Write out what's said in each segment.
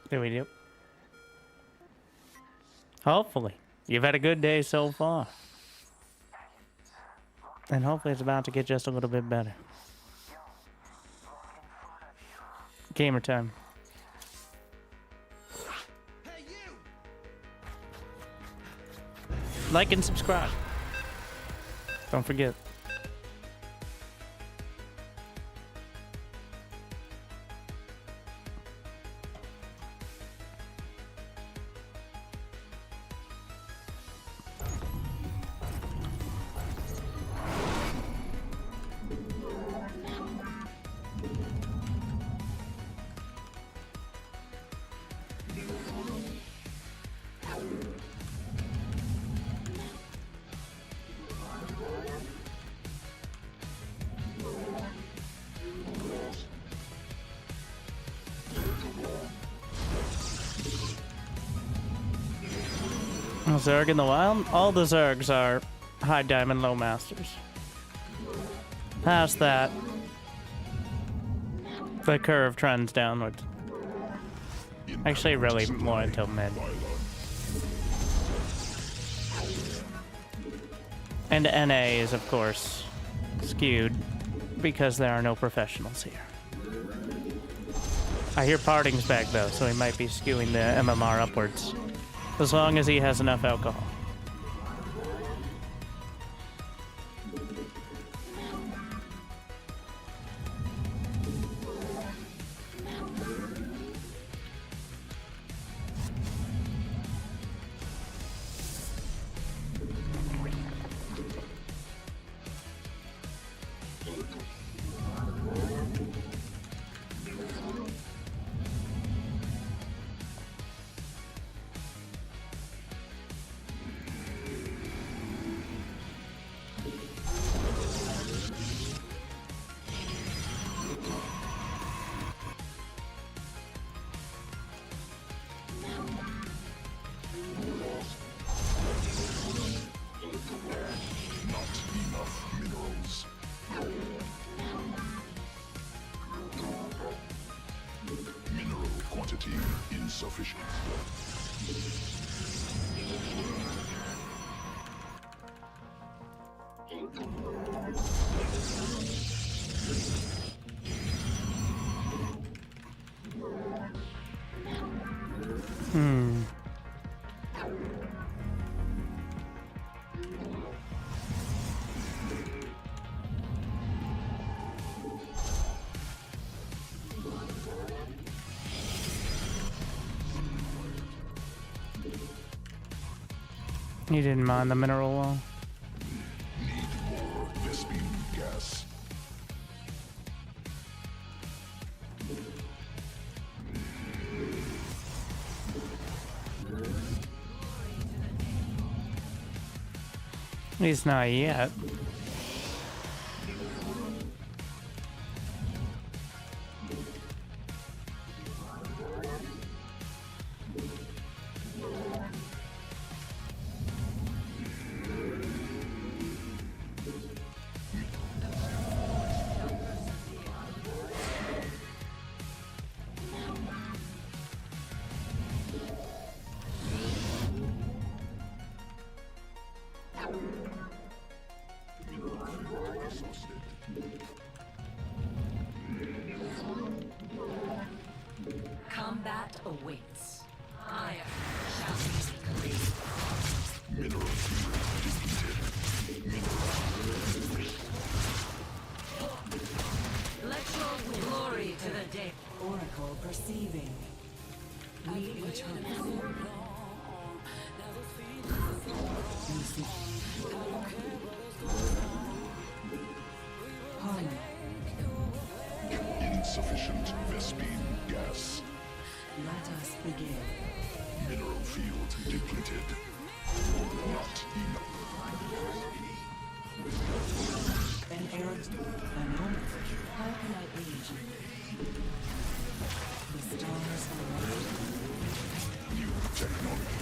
Do we do? Hopefully. You've had a good day so far. And hopefully it's about to get just a little bit better. Gamer time. Like and subscribe. Don't forget. Zerg in the wild? All the Zergs are high diamond low masters. Past that, the curve trends downwards. Actually, really more until mid. And NA is, of course, skewed because there are no professionals here. I hear Parting's back though, so he might be skewing the MMR upwards. As long as he has enough alcohol. Insufficient. You didn't mind the mineral wall? Need more Vespene gas. He's not yet. Combat awaits. Fire shall be released. Mineral field depleted. Let your glory to the day. Oracle perceiving. We return. Harmony. Insufficient Vespene gas. Let us begin. Mineral field depleted. Not enough. An error. An moment. How can I aid you? The stars are right. New technology.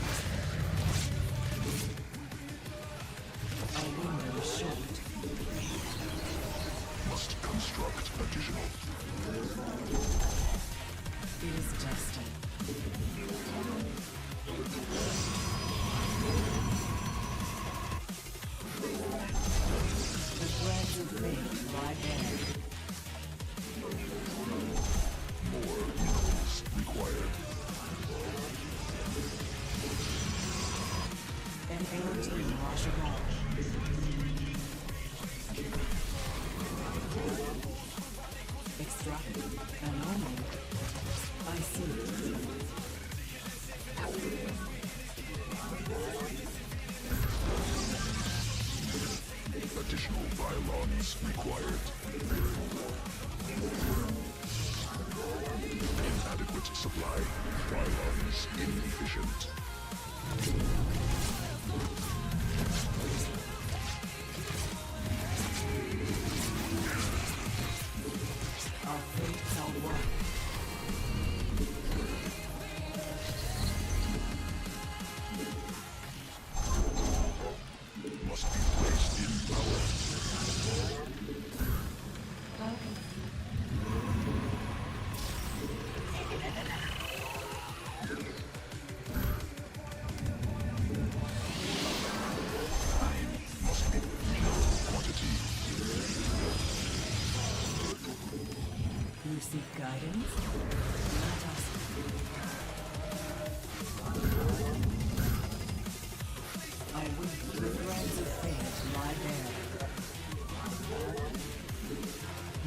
Our window is short. Must construct additional. It is destined. normal. I see. Additional pylons required. Inadequate supply. Pylons inefficient. Our fates are one. Must be placed in power. Must be no quantity. You seek guidance? Let us. I wait for the threads of fate lie bare.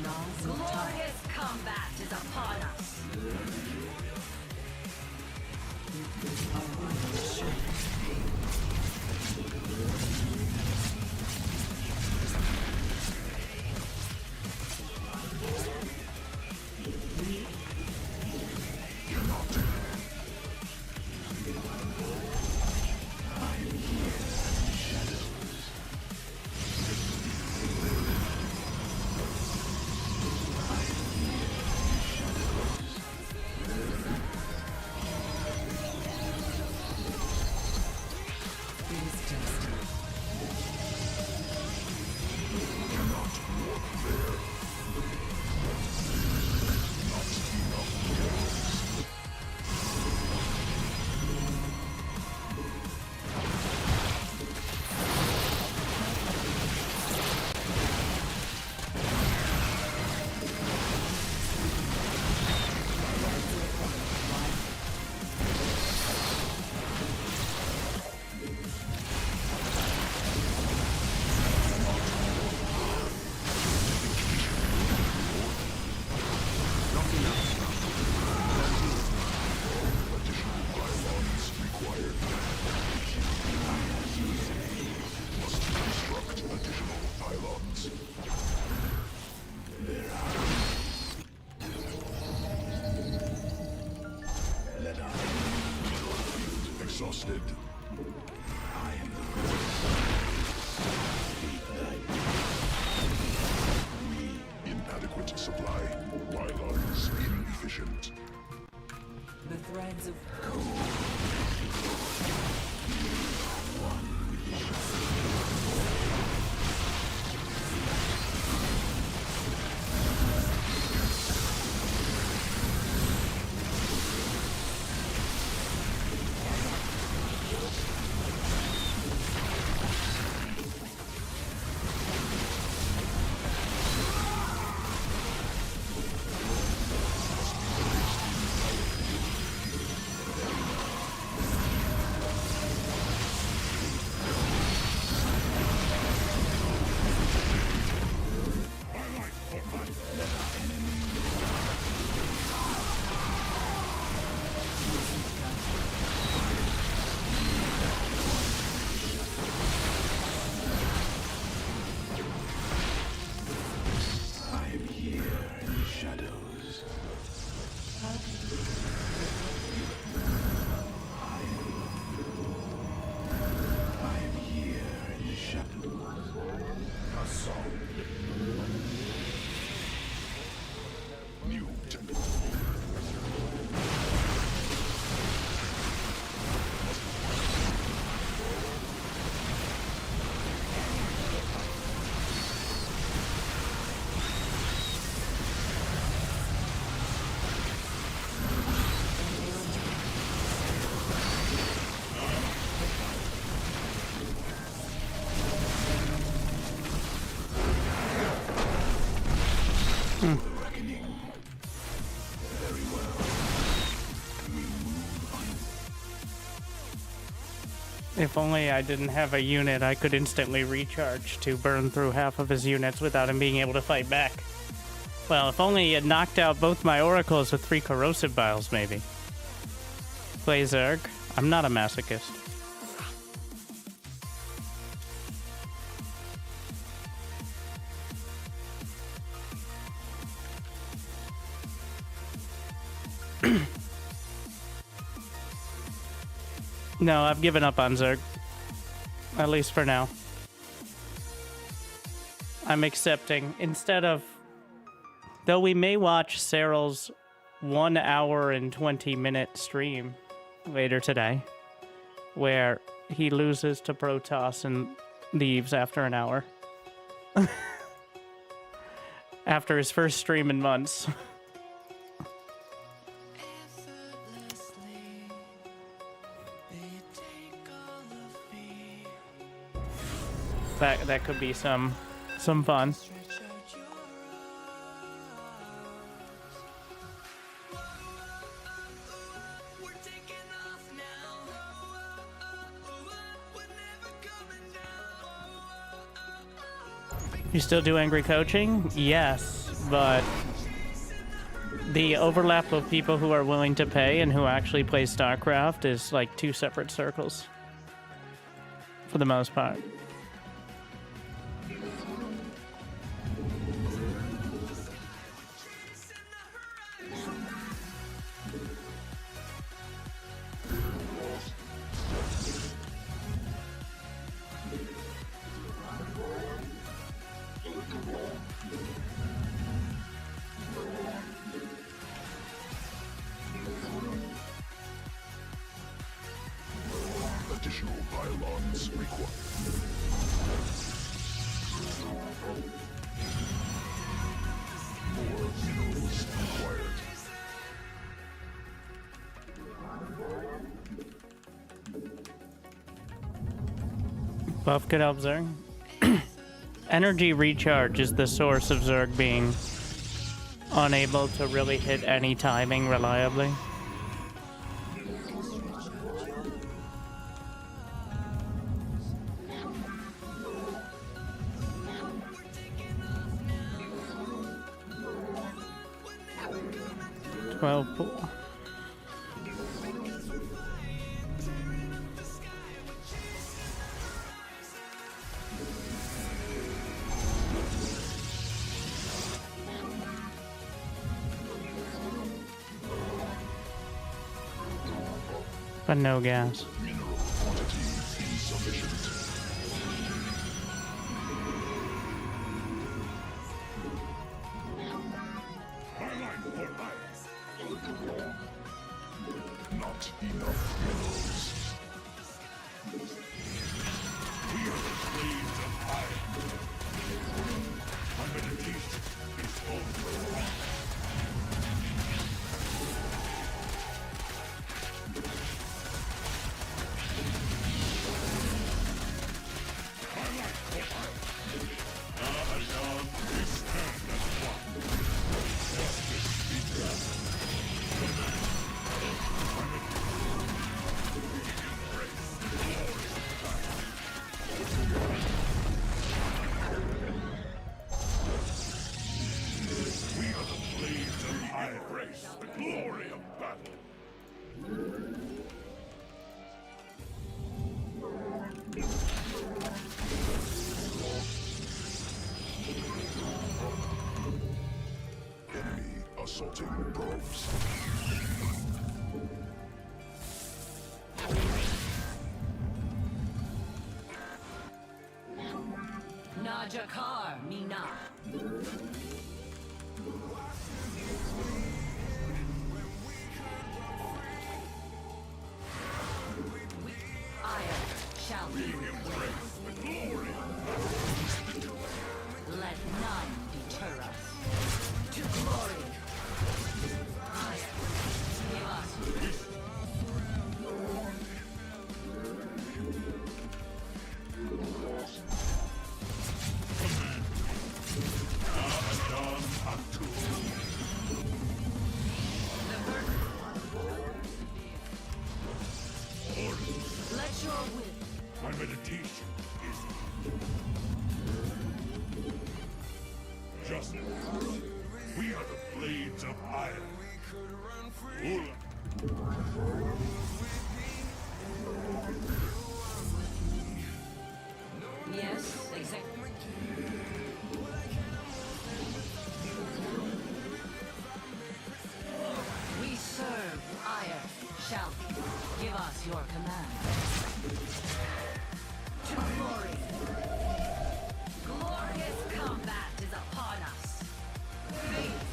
Nas and time. Glorious combat is upon us. Our will is sure. It is destined. Construct additional pylons. Field exhausted. Inadequate supply. Pylons inefficient. The threads of New temple. If only I didn't have a unit I could instantly recharge to burn through half of his units without him being able to fight back. Well, if only he had knocked out both my oracles with 3 corrosive biles, maybe. Play Zerg. I'm not a masochist. No, I've given up on Zerg. At least for now. I'm accepting. Instead of... Though we may watch Cyril's 1 hour and 20-minute stream later today, where he loses to Protoss and leaves after an hour. After his first stream in months. That could be some fun. You still do angry coaching? Yes, but the overlap of people who are willing to pay and who actually play StarCraft is like 2 separate circles. For the most part. Additional pylons required. More minerals required. Buff could help Zerg. Energy recharge is the source of Zerg being unable to really hit any timing reliably. Well, but no gas. Mineral quantity insufficient. Not enough minerals. We are the slaves of fire. My meditation is over. The glory of battle. Enemy assaulting probes. Najakar Mina. Shall we embrace the glory? Let none deter us. To glory. Give us. Let your will. My meditation is justice. We are the blades of iron. Ula. Yes, exactly. We serve ire. Shall give us your command. To glory. Glorious combat is upon us. Faith.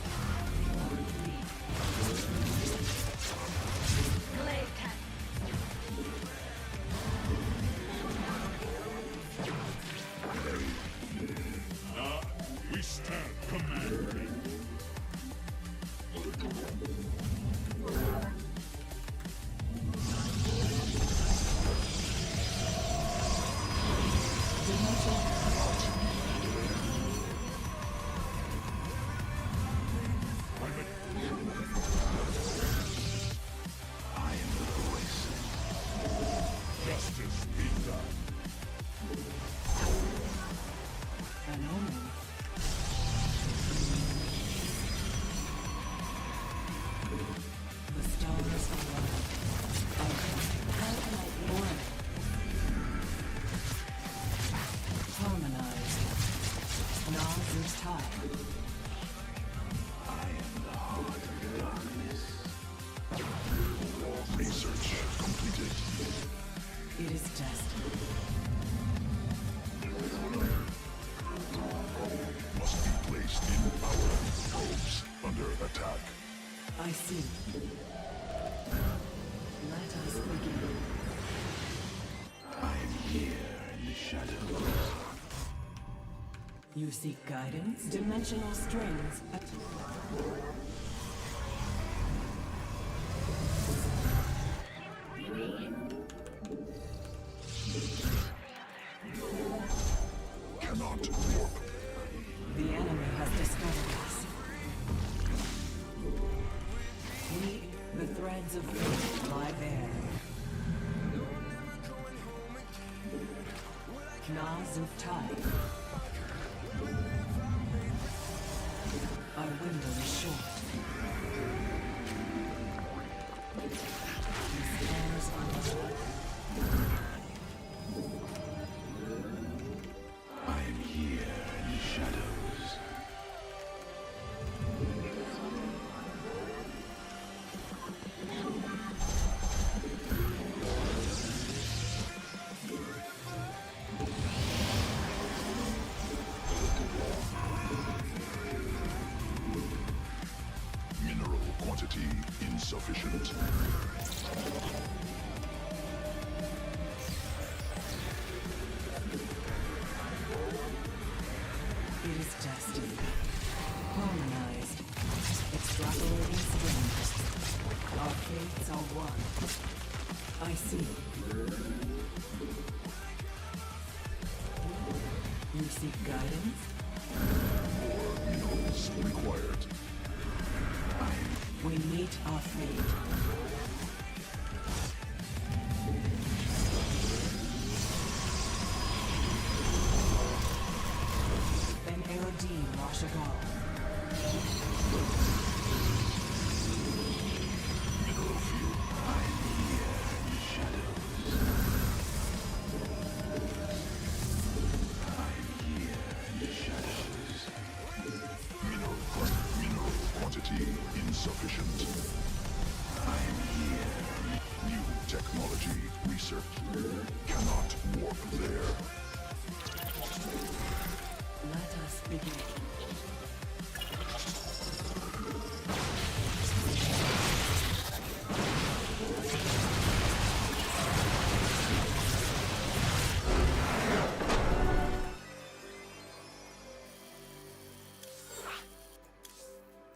Glaive cannon. We stand commanding. Justice be done. An omen. The stars align. How can I warn? Harmonized. Naz's tide. Research completed. It is destined. Must be placed in power. Probes under attack. I see. Let us begin. I am here in the shadows. You seek guidance? Dimensional strings. Cannot warp. The enemy has discovered us. We, the threads of fate, lie bare. Knaws of tide. Our window is short. The stars align. I am here in the shadows. Mineral quantity insufficient. It is destined. Harmonized. Extrapolating strings. Our fates are one. I see. You seek guidance? Minerals required. We meet our fate. Ben Erodine Rashagal. Mineral field. I am here in the shadows. I am here in the shadows. Mineral quantity insufficient. I am here. New technology research. Cannot warp there. Let us begin.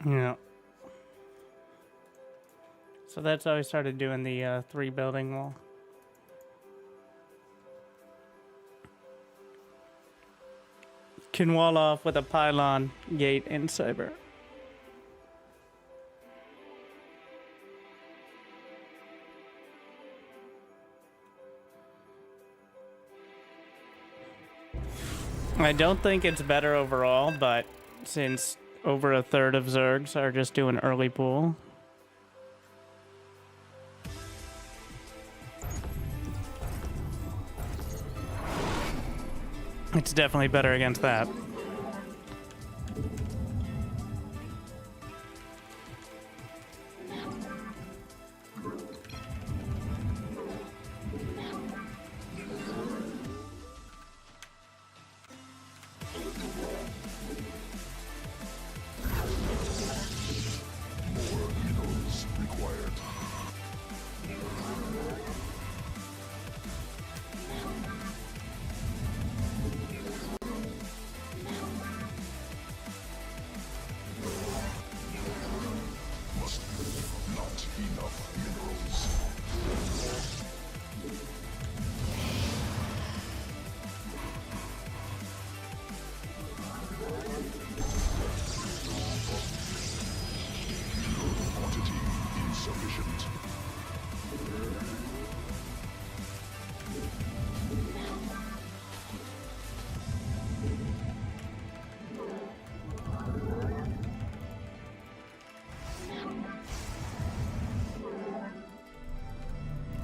Yeah. So that's how I started doing the 3 building wall. Can wall off with a pylon, gate, and cyber. I don't think it's better overall, but since over a third of Zergs are just doing early pool. It's definitely better against that.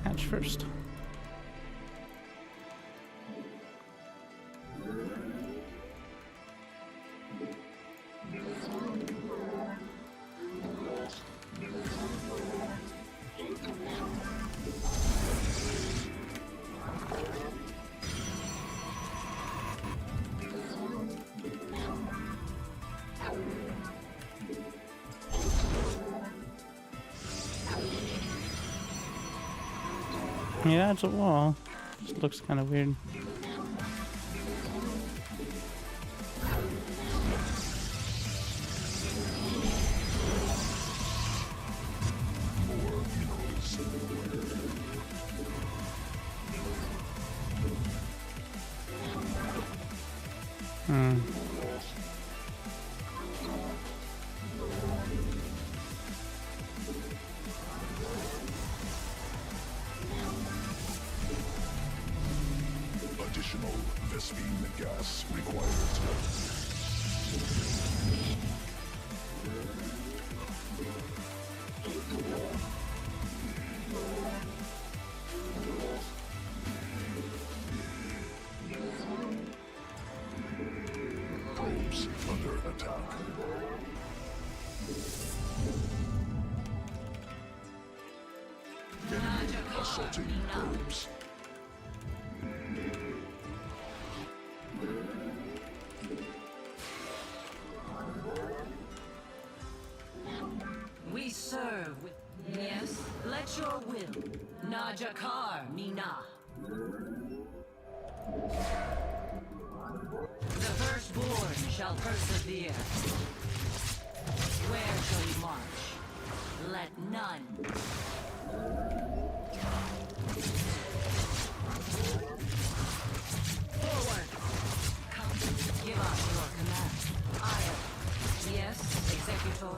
Hatch first. Yeah, it's a wall. Just looks kind of weird. Additional Vespine gas required. Probes under attack. Enemy assaulting probes. We serve with... Yes, let your will. Najakar, Mina. The firstborn shall persevere. Where shall we march? Let none. Forward. Come, give us your command. Yes, Executor.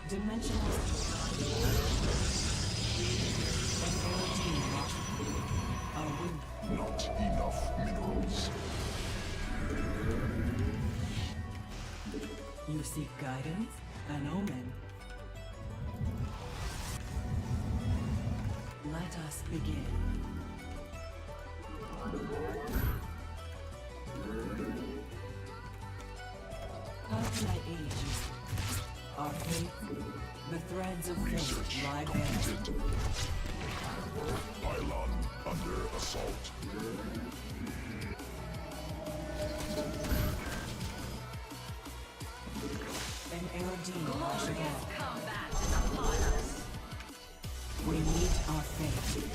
Dimensional. Not enough minerals. You seek guidance? An omen. Let us begin. How can I aid you? Our faith, the threads of Research faith lie completed. bare. Pylon under assault. An Erodine Glorious combat is upon us. We meet our fate.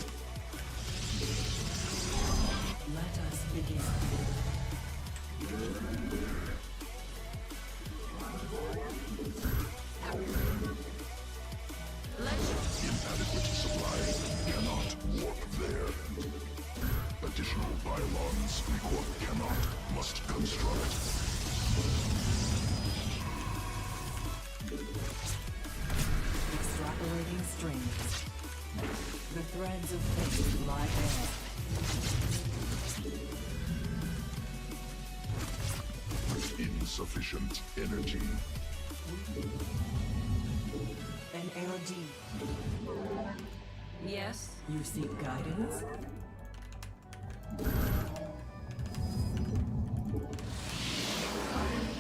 Let us begin. Inadequate supply cannot warp there. Additional pylons cannot, must construct. threads of fate lie bare. Insufficient energy. An ARD. Yes? You seek guidance?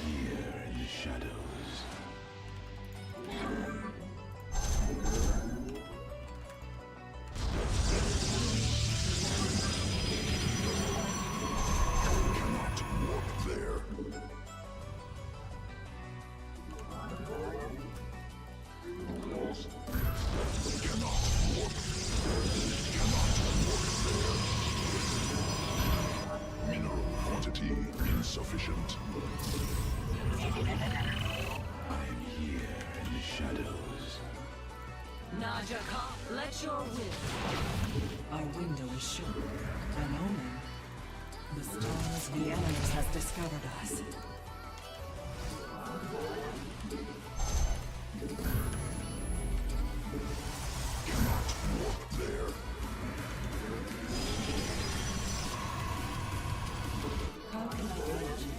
Here in the shadows. Cannot warp there. Cannot warp. Cannot warp there. Mineral quantity insufficient. I'm here in the shadows. Najaka, let your will. Our window is short. An omen. The stars, the enemies has discovered us. Cannot warp there. How can I guide you?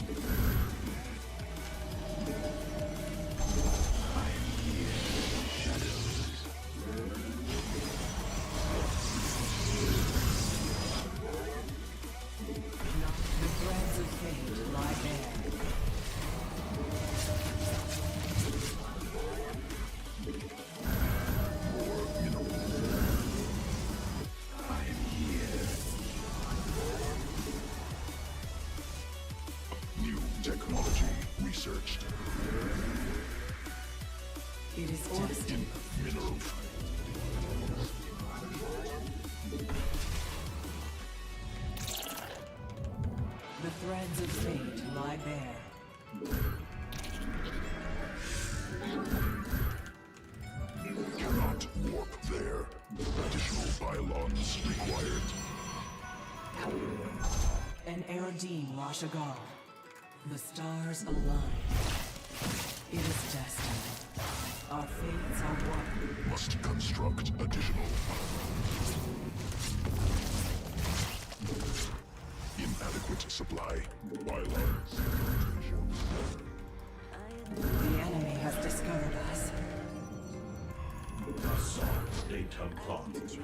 I'm here in the shadows. The threads of fate lie bare. More minerals. I'm here. New technology researched. It is destined. Mineral. The threads of fate lie bare. Cannot warp there. Additional pylons required. An Eridine Rashagal. The stars align. It is destined. Our fates are one. Must construct additional. Inadequate supply. Pylons. The enemy has discovered us. Assault data blocked.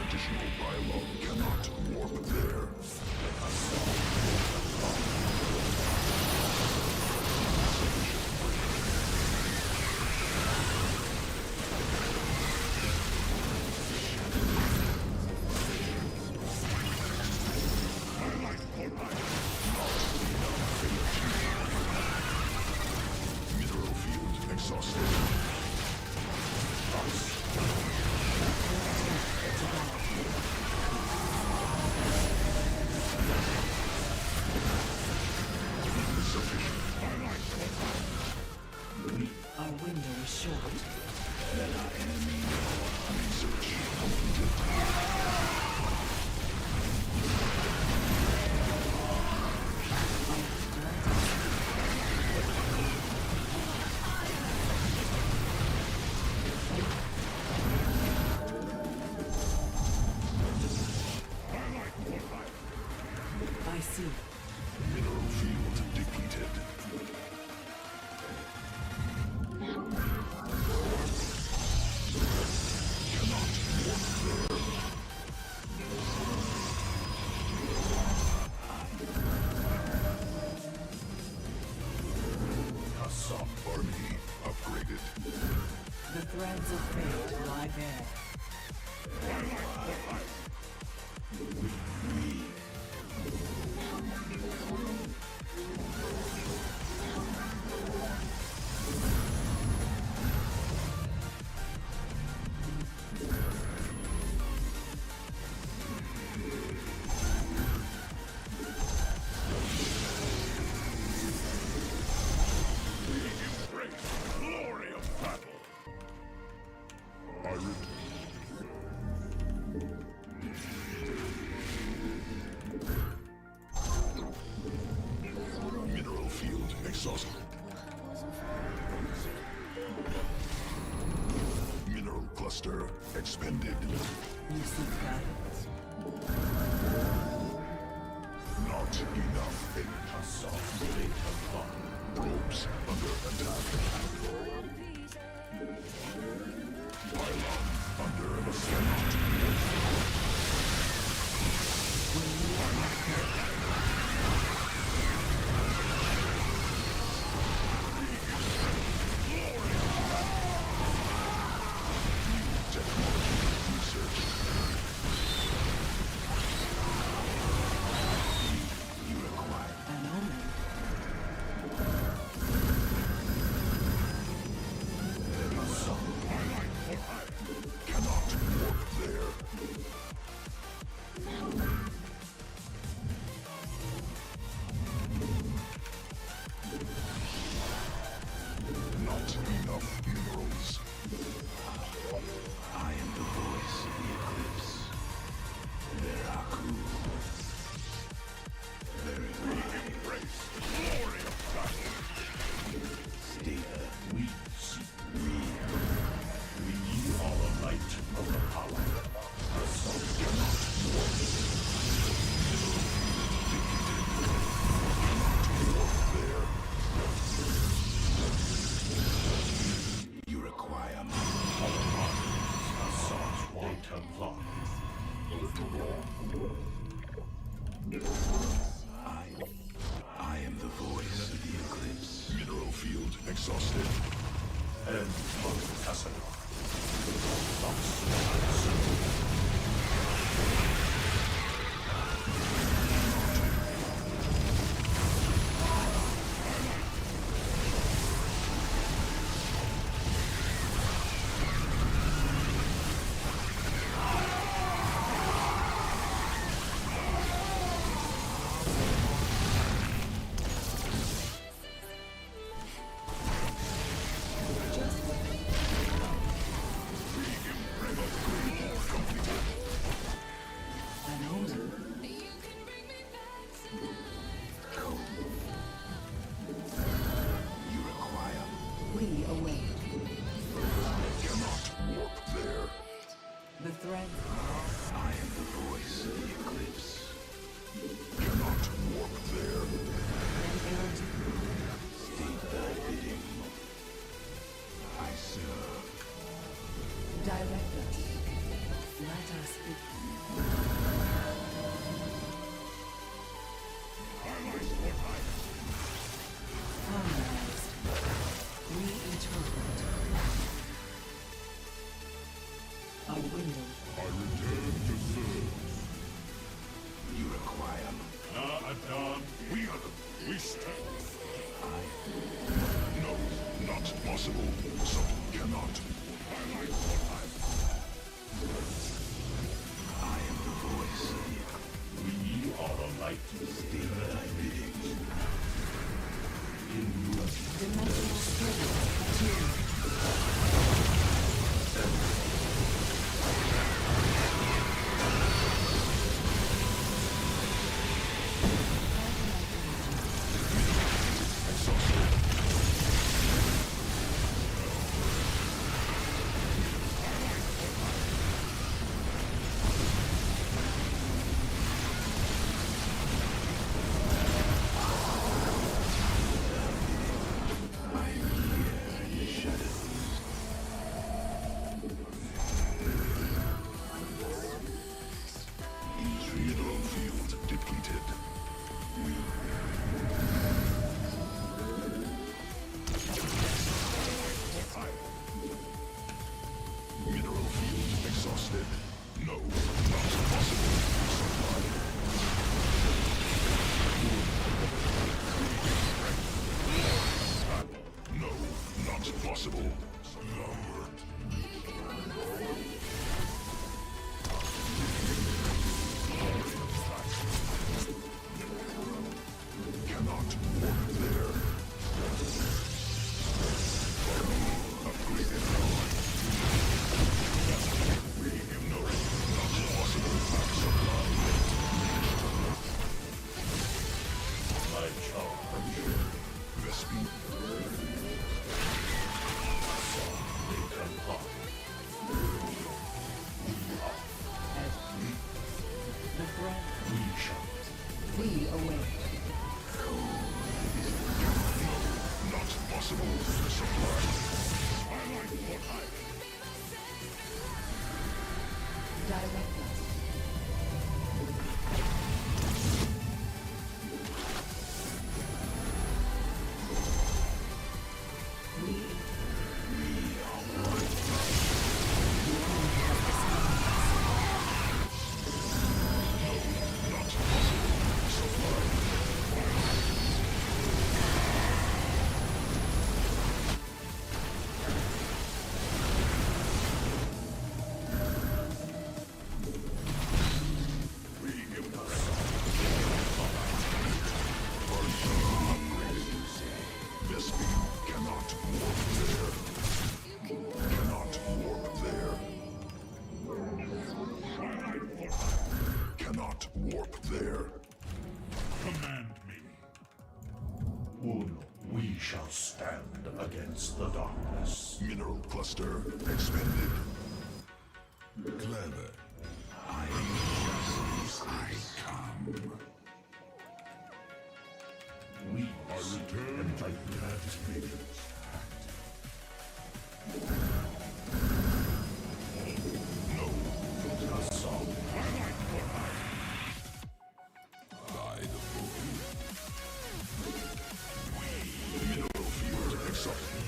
Additional pylon cannot warp there. Mineral field exhausted. Our window is short. Research completed. I see. Mineral field depleted. Cannot warp there. Assault army upgraded. The threads of fate lie bare. expended. You seek guidance. Not enough in Assault data clock. probes under attack. Pylon under assault. Technology research. You require An omen. cannot work there. Not enough minerals. I am the voice of the eclipse. Veraku. Very well. Embrace the glory of battle. Stay We seek we are a light of the power. Assault there. You require assault data clock. I am the voice of the eclipse. Mineral field exhausted. And Tassadar. An omen. You require We await. cannot work there. The thread. I am the voice of the eclipse. Cannot work there. An errant. State thy bidding. I serve. Direct us. Let us begin. Harmonized. We interpret. A window. I return to serve. You require Adam, we are the No, not possible. So cannot. I am the voice of the eclipse. we are a light. State thy bidding. Dimensional strength. Attuned. direct us. Warp there. Command me. Uno, we shall stand against the darkness. Mineral cluster expended. Clever. I am justice. I come. We return enlightenment. Assault. By the moon. Mineral field exhausted.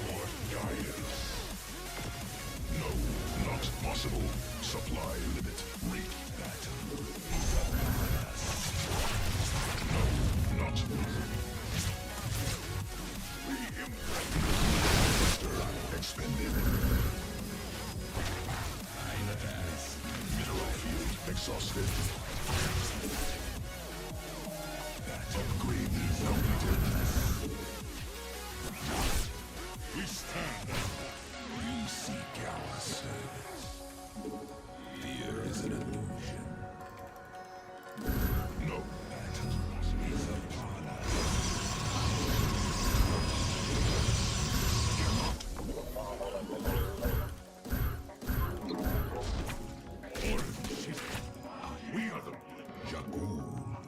What guidance? No, not possible. Supply limit. Rate battle. No, not possible. Expended. Mineral field exhausted. That upgrade is completed. We stand. We seek our service. Fear is an illusion. No battle is upon us. We are the Jagul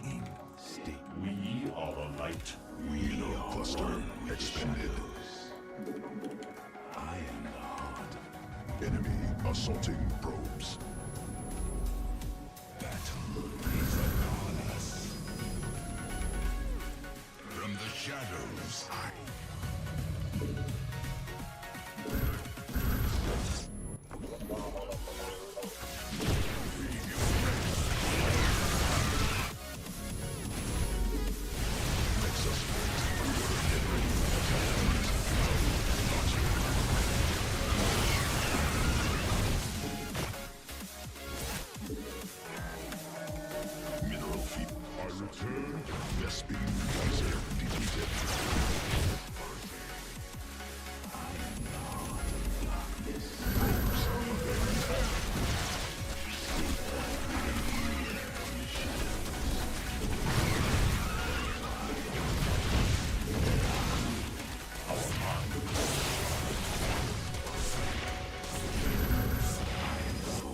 in state. We are the light. Mineral cluster expended. I am the heart. Enemy assaulting probes. Battle is upon us. From the shadows, Mineral feet. I return. Vespine Kaiser deleted.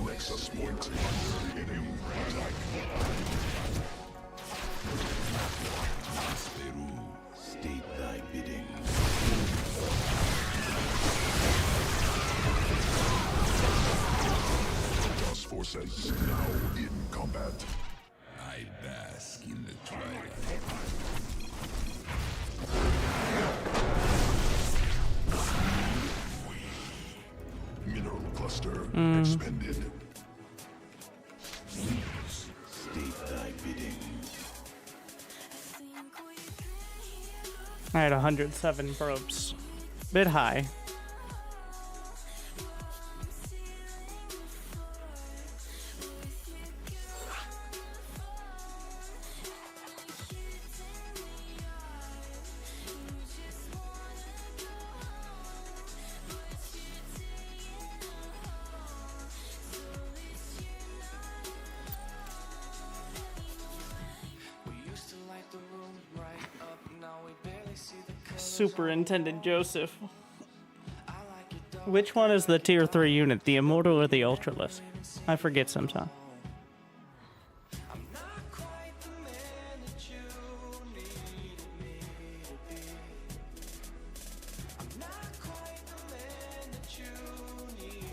Nexus point. Enemy attack. Peru, state thy bidding. Protoss forces now in combat. I bask in the twilight. Mineral cluster expended. State thy bidding. I had 107 probes. Bit high. Superintendent Joseph. Which one is the tier 3 unit, the Immortal or the Ultralisk? I forget sometimes.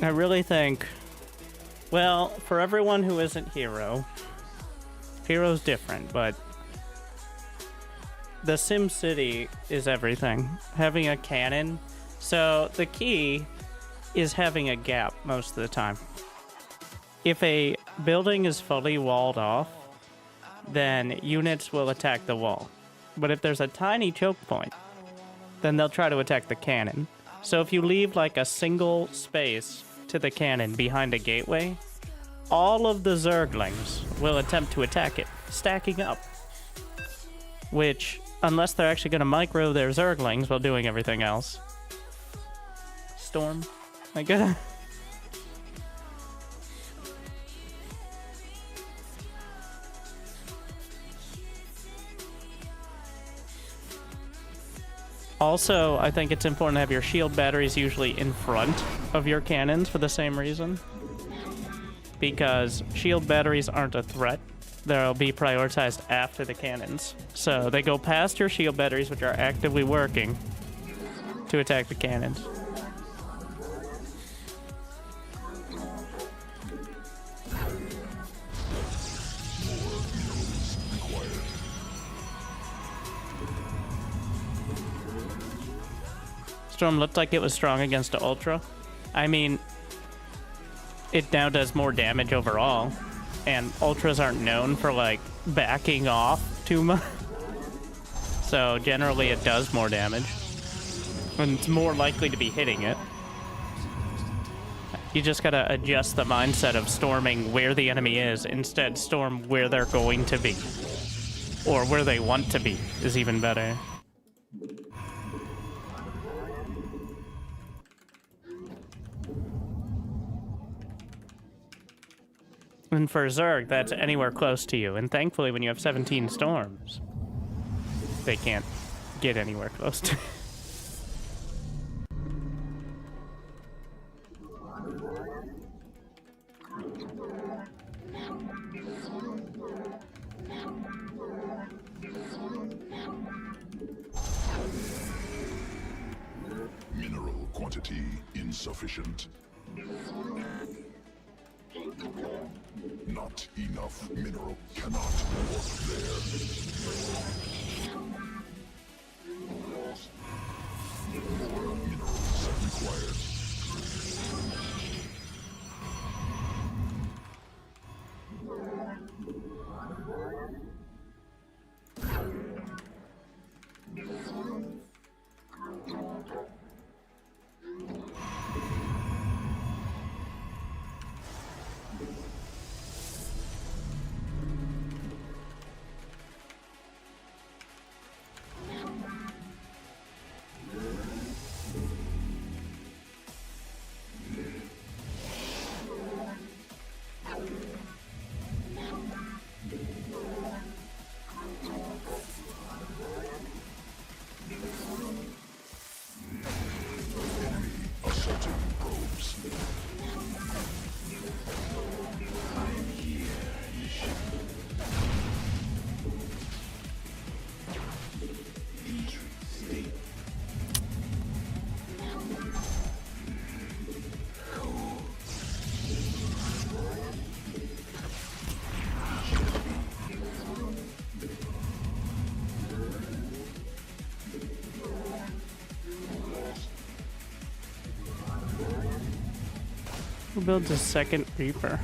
I really think, well, for everyone who isn't Hero, Hero's different, but the Sim City is everything. Having a cannon. So the key is having a gap most of the time. If a building is fully walled off, then units will attack the wall. But if there's a tiny choke point, then they'll try to attack the cannon. So if you leave like a single space to the cannon behind a gateway, all of the Zerglings will attempt to attack it, stacking up. Which, unless they're actually going to micro their Zerglings while doing everything else. Storm, I gotta... Also, I think it's important to have your shield batteries usually in front of your cannons for the same reason. Because shield batteries aren't a threat. They'll be prioritized after the cannons. So they go past your shield batteries, which are actively working, to attack the cannons. Storm looked like it was strong against the Ultra. I mean, it now does more damage overall, and Ultras aren't known for, like, backing off too much. So generally it does more damage, and it's more likely to be hitting it. You just gotta adjust the mindset of storming where the enemy is, instead storm where they're going to be. Or where they want to be is even better. And for Zerg, that's anywhere close to you. And thankfully, when you have 17 storms, they can't get anywhere close to you. Mineral quantity insufficient. Not enough mineral cannot work there. More minerals required. Who builds a second Reaper?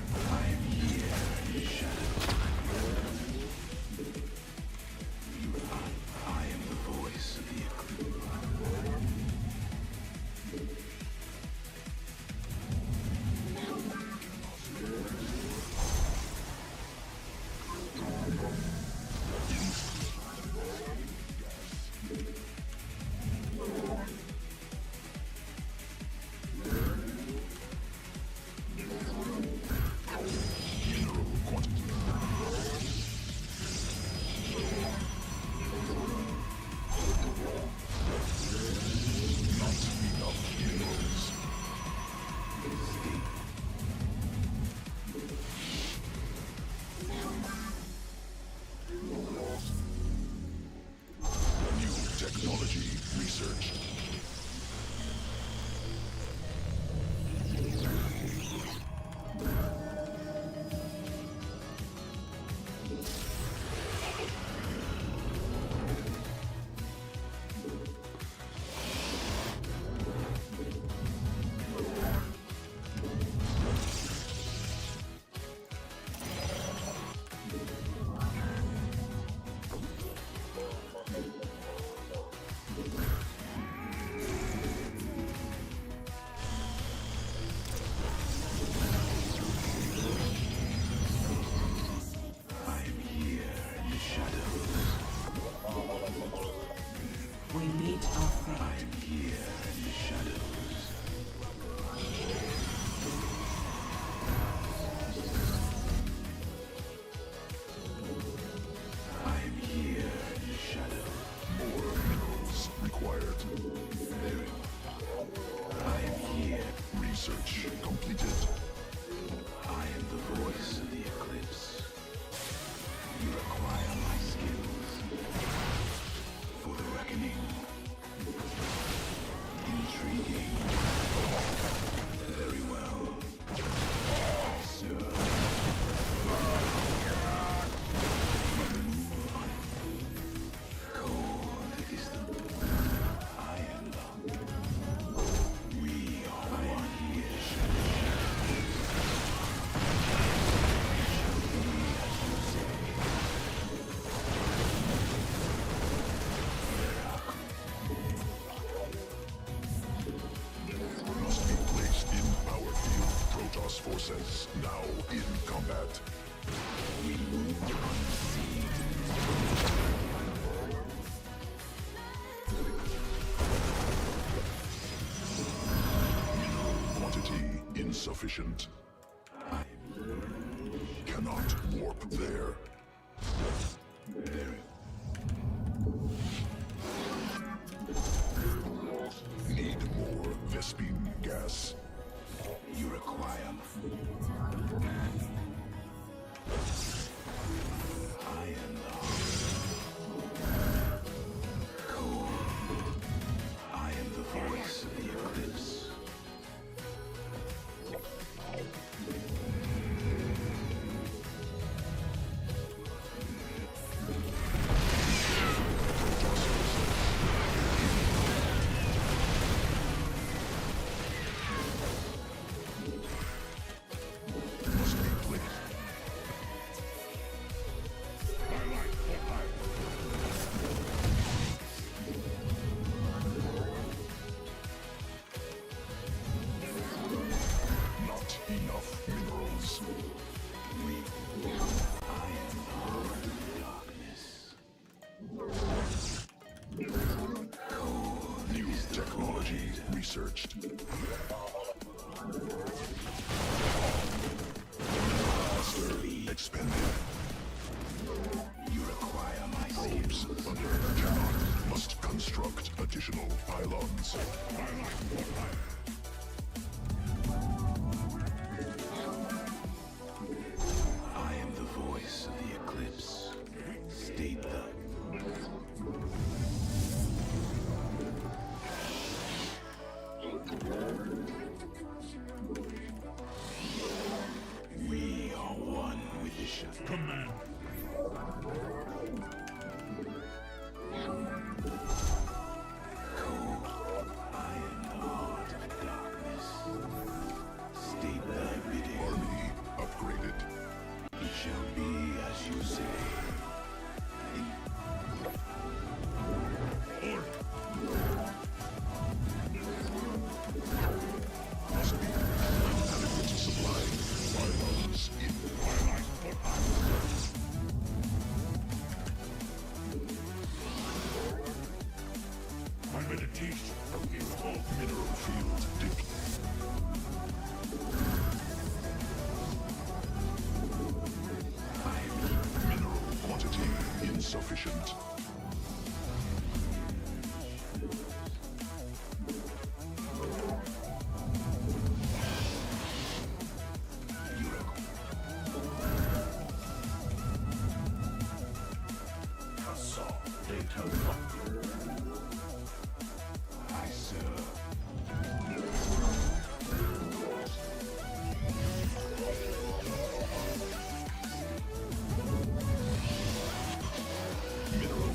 insufficient. I cannot warp there. Need more Vespine gas. You require. I am the cold. I am the voice of the eclipse. Must be quick. Not enough minerals. I am the darkness. New technology researched. Master expended. You require my skills. Cannot. Must construct additional pylons. I am the voice of the eclipse. State that. We are one with the shadow. Command. I am the heart of darkness. State thy bidding. Army upgraded. It shall be as you say. Must be adequate supply. Pylons in. My meditation is all Mineral field dig. Mineral quantity insufficient. I serve. Mineral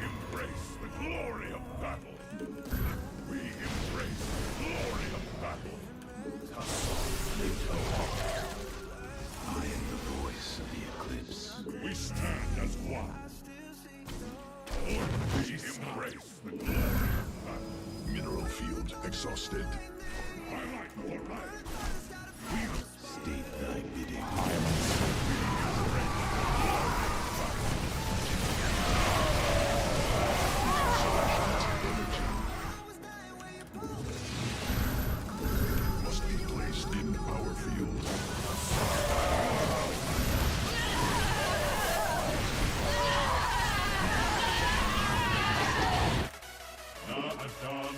embrace the glory of battle. We embrace the glory of battle. I am the voice of the eclipse. We stand as one. We embrace the glory of battle. Mineral field exhausted. Highlight the right. State thy bidding. Must be placed in our field. Done.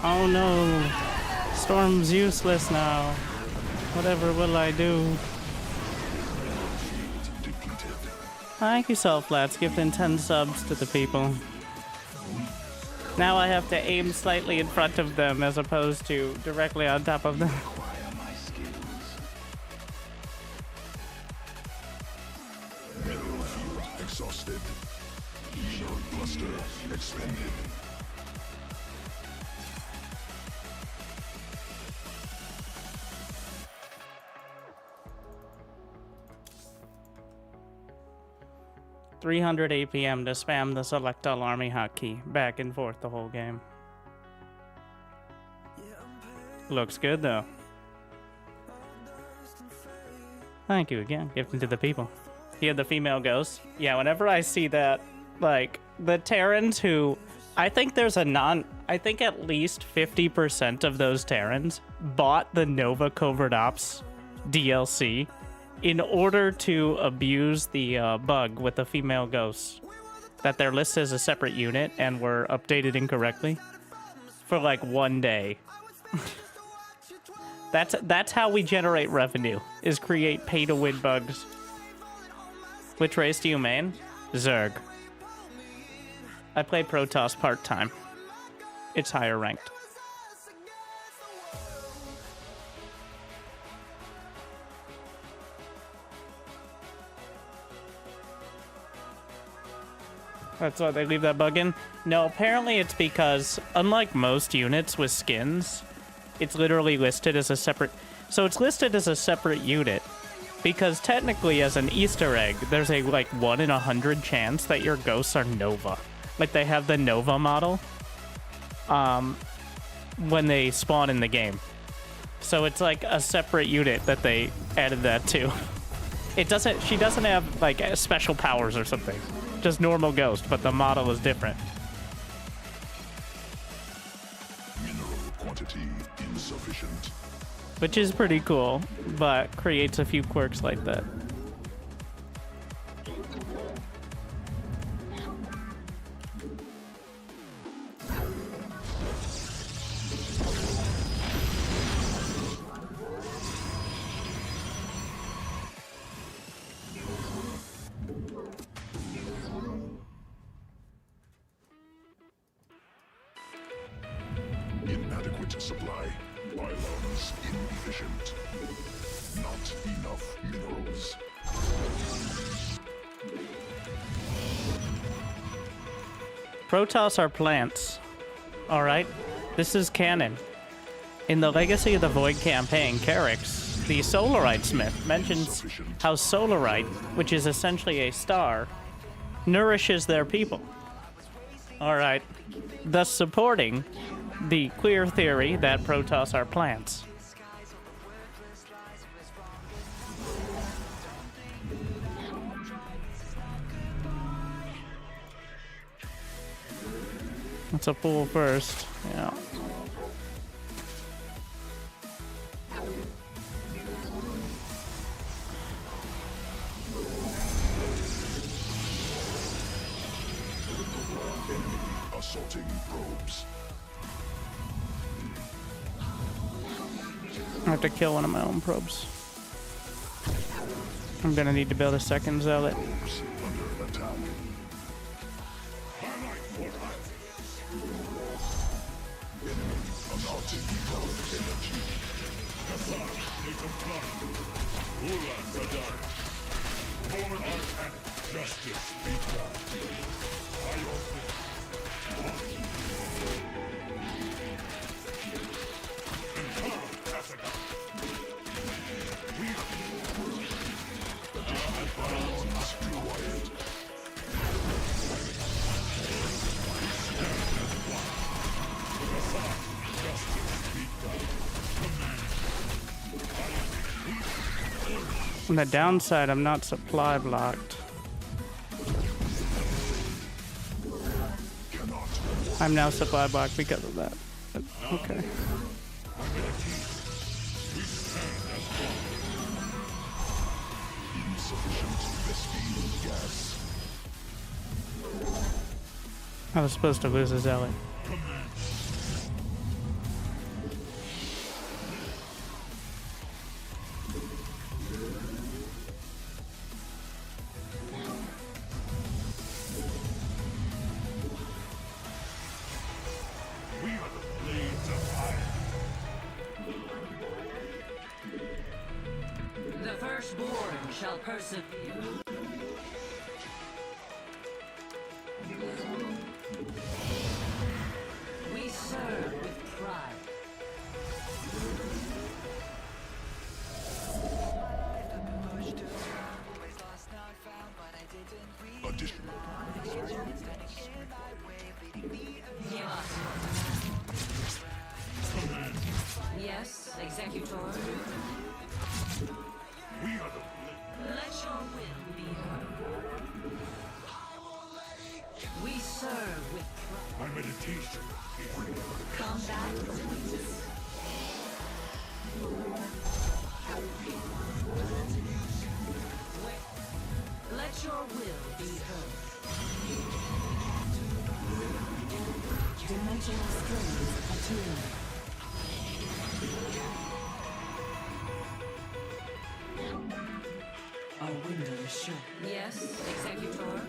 Oh no. Storm's useless now. Whatever will I do? Depleted. Thank you, Selflats, gifting 10 subs to the people. Now I have to aim slightly in front of them as opposed to directly on top of them. Acquire my skills. Mineral field exhausted. Shroud cluster expended. $300 APM to spam the select all army hotkey back and forth the whole game. Looks good though. Thank you again, gifting to the people. He had the female ghost. Yeah, whenever I see that, like, the Terrans who... I think there's a I think at least 50% of those Terrans bought the Nova Covert Ops DLC in order to abuse the bug with the female ghosts. That they're listed as a separate unit and were updated incorrectly. For like 1 day. That's how we generate revenue, is create pay-to-win bugs. Which race do you main? Zerg. I play Protoss part-time. It's higher ranked. That's why they leave that bug in? No, apparently it's because, unlike most units with skins, it's literally listed as a separate... So it's listed as a separate unit, because technically as an Easter egg, there's a, like, 1 in 100 chance that your ghosts are Nova. Like, they have the Nova model, when they spawn in the game. So it's like a separate unit that they added that to. It doesn't... She doesn't have, like, special powers or something. Just normal ghost, but the model is different. Mineral quantity insufficient. Which is pretty cool, but creates a few quirks like that. Inadequate supply. Pylons inefficient. Not enough minerals. Protoss are plants. Alright? This is canon. In the Legacy of the Void campaign, Carix, the Solarite Smith, mentions how Solarite, which is essentially a star, nourishes their people. Alright. Thus supporting the queer theory that Protoss are plants. That's a fool first. Yeah. Assaulting probes. I have to kill one of my own probes. I'm gonna need to build a second zealot. Probes under attack. Justice be done. By your On the downside, I'm not supply blocked. I'm now supply blocked because of that. But, okay. I was supposed to lose a zealot. The firstborn shall persevere. We serve with pride. Additional. Yes, Executor. Let your will be heard. We serve with pride. my meditation. Combat complete. Let your will be heard. Dimensional strings attuned. Our window is shut. Yes, Executor.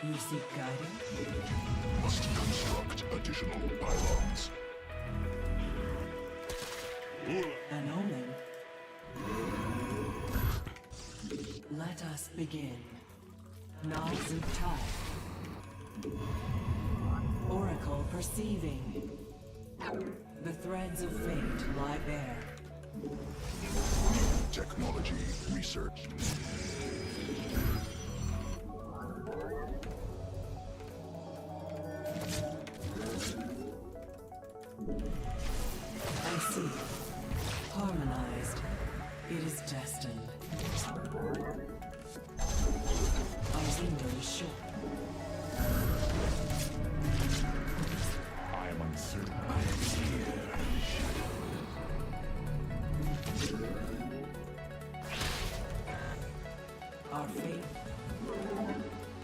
You seek guidance? Must construct additional pylons. An omen. Let us begin. Nazutai. Oracle perceiving. The threads of fate lie bare. Technology research. I see. Harmonized. It is destined. Our window is shut. I am uncertain. Our fate.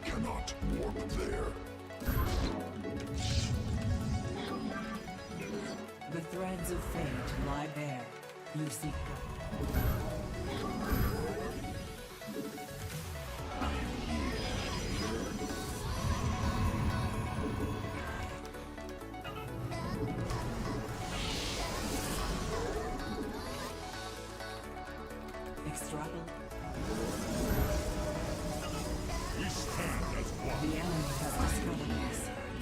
Cannot warp there. The threads of fate lie bare. You seek Extrapolate. We stand as one. The enemy has discovered us.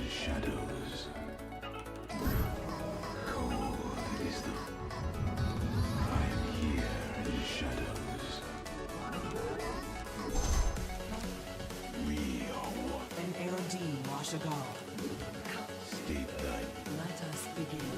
Shadows. Cold is the... I am here in the shadows. We are one. An Erodine Washagal. Stay tight. Let us begin.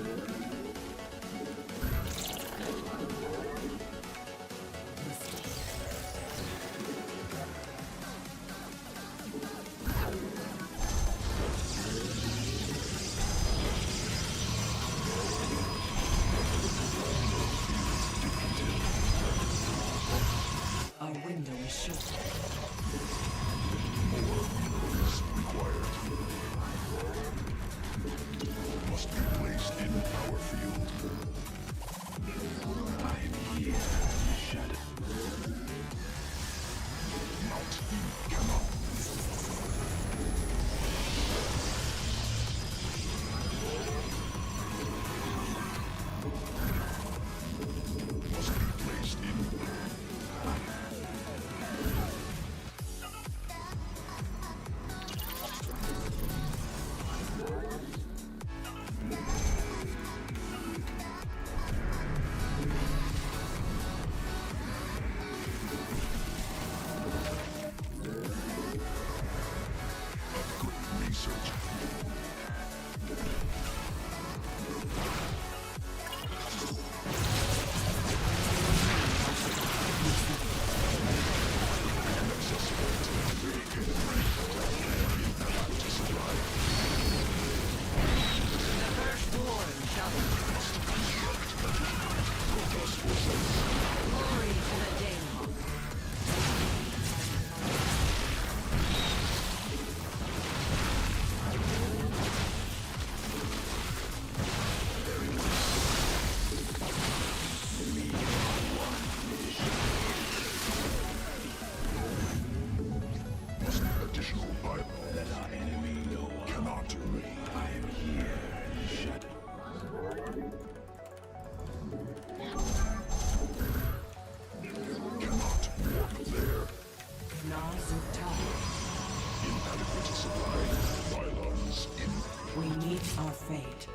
We meet our fate.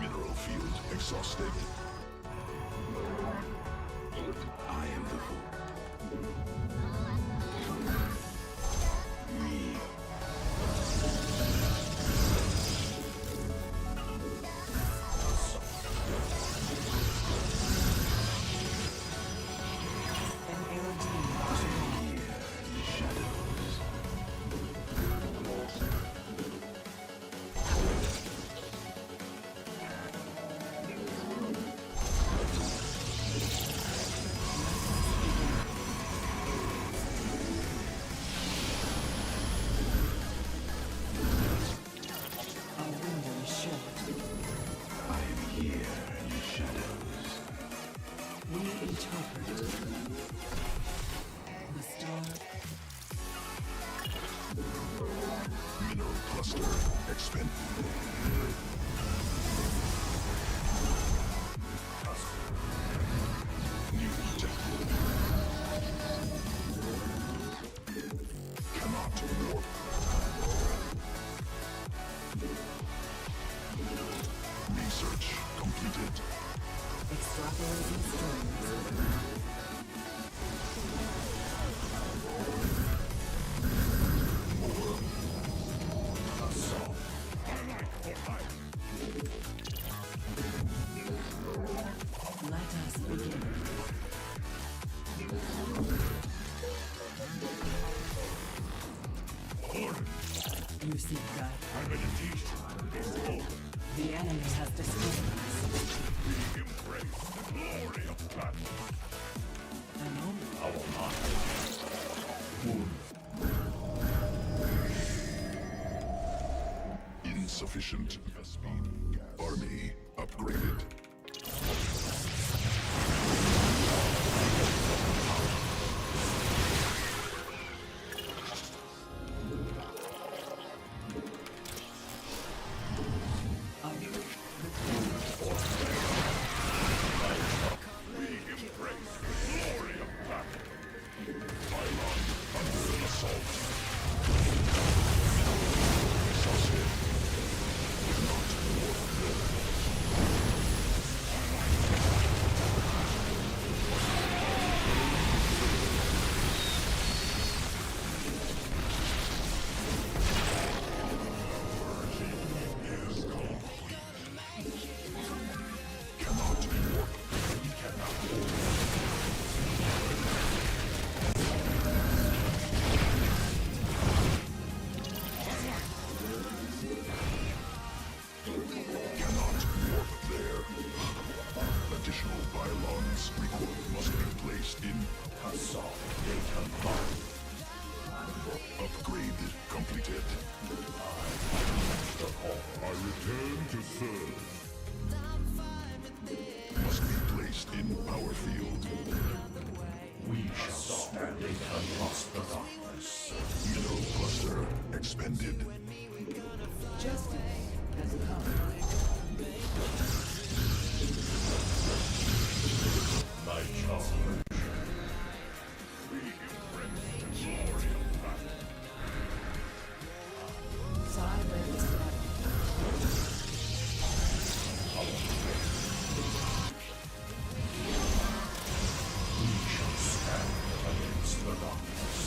Mineral field exhausted. I am the hope. An arrow team. Our window is short. I am here in the shadows. We interpret. The star. Mineral cluster expended. New technology. Cannot warp. Research completed. Extrapolating strings. Let us begin. You seek guidance. My meditation is over. The enemy has destroyed us. We embrace the glory of battle. An omen. Our mind. Insufficient. Army upgraded. We embrace the glory of battle. Pylon under assault. Exhausted. Cannot warp. Cannot warp. Cannot warp there. Additional pylons must be placed in consolidation. Upgrade completed. I return to serve. Must be placed in power field. We shall stand across the darkness. Mineral cluster expended. Justice has come. My charge. We embrace the glory of battle. Silence. We shall stand against the darkness.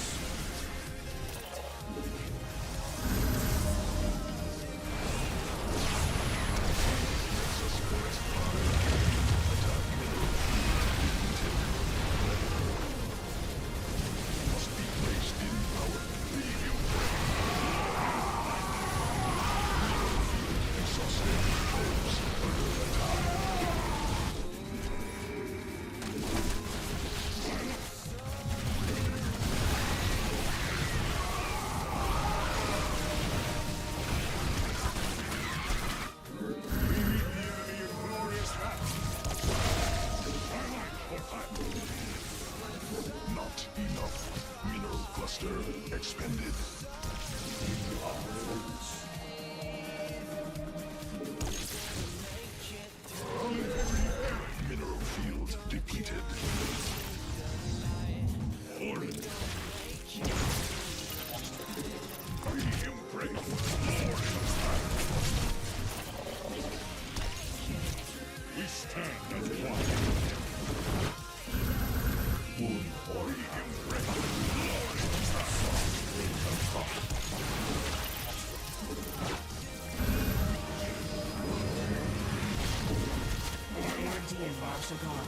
slain Rashagar.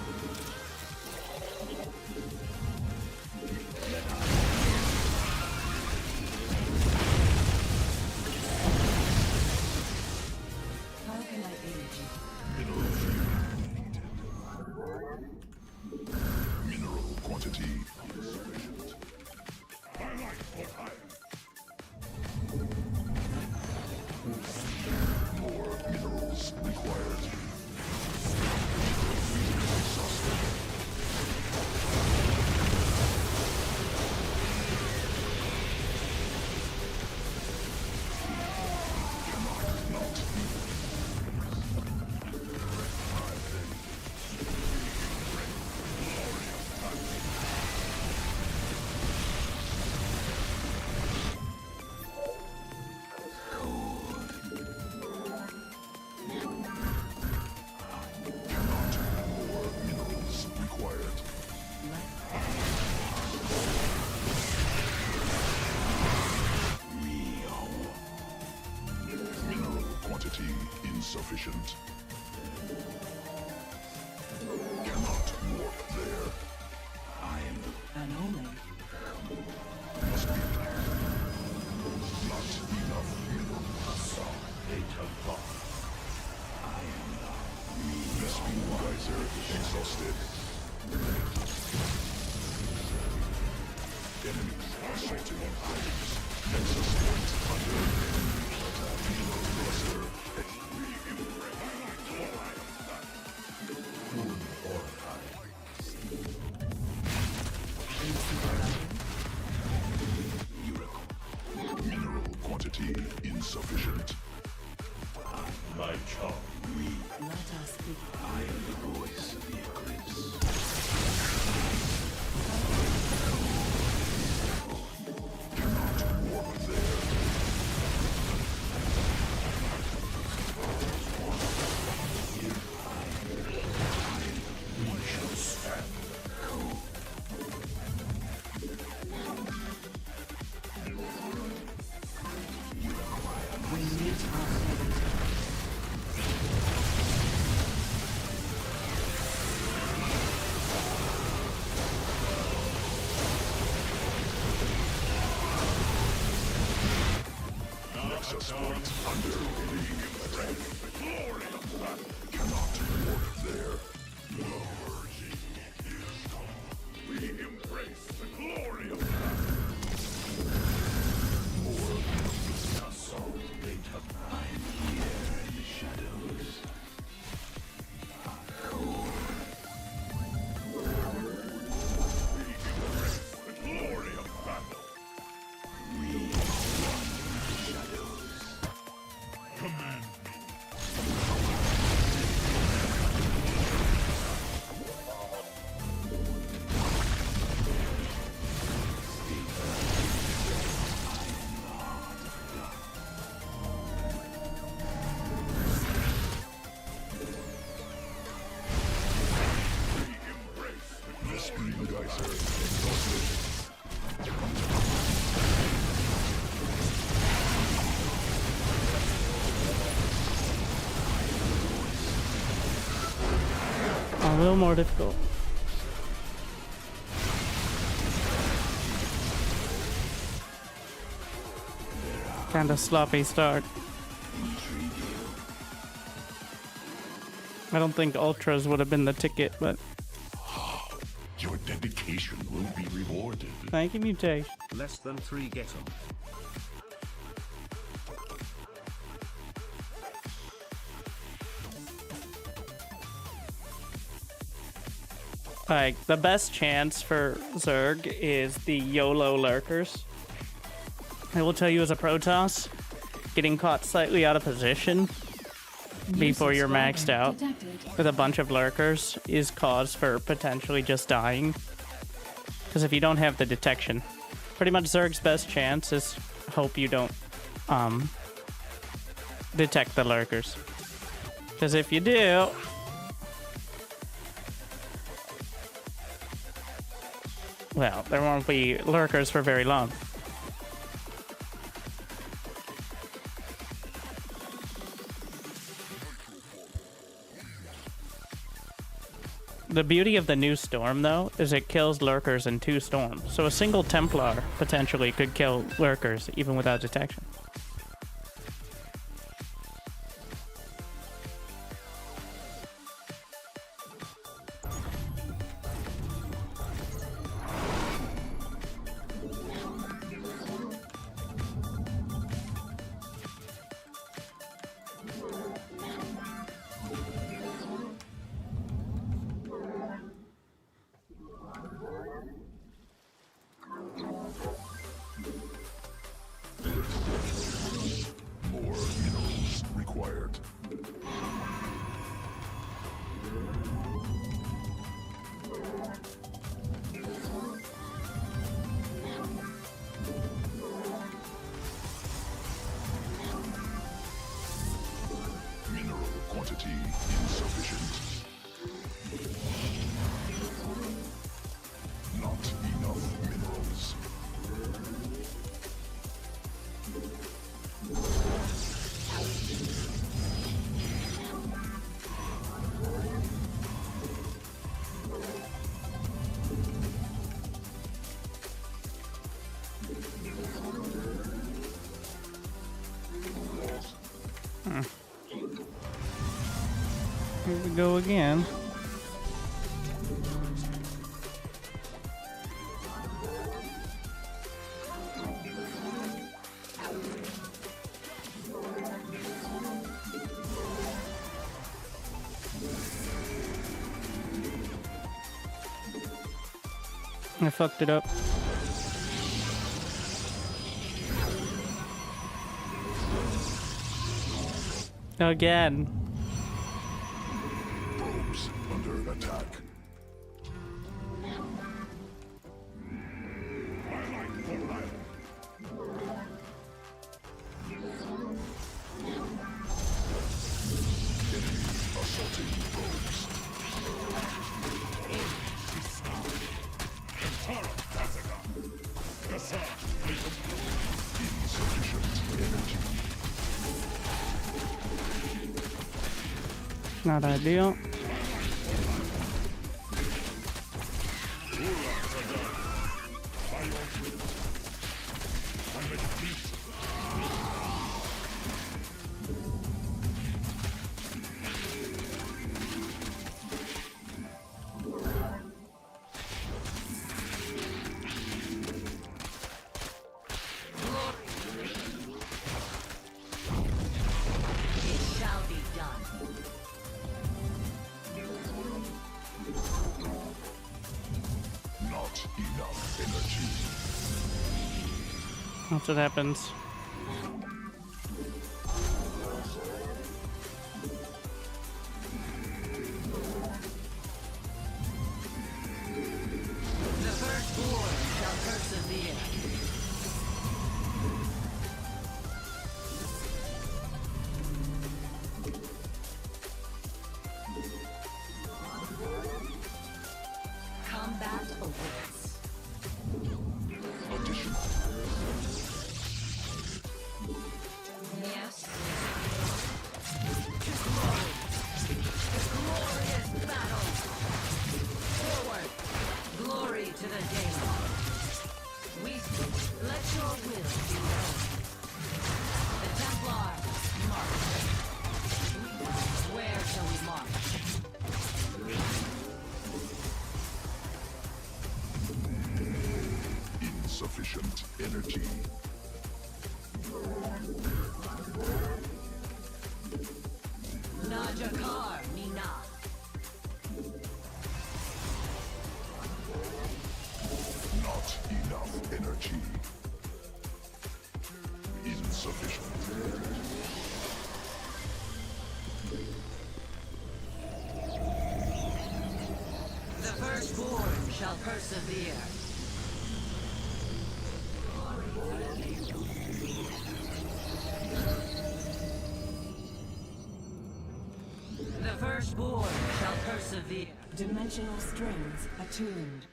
How can I aid you? Mineral quantity insufficient. Highlight for hire. More minerals required. More minerals required. Mineral quantity insufficient. Cannot warp there. An omen. Must be not enough minerals. Must be wiser. Exhausted. Enemies assaulting frames. Nexus point under. Cluster. Mineral quantity insufficient. My charm. Let us be. I am the voice of the eclipse. Cannot warp there. We shall stand. We meet our fate. Nexus point under. Cannot warp there. We embrace the glory of battle. The glory of battle. Command me. We embrace the Speed geyser exhausted. A little more difficult. Kinda sloppy start. I don't think ultras would have been the ticket, but Your dedication will be rewarded. thank you, mutation. Less than 3 get 'em. Like, the best chance for Zerg is the YOLO lurkers. I will tell you as a Protoss, getting caught slightly out of position before you're maxed out with a bunch of lurkers is cause for potentially just dying. Because if you don't have the detection, pretty much Zerg's best chance is hope you don't detect the lurkers. Because if you do, well, there won't be lurkers for very long. The beauty of the new storm, though, is it kills lurkers in 2 storms. So a single Templar potentially could kill lurkers even without detection. More minerals required. Mineral quantity insufficient. Not enough minerals. Here we go again. I fucked it up. Again. Probes under attack. Enemy assaulting probes. Insufficient energy. Not ideal. It shall be done. Not enough energy. That's what happens. The firstborn shall persevere. Combat awaits. Addition. Yes. Glorious battle. Forward. Glory to the daylight. We let your will be known. The Templar march. Where shall we march? Insufficient energy. Najakar Mina. Not enough energy. Insufficient. The firstborn shall persevere. The firstborn shall persevere. Dimensional strings attuned.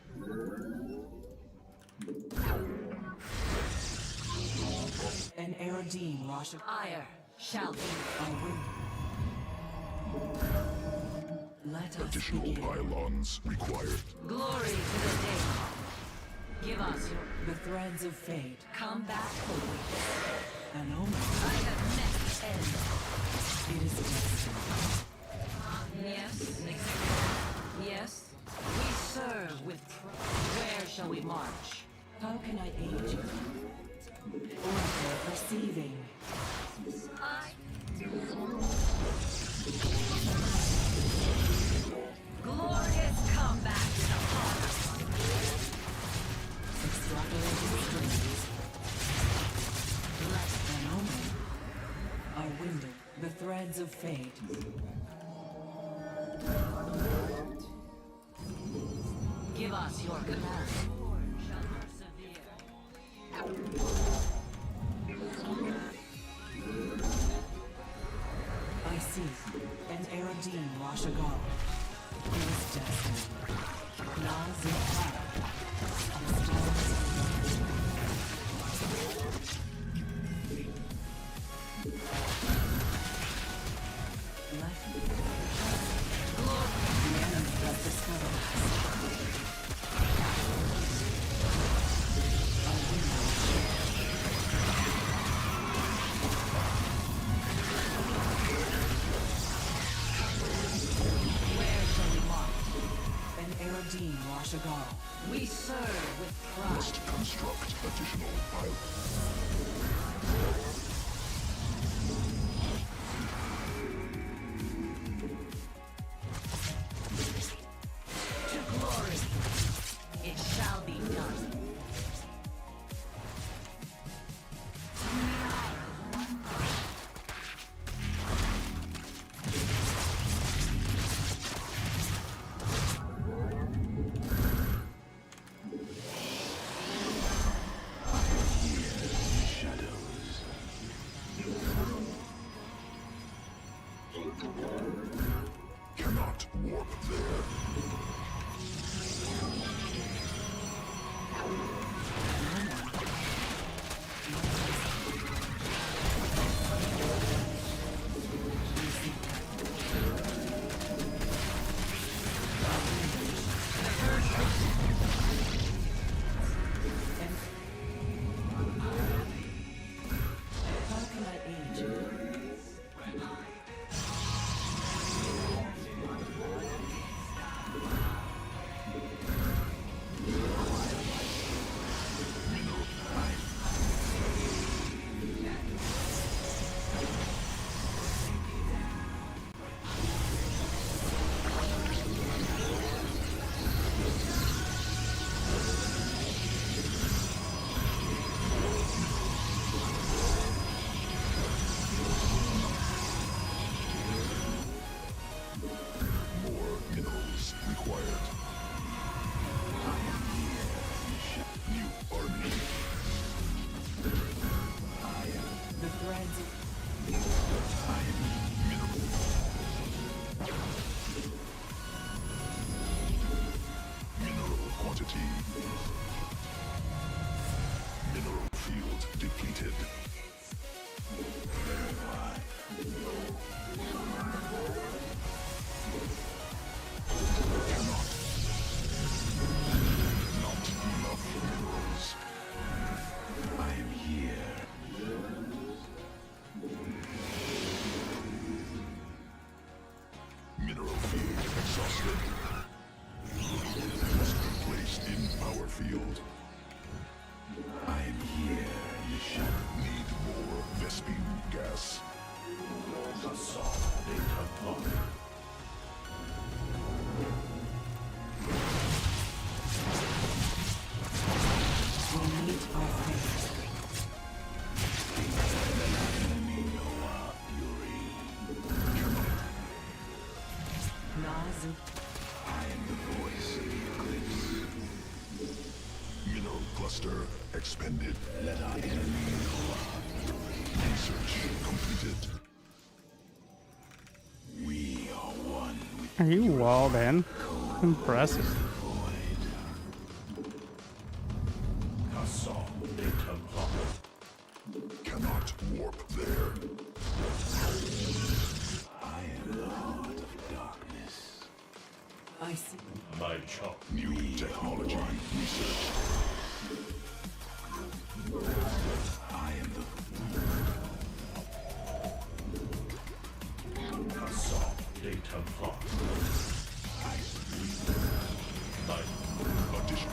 An Aerodine Rosh Ire shall be. I win. Light Let us Additional begin. pylons required. Glory to the day. Give us your The threads of fate. come back holy. An omen. I have met the end. It is destined. Yes. Yes. We serve with where shall we march? How can I aid you? Oracle perceiving. Glorious comeback is upon us. Extrapolating strings. An omen. A window. The threads of fate. Give us your command. Shall persevere. I see. An Eradine Washagal. It is destined. Nazir. The stars. Left. The enemy has discovered us. A window. Where shall we march? An Eradine Washagal. We serve with pride. Must construct additional pylons. To glory. It shall be done. Cannot warp there. How can I aid you? More minerals required. New army. The threads of Mineral quantity. Mineral field depleted. Not enough minerals. I am here. Mineral field exhausted. Must be placed in power field. I am here. You shall need more Vespine gas. we meet our fate. Nazu. Mineral cluster expended. Let our enemy research completed. We are one with Are you walled in? Impressive. Cannot warp there. I am the heart of darkness. I see. My chop. New technology research. I am the Assault data plot. My addition.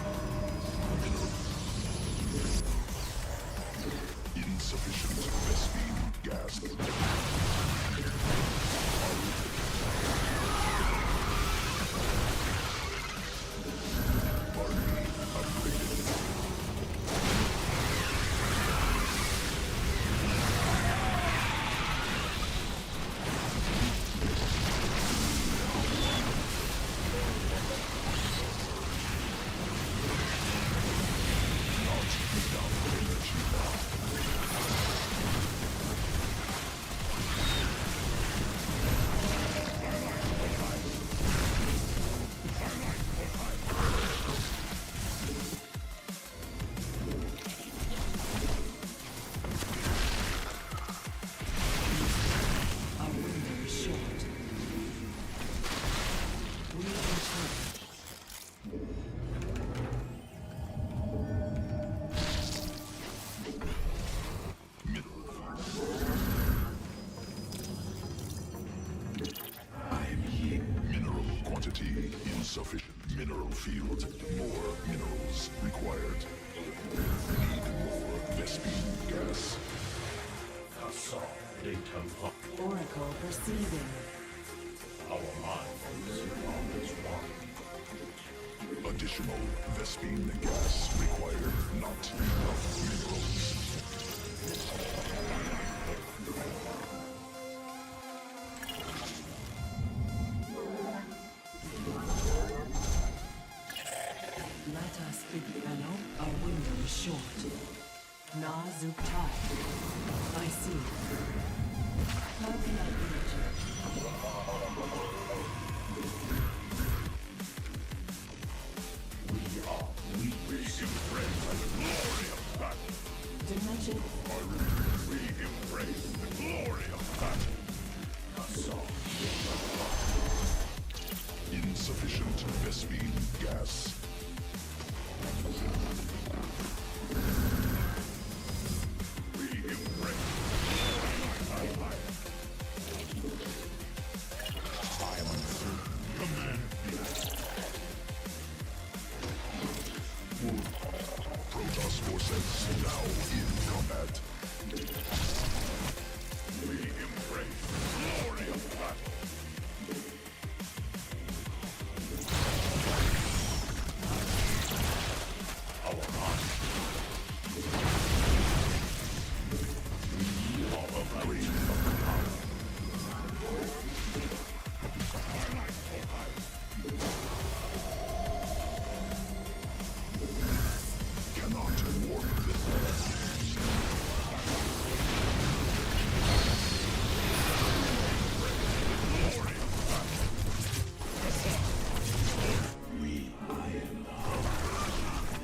Insufficient Vespine gas. Our window is short. We in charge. I am here. Mineral quantity insufficient. Mineral field. More minerals required. Need more Vespine gas. assault data plot. Oracle perceiving. Our minds are as one. Additional Vespine gas required. Not enough minerals. Let us begin. Our window is short. Na Zuktai. I see. How can I reach you? We embrace the glory of battle. Dimension. We embrace the glory of battle. Assault. Insufficient Vespine gas. We embrace Protoss forces now in combat. We embrace the glory of battle. Our army. We are afraid of the power. Cannot warp this.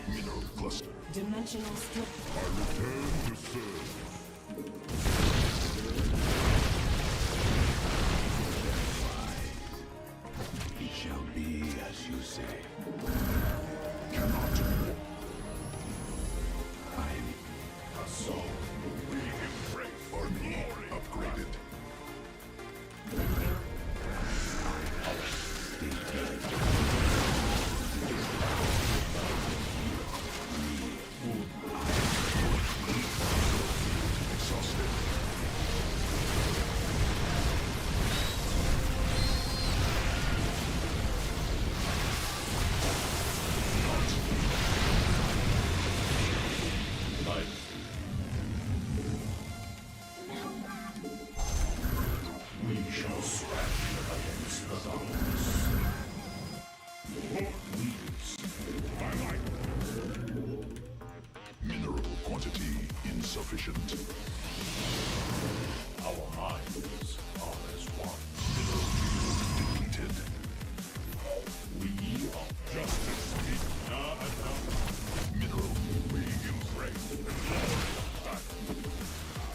Mineral cluster. Dimensional strip. I return to serve. It shall be as you say. Cannot warp. Assault. We embrace the Army glory of upgraded. Exhausted. life. We shall scratch against the darkness. What weeds? I like Mineral quantity insufficient. our minds are as one. Depleted. We are justice is not enough. Mineral. We embrace the glory of battle.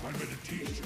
My meditation.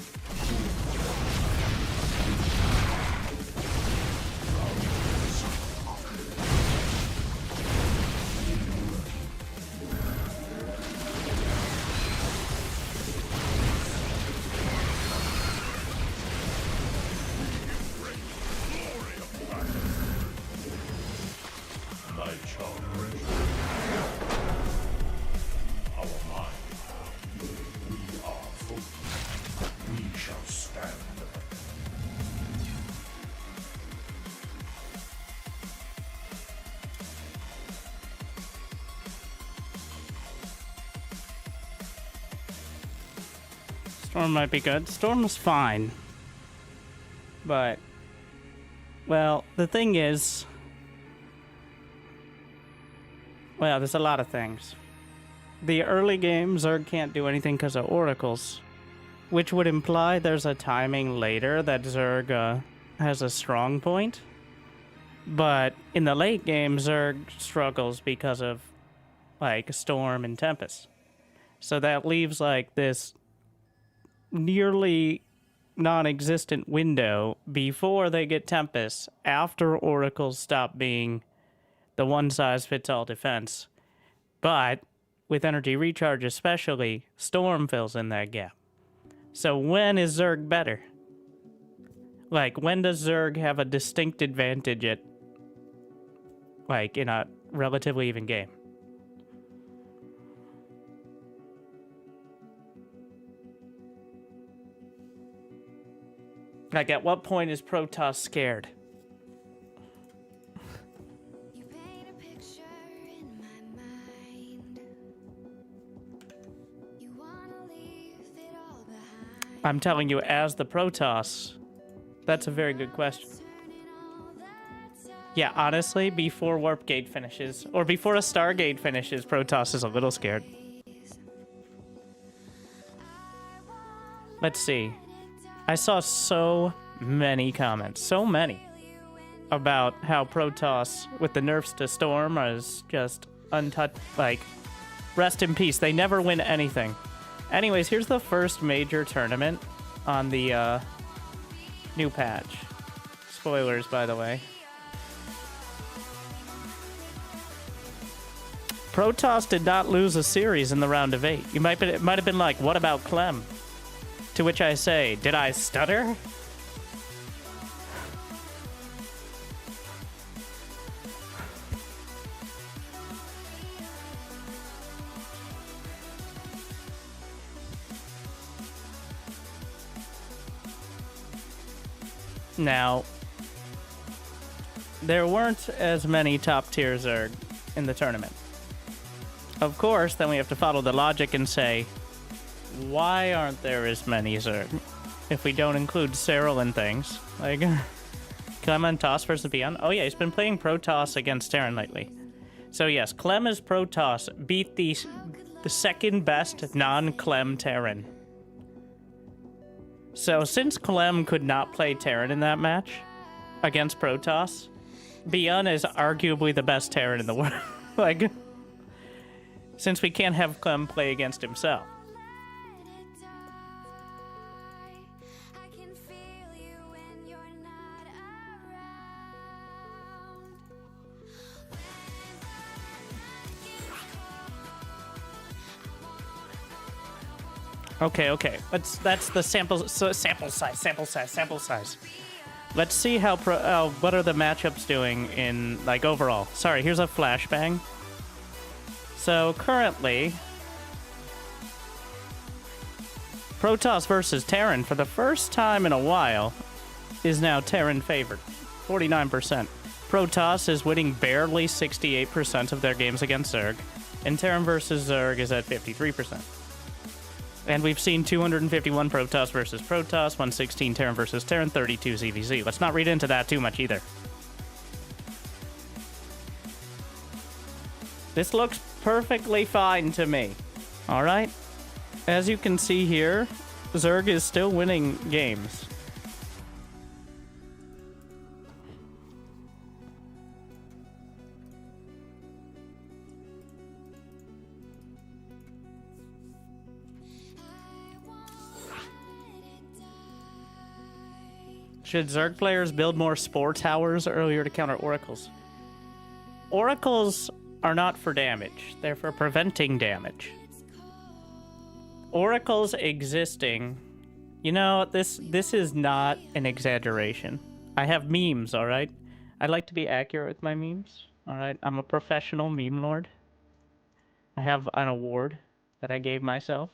Storm might be good. Storm was fine. But, well, the thing is... Well, there's a lot of things. The early game, Zerg can't do anything because of oracles. Which would imply there's a timing later that Zerg has a strong point. But in the late game, Zerg struggles because of, like, Storm and Tempest. So that leaves, like, this nearly non-existent window before they get Tempest, after oracles stop being the one-size-fits-all defense. But with energy recharge especially, Storm fills in that gap. So when is Zerg better? Like, when does Zerg have a distinct advantage at, like, in a relatively even game? Like, at what point is Protoss scared? You paint a picture in my mind. You wanna leave it all behind. I'm telling you, as the Protoss, that's a very good question. Yeah, honestly, before Warp Gate finishes, or before a Stargate finishes, Protoss is a little scared. Let's see. I saw so many comments, so many, about how Protoss, with the nerfs to Storm, is just untouched, like, rest in peace. They never win anything. Anyways, here's the first major tournament on the new patch. Spoilers, by the way. Protoss did not lose a series in the round of 8. It might have been like, what about Clem? To which I say, did I stutter? Now, there weren't as many top-tier Zerg in the tournament. Of course, then we have to follow the logic and say, why aren't there as many Zerg? If we don't include Cyril and things. Like, Clem Toss versus Beyond? Oh yeah, he's been playing Protoss against Terran lately. So yes, Clem as Protoss beat the second best non-Clem Terran. So since Clem could not play Terran in that match against Protoss, Beyond is arguably the best Terran in the world. Like, since we can't have Clem play against himself. I can feel you when you're not around. Okay. That's the sample size. Let's see how what are the matchups doing in, like, overall. Sorry, here's a flashbang. So currently, Protoss versus Terran for the first time in a while is now Terran favored, 49%. Protoss is winning barely 68% of their games against Zerg, and Terran versus Zerg is at 53%. And we've seen 251 Protoss versus Protoss, 116 Terran versus Terran, 32 ZVZ. Let's not read into that too much either. This looks perfectly fine to me. All right? As you can see here, Zerg is still winning games. Should Zerg players build more spore towers earlier to counter oracles? Oracles are not for damage. They're for preventing damage. Oracles existing... You know, this is not an exaggeration. I have memes, alright? I like to be accurate with my memes, alright? I'm a professional meme lord. I have an award that I gave myself.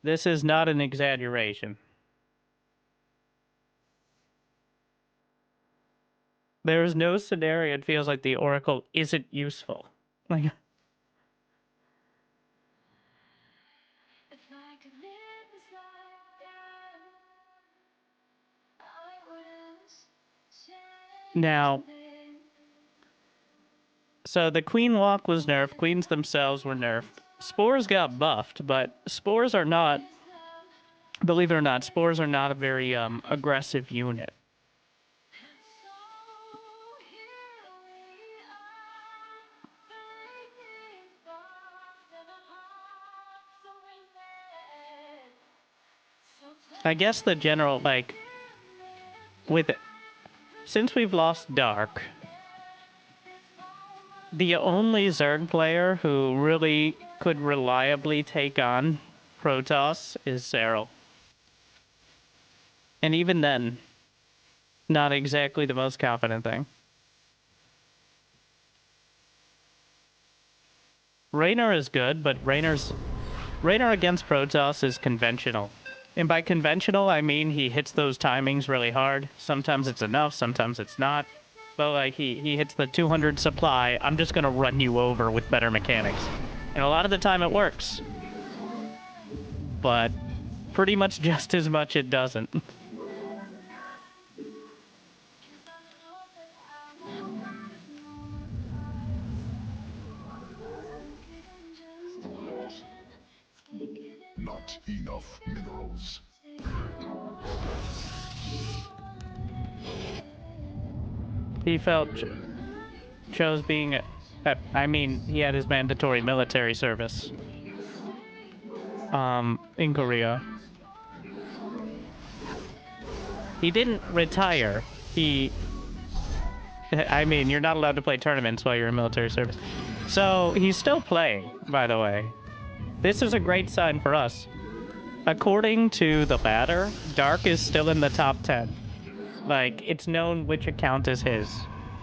This is not an exaggeration. There is no scenario it feels like the Oracle isn't useful. Like... It's like a Now, so the Queen Walk was nerfed. Queens themselves were nerfed. Spores got buffed, but spores are not, believe it or not, spores are not a very aggressive unit. I guess the general, like, with it, since we've lost Dark, the only Zerg player who really could reliably take on Protoss is Zerg. And even then, not exactly the most confident thing. Raynor is good, but Raynor against Protoss is conventional. And by conventional, I mean he hits those timings really hard. Sometimes it's enough, sometimes it's not. But like he hits the 200 supply, I'm just gonna run you over with better mechanics. And a lot of the time it works. But pretty much just as much it doesn't. Not enough minerals. He felt chose being I mean, he had his mandatory military service. In Korea. He didn't retire. I mean, you're not allowed to play tournaments while you're in military service. So, he's still playing, by the way. This is a great sign for us. According to the ladder, Dark is still in the top 10. Like, it's known which account is his.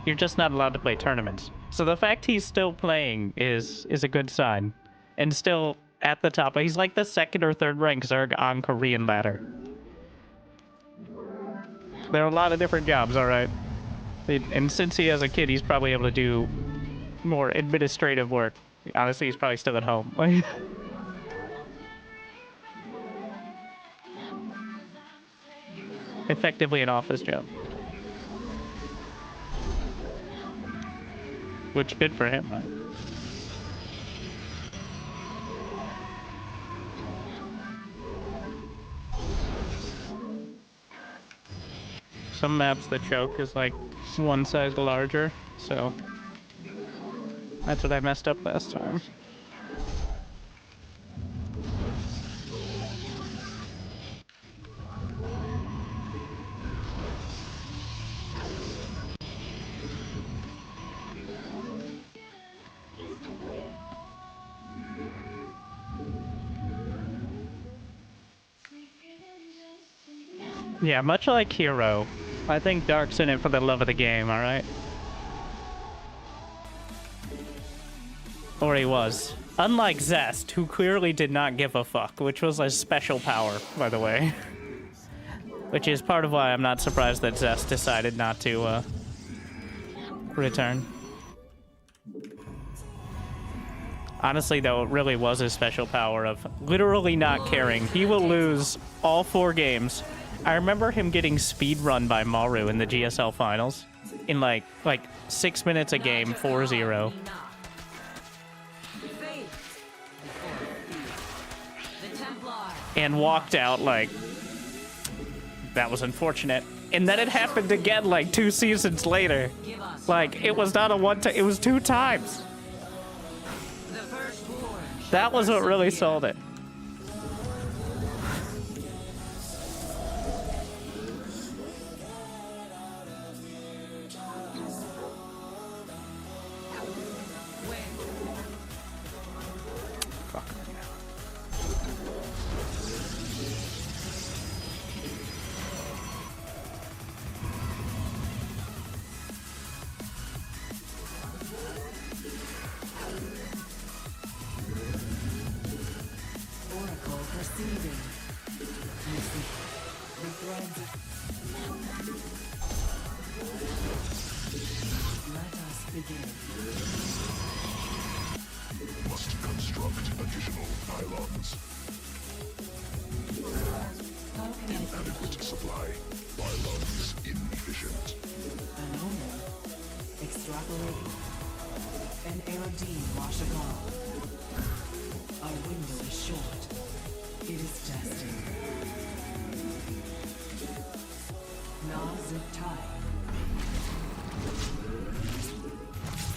You're just not allowed to play tournaments. So the fact he's still playing is a good sign. And still at the top. He's like the second or third rank Zerg on Korean ladder. There are a lot of different jobs, alright? And since he has a kid, he's probably able to do more administrative work. Honestly, he's probably still at home. Effectively an office job. Which, good for him, right? Some maps the choke is like one size larger, so that's what I messed up last time. Yeah, much like Hero, I think Dark's in it for the love of the game, alright? Or he was. Unlike Zest, who clearly did not give a fuck, which was a special power, by the way. Which is part of why I'm not surprised that Zest decided not to, return. Honestly, though, it really was his special power of literally not caring. He will lose all 4 games. I remember him getting speedrun by Maru in the GSL finals. In like 6 minutes a game, 4-0. And walked out like, that was unfortunate. And then it happened again like 2 seasons later. Like, it was not a one time, it was 2 times. That was what really sold it. Must construct additional pylons. Inadequate supply. Pylons inefficient. Operating. An AOD Washagal. Our window is short. It is destined. Zip tie.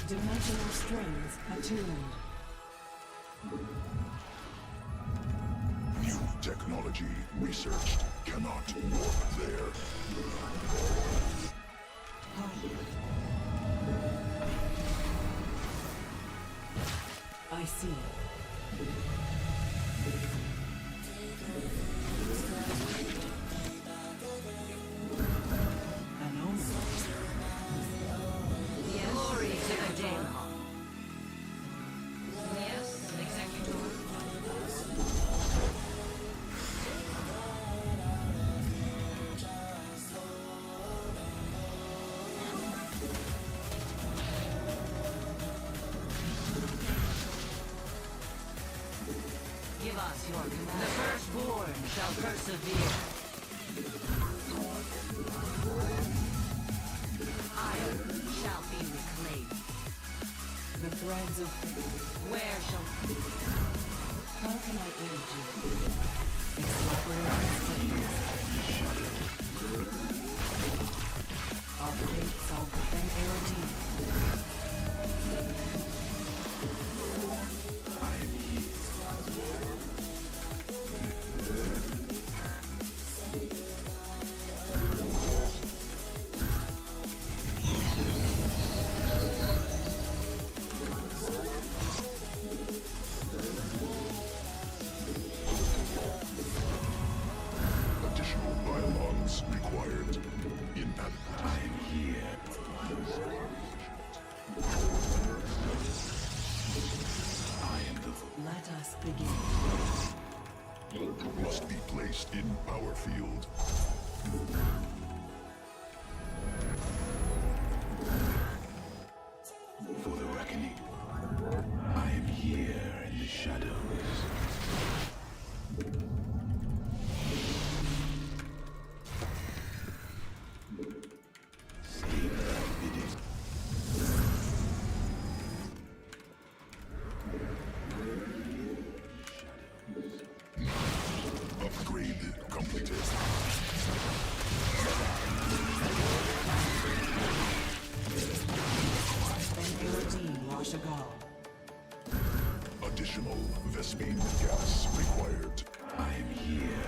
Dimensional strings attuned. New technology researched cannot warp there. I see. An omen. Glory to the Daemon. Yes, Executor. Give us your command. The firstborn shall persevere. Iron shall be reclaimed. The threads of... Where shall... How can I aid you? Extrapolating settings. Our fates are an AOD. Additional bylaws required. Inadequate. I'm here. Let us begin. Must be placed in power field. For the reckoning. I am here in the shadows. Stay bidding. Upgrade completed. An AOD Washagal. Additional Vespine gas required. I'm here.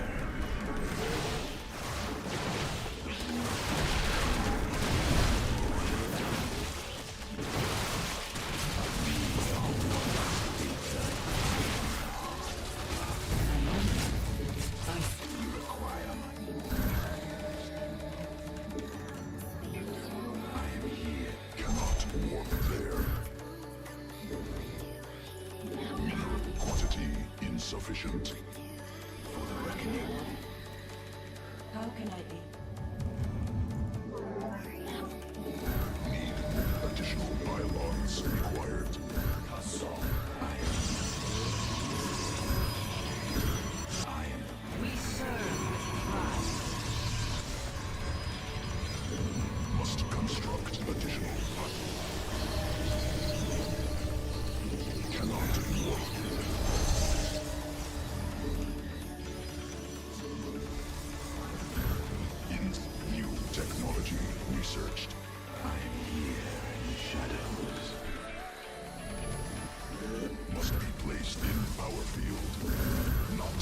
Cannot warp there. Mineral quantity insufficient. For the reckoning. How can I aid? Need additional bylaws required. We serve with pride. Must construct additional cannot warp. In new technology researched. I'm here in the shadows. Must be placed in power field. Not.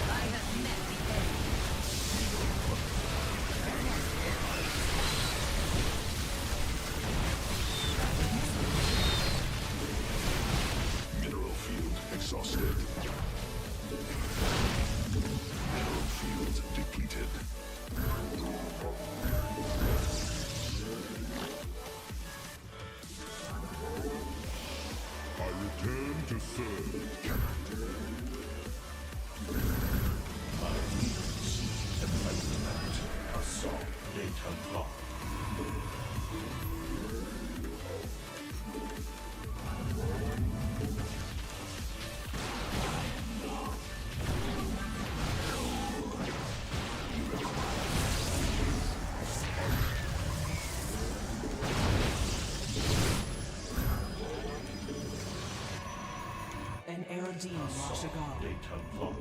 I have met the end. Data lock. An Aerodine Washagal. Data lock.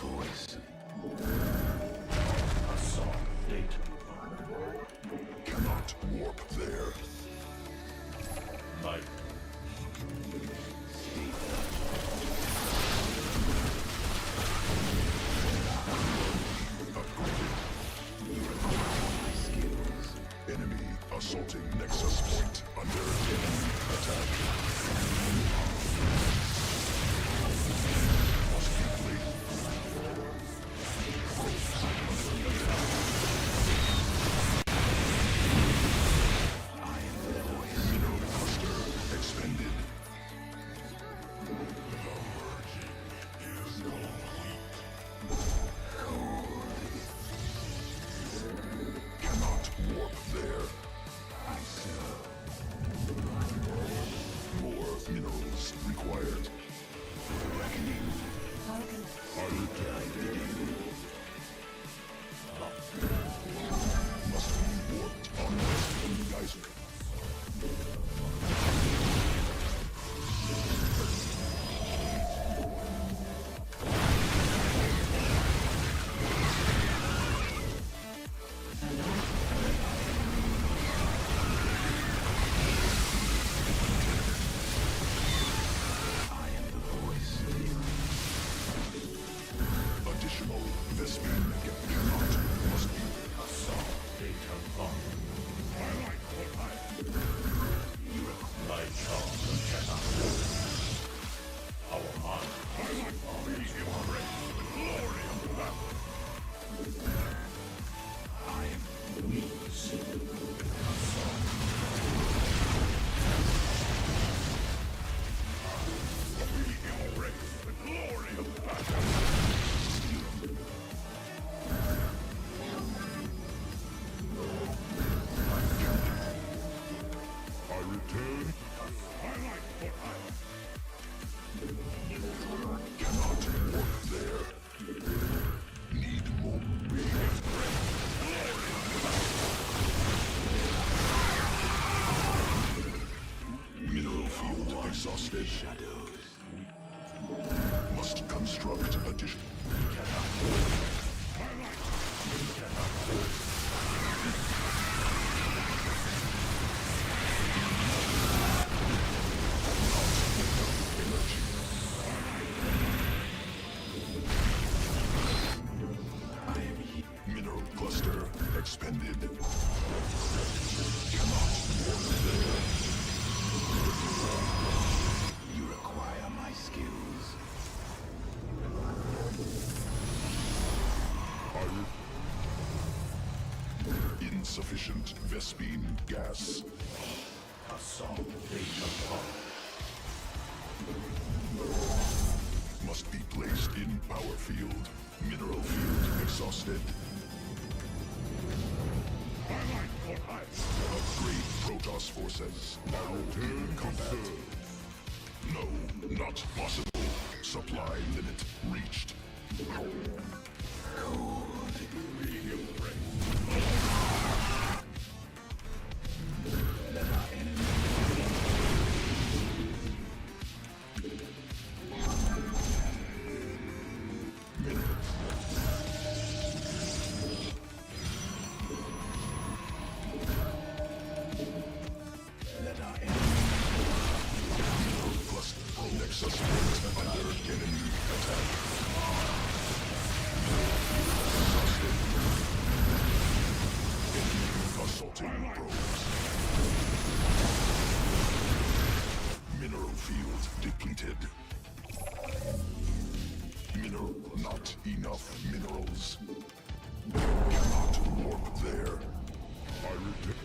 Voice. Assault data. Cannot warp there. Light. Enemy assaulting Nexus Point under enemy attack. Must be played. Mineral cluster expended. Cannot warp there. More minerals required. Must be warped on West Geyser. Additional Vespene cannot must be Assault data lock. Twilight for hire. Light charge and cannot. Our mind. Twilight army embrace the glory of the battle. We embrace the glory of the battle. I return. Twilight for hire. Cannot warp there. Need more. Mineral field exhausted. Shadows. Must construct addition. Mineral cluster expended. Cannot warp there. You require my skills. Insufficient Vespene gas. Assault data lock. Must be placed in power field. Mineral field exhausted. Twilight for hire. Upgrade Protoss forces. Now in combat. No, not possible. Supply limit reached. Nexus point under enemy attack. Enemy assaulting probes. Mineral field depleted. Mineral, not enough minerals. Cannot warp there.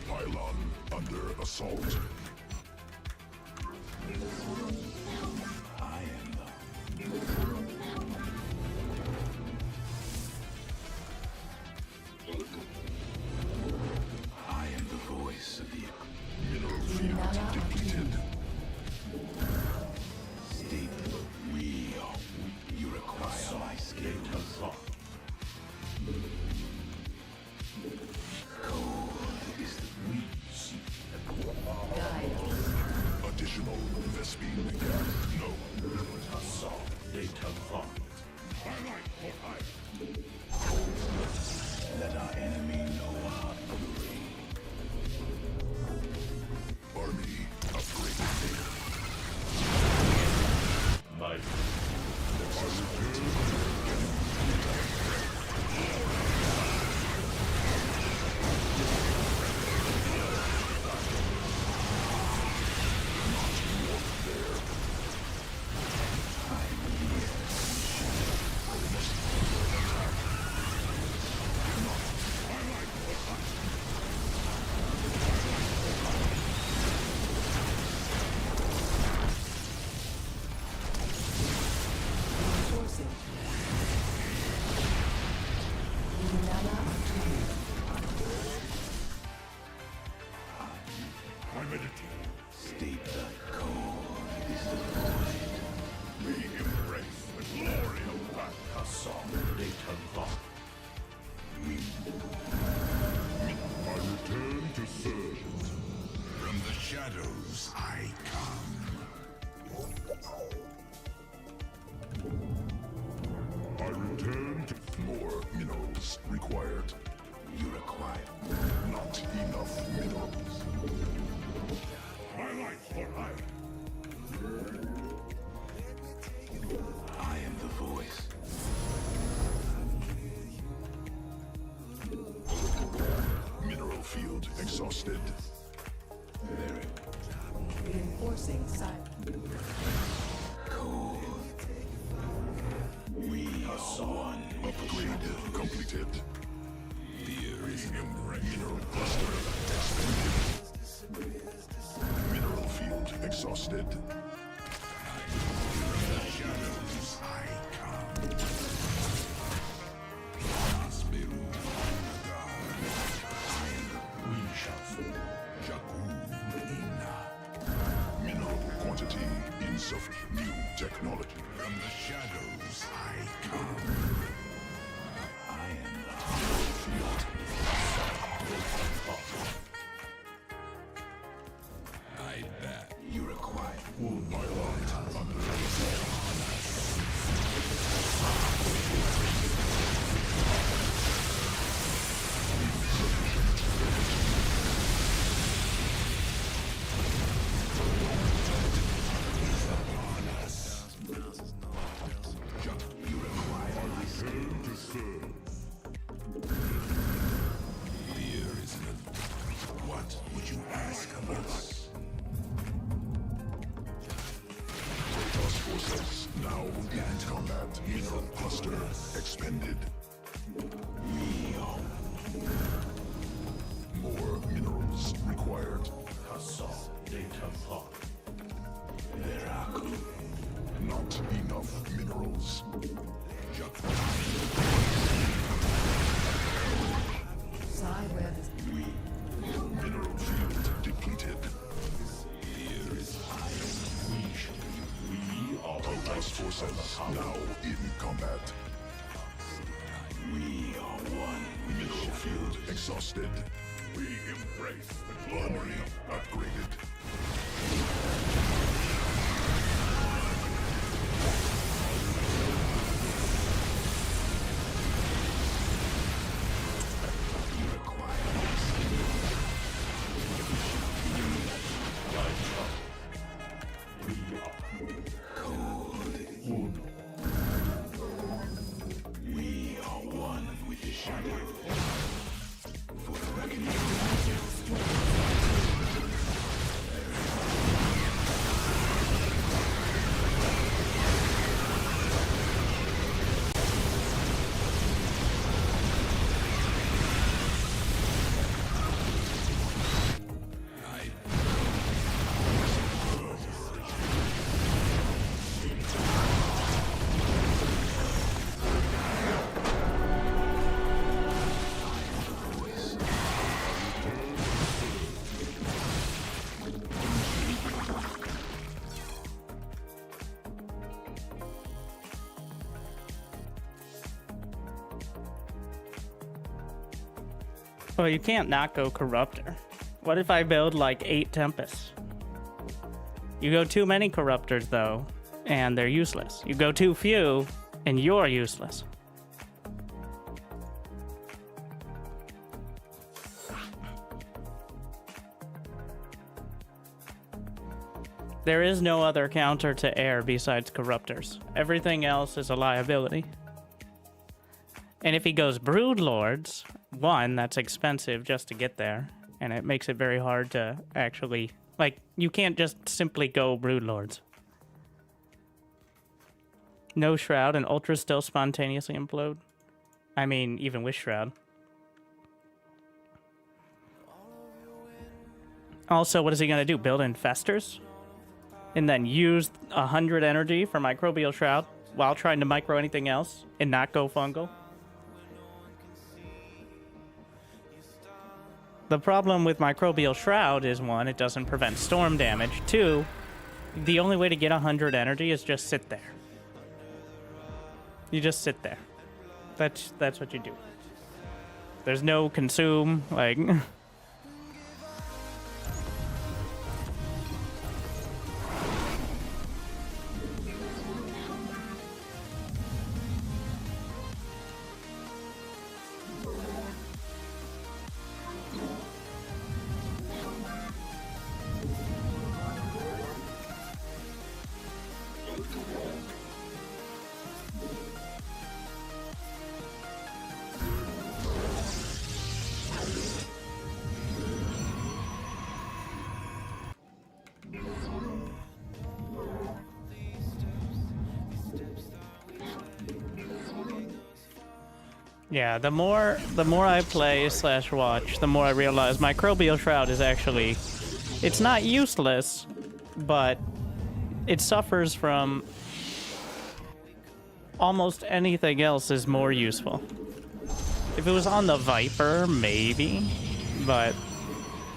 Pylon under assault. Let our enemy know our fury. Army upgraded. My Reinforcing. I meditate. Steep the cold is the void. We embrace the glory of that Kasam Data Lock. I return to serve. From the shadows I come. I return to More minerals required. You require not enough minerals. my life for hire. I am the voice. Mineral field exhausted. Very Reinforcing site. cold. We are one. Upgrade completed. Here is mineral cluster expanded. Mineral field exhausted. From the shadows I come. Asperu Nagar. We shall Jakun Ina. Mineral quantity insufficient. New technology. From the shadows I come. I am the field. I bet you require my light under you require Return to serve. Here is none. What would you ask of us? Protoss forces now in combat. Mineral cluster expended. We are more minerals required. Kasam Data Lock. Veraku. Not enough minerals. Side web is Mineral field depleted. Here is iron. We are Protoss forces now in combat. We are one. Mineral field exhausted. We embrace the glory Upgraded. You require cold. We are one with the shadow. For the reckoning. Well, you can't not go Corruptor. What if I build like 8 Tempests? You go too many Corruptors, though, and they're useless. You go too few, And you're useless. There is no other counter to air besides corruptors. Everything else is a liability. And if he goes broodlords, one, that's expensive just to get there, and it makes it very hard to actually, like, you can't just simply go broodlords. No shroud and ultras still spontaneously implode. I mean, even with shroud. Also, what is he gonna do? Build infestors? And then use 100 energy for Microbial Shroud while trying to micro anything else and not go fungal? The problem with Microbial Shroud is, one, it doesn't prevent storm damage. Two, the only way to get 100 energy is just sit there. You just sit there. That's what you do. There's no consume, like... Yeah, the more I play / watch, the more I realize Microbial Shroud is actually... It's not useless, but it suffers from... Almost anything else is more useful. If it was on the Viper, maybe, but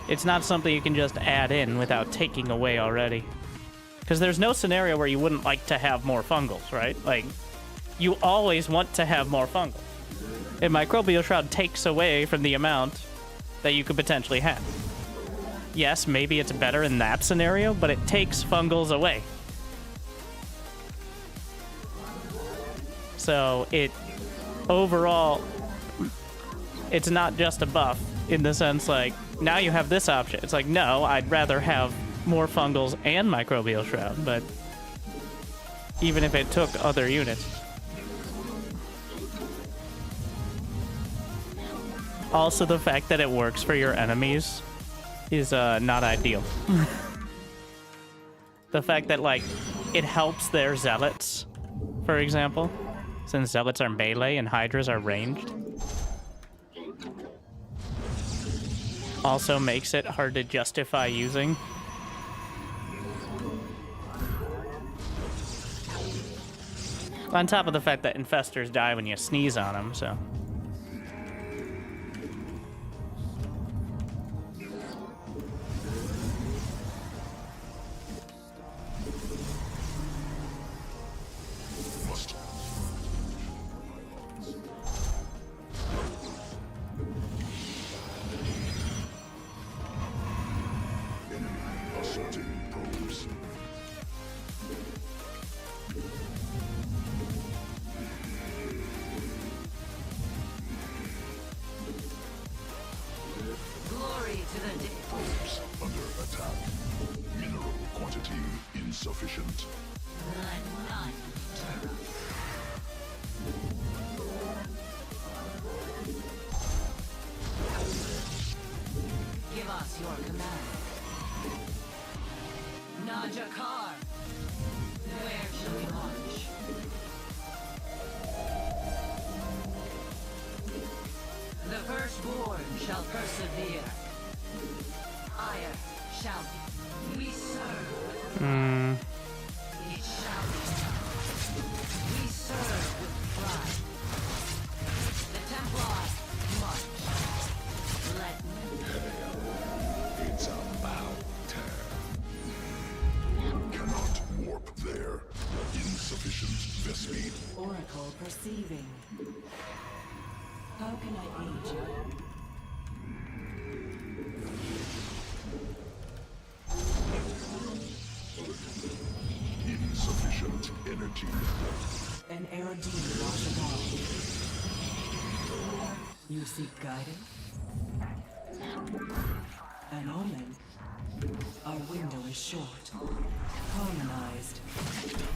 it's not something you can just add in without taking away already. Because there's no scenario where you wouldn't like to have more fungals, right? Like, you always want to have more fungals. And Microbial Shroud takes away from the amount that you could potentially have. Yes, maybe it's better in that scenario, but it takes fungals away. So it, overall, it's not just a buff in the sense like, now you have this option. It's like, no, I'd rather have more fungals and Microbial Shroud, but even if it took other units. Also, the fact that it works for your enemies is not ideal. The fact that, like, it helps their zealots, for example, since zealots are melee and hydras are ranged, also makes it hard to justify using. On top of the fact that infestors die when you sneeze on them, so... Insufficient. Give us your command. Najakar. Where shall we march? The firstborn shall persevere. Ire shall be. We serve. It shall be done. We serve with pride. The Templar march. Let me. It's about turn. Cannot warp there. Insufficient Vespeed. Oracle perceiving. How can I aid you? Insufficient energy. An Aerodine wash above. You seek guidance? An omen? Our window is short. Harmonized.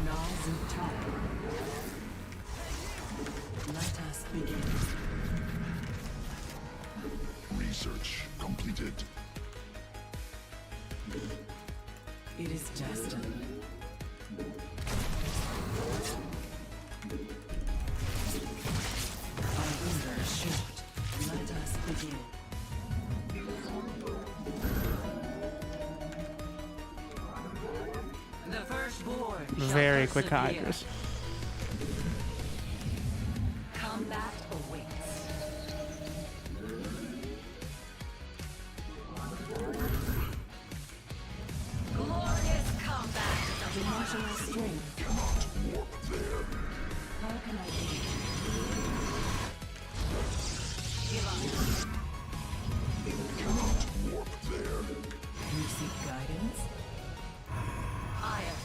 Nazu time. Let us begin. Research completed. It is destined. Our window is short. Let us begin. The firstborn shall Very quick persevere. hydras. Combat awaits. Glorious combat is upon Dimensional us. strength. How can I aid? Give up. You seek guidance? Ire.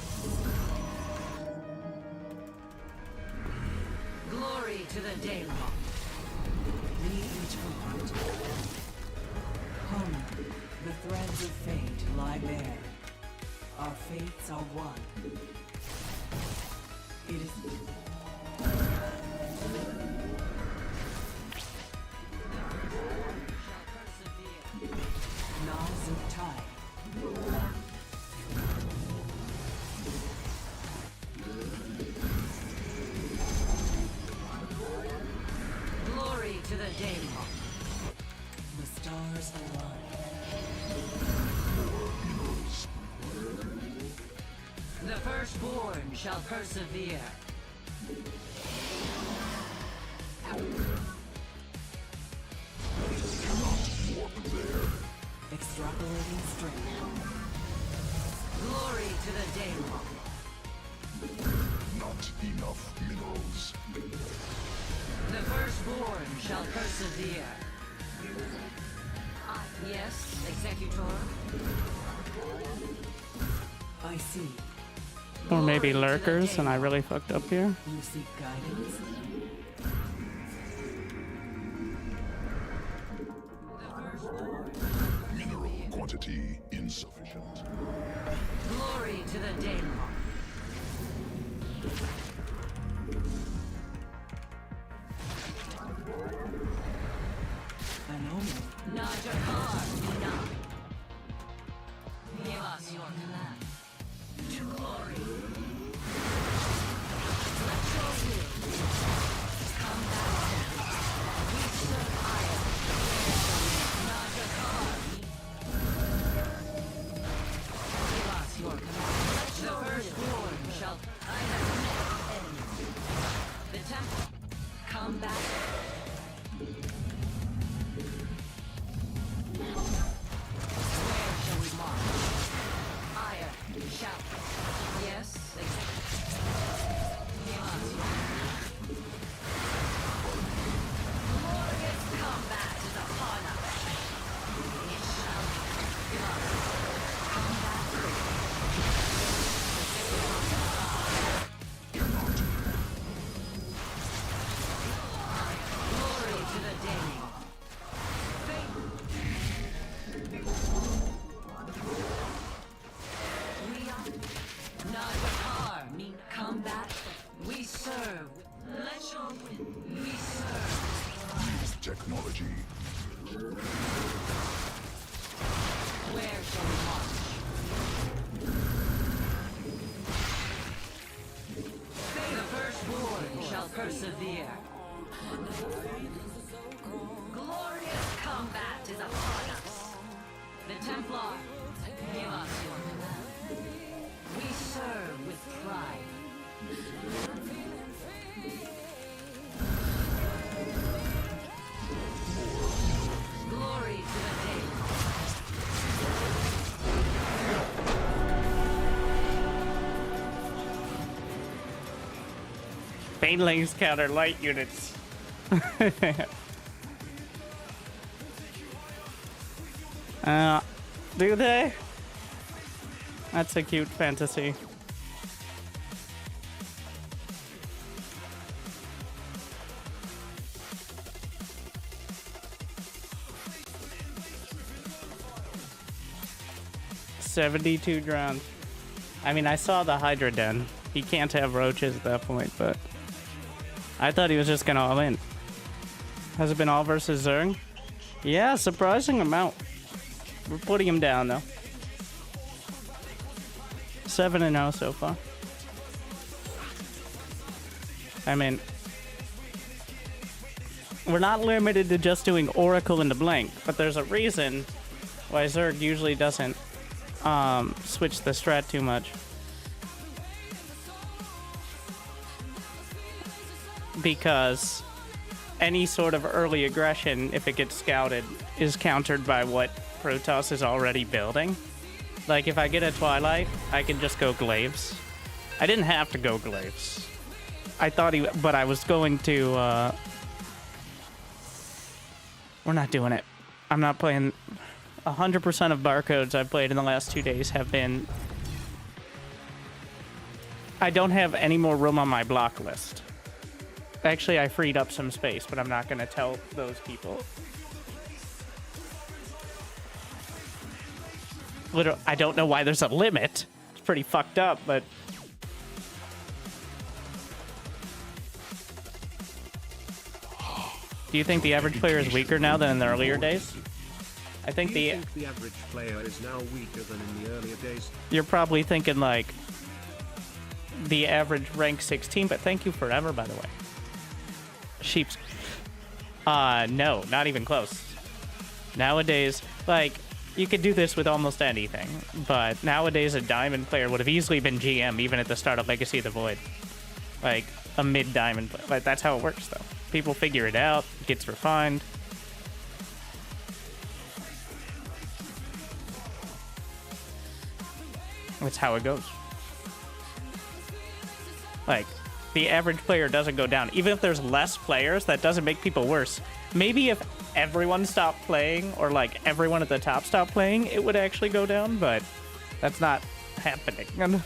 Glory to the Daemon. Lead each front. Home. The threads of fate lie bare. Our fates are one. It is Nazutai. Glory to the Daemon. The stars align. The firstborn shall persevere. Extrapolating strength. Glory to the Daemon. Not enough minerals. The firstborn shall persevere. Yes, Executor. I see. Or maybe Glory to the lurkers, and I Daemon. really fucked up here. You seek guidance? The firstborn. Mineral quantity insufficient. Glory to the Daemon. An omen. Najakar, Mina. Give us your command. To glory. Let your will come back. We serve Ire. Najakar. Give us your command. Let the firstborn shall. I have met enemies. The temple. Come back. Where shall we march? Ire, shout. Yes, exactly. Give us your glorious combat is upon us. It shall be. Give us combat. Glory to the Daemon. We are Najakar, mean combat. We serve. Let your win. We serve. Use technology. Where shall we march? The firstborn shall persevere. Glorious combat is upon us. The Templar, give us your command. We serve with pride. Glory to the Daemon. Banelings counter light units. Do they? That's a cute fantasy. 72 drones. I mean, I saw the Hydra Den. He can't have roaches at that point, but I thought he was just gonna all in. Has it been all versus Zerg? Yeah, surprising amount. We're putting him down though. 7-0 so far. I mean, we're not limited to just doing Oracle into blank, but there's a reason why Zerg usually doesn't switch the strat too much. Because any sort of early aggression, if it gets scouted, is countered by what Protoss is already building. Like, if I get a Twilight, I can just go Glaives. I didn't have to go Glaives. I thought but I was going to, we're not doing it. I'm not playing. 100% of barcodes I've played in the last 2 days have been... I don't have any more room on my block list. Actually, I freed up some space, but I'm not going to tell those people. Literally, I don't know why there's a limit. It's pretty fucked up, but... Do you think the average player is weaker now than in the earlier days? I think Do you think the average player is now weaker than in the earlier days? You're probably thinking, like, the average rank 16, but thank you forever, by the way. Sheep's... no, not even close. Nowadays, like, you could do this with almost anything, but nowadays a diamond player would have easily been GM even at the start of Legacy of the Void. Like, a mid-diamond player. Like, that's how it works, though. People figure it out, it gets refined. That's how it goes. Like, the average player doesn't go down. Even if there's less players, that doesn't make people worse. Maybe if everyone stopped playing, or like everyone at the top stopped playing, it would actually go down, but that's not happening.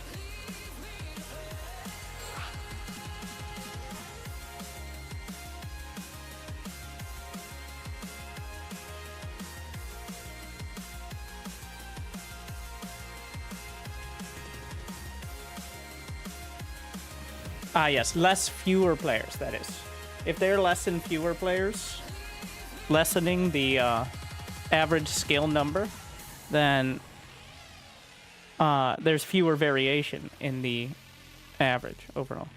Ah, yes, fewer players, that is. If they're less than fewer players, lessening the average skill number, then there's fewer variation in the average overall.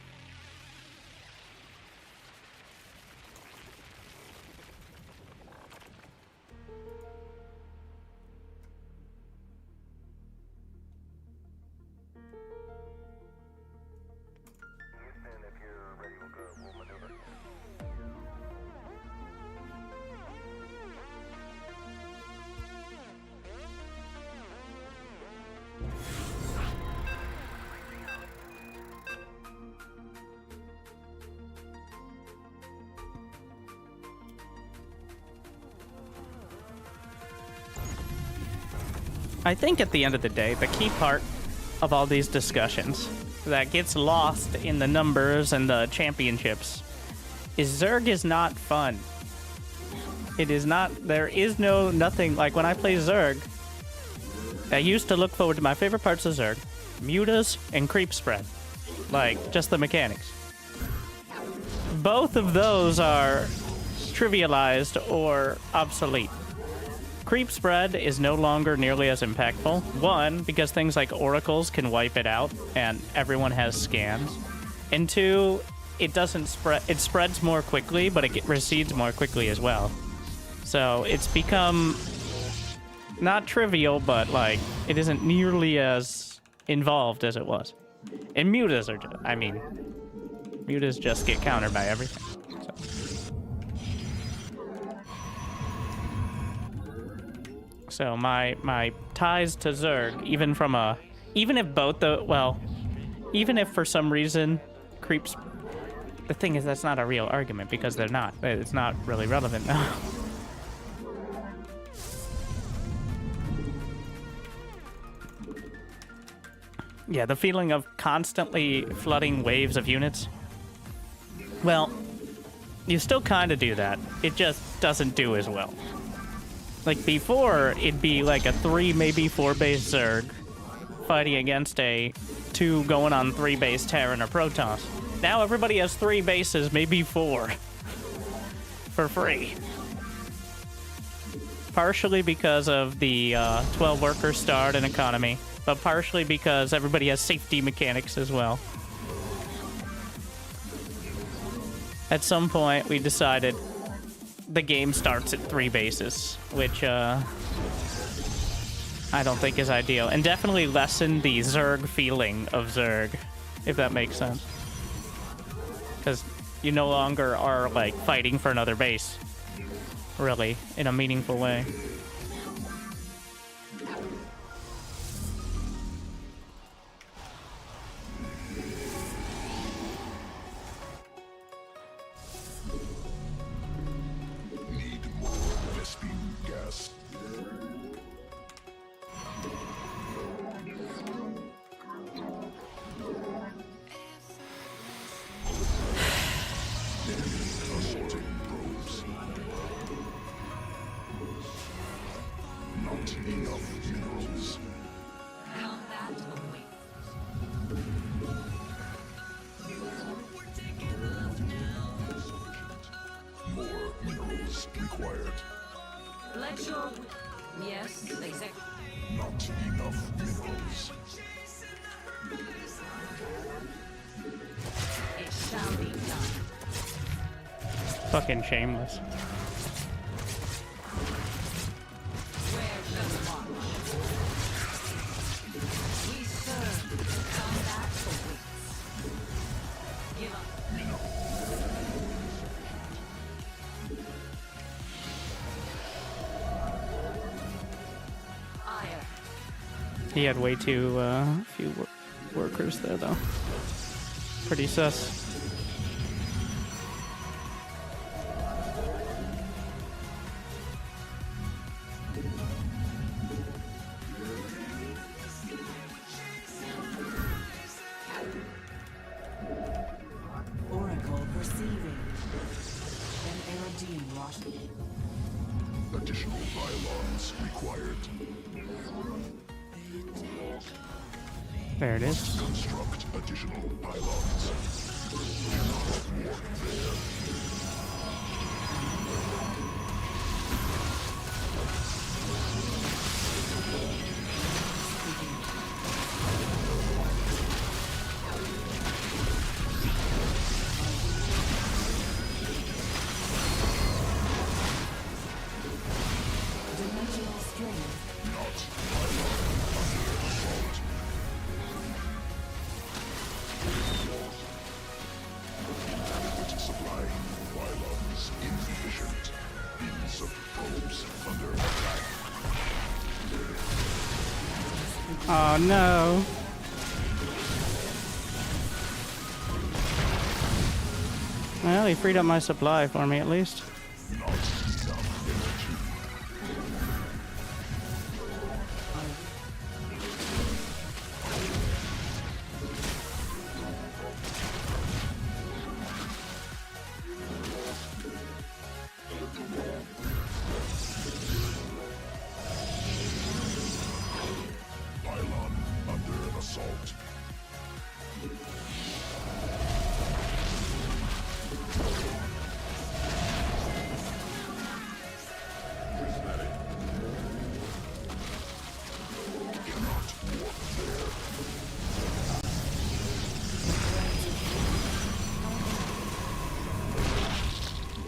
I think at the end of the day, the key part of all these discussions that gets lost in the numbers and the championships is Zerg is not fun. It is not, there is nothing, like when I play Zerg, I used to look forward to my favorite parts of Zerg, mutas and creep spread. Like, just the mechanics. Both of those are trivialized or obsolete. Creep spread is no longer nearly as impactful. One, because things like oracles can wipe it out and everyone has scans. And two, it doesn't spread, it spreads more quickly, but it recedes more quickly as well. So it's become not trivial, but like it isn't nearly as involved as it was. And mutas are just, I mean, mutas just get countered by everything. So my ties to Zerg, even if for some reason creeps, the thing is that's not a real argument because they're not. It's not really relevant now. Yeah, the feeling of constantly flooding waves of units. Well, you still kind of do that. It just doesn't do as well. Like before, it'd be like a 3, maybe 4 base Zerg, fighting against a 2 going on 3 base Terran or Protoss. Now everybody has 3 bases, maybe 4. For free. Partially because of the 12 worker start and economy, but partially because everybody has safety mechanics as well. At some point, we decided the game starts at 3 bases, which I don't think is ideal, and definitely lessened the Zerg feeling of Zerg, if that makes sense. Because you no longer are, like, fighting for another base, really, in a meaningful way. Need more Vespene gas. Assaulting probes. Not enough minerals. Combat awaits. More minerals required. Let your... Yes, exactly. Not enough minerals. It shall be done. Fucking shameless. Where shall we march? We serve. Combat awaits. Give up. Ire. He had way too few workers there, though. Pretty sus. Oracle perceiving. An Erodine rush. Additional pylons required. There it is. Construct additional pylons. Dimensional strength. Not pylon under assault. Inadequate supply. Pylons insufficient. Beams of probes under attack. Oh no. Well, he freed up my supply for me at least. Not enough energy. Pylon under assault.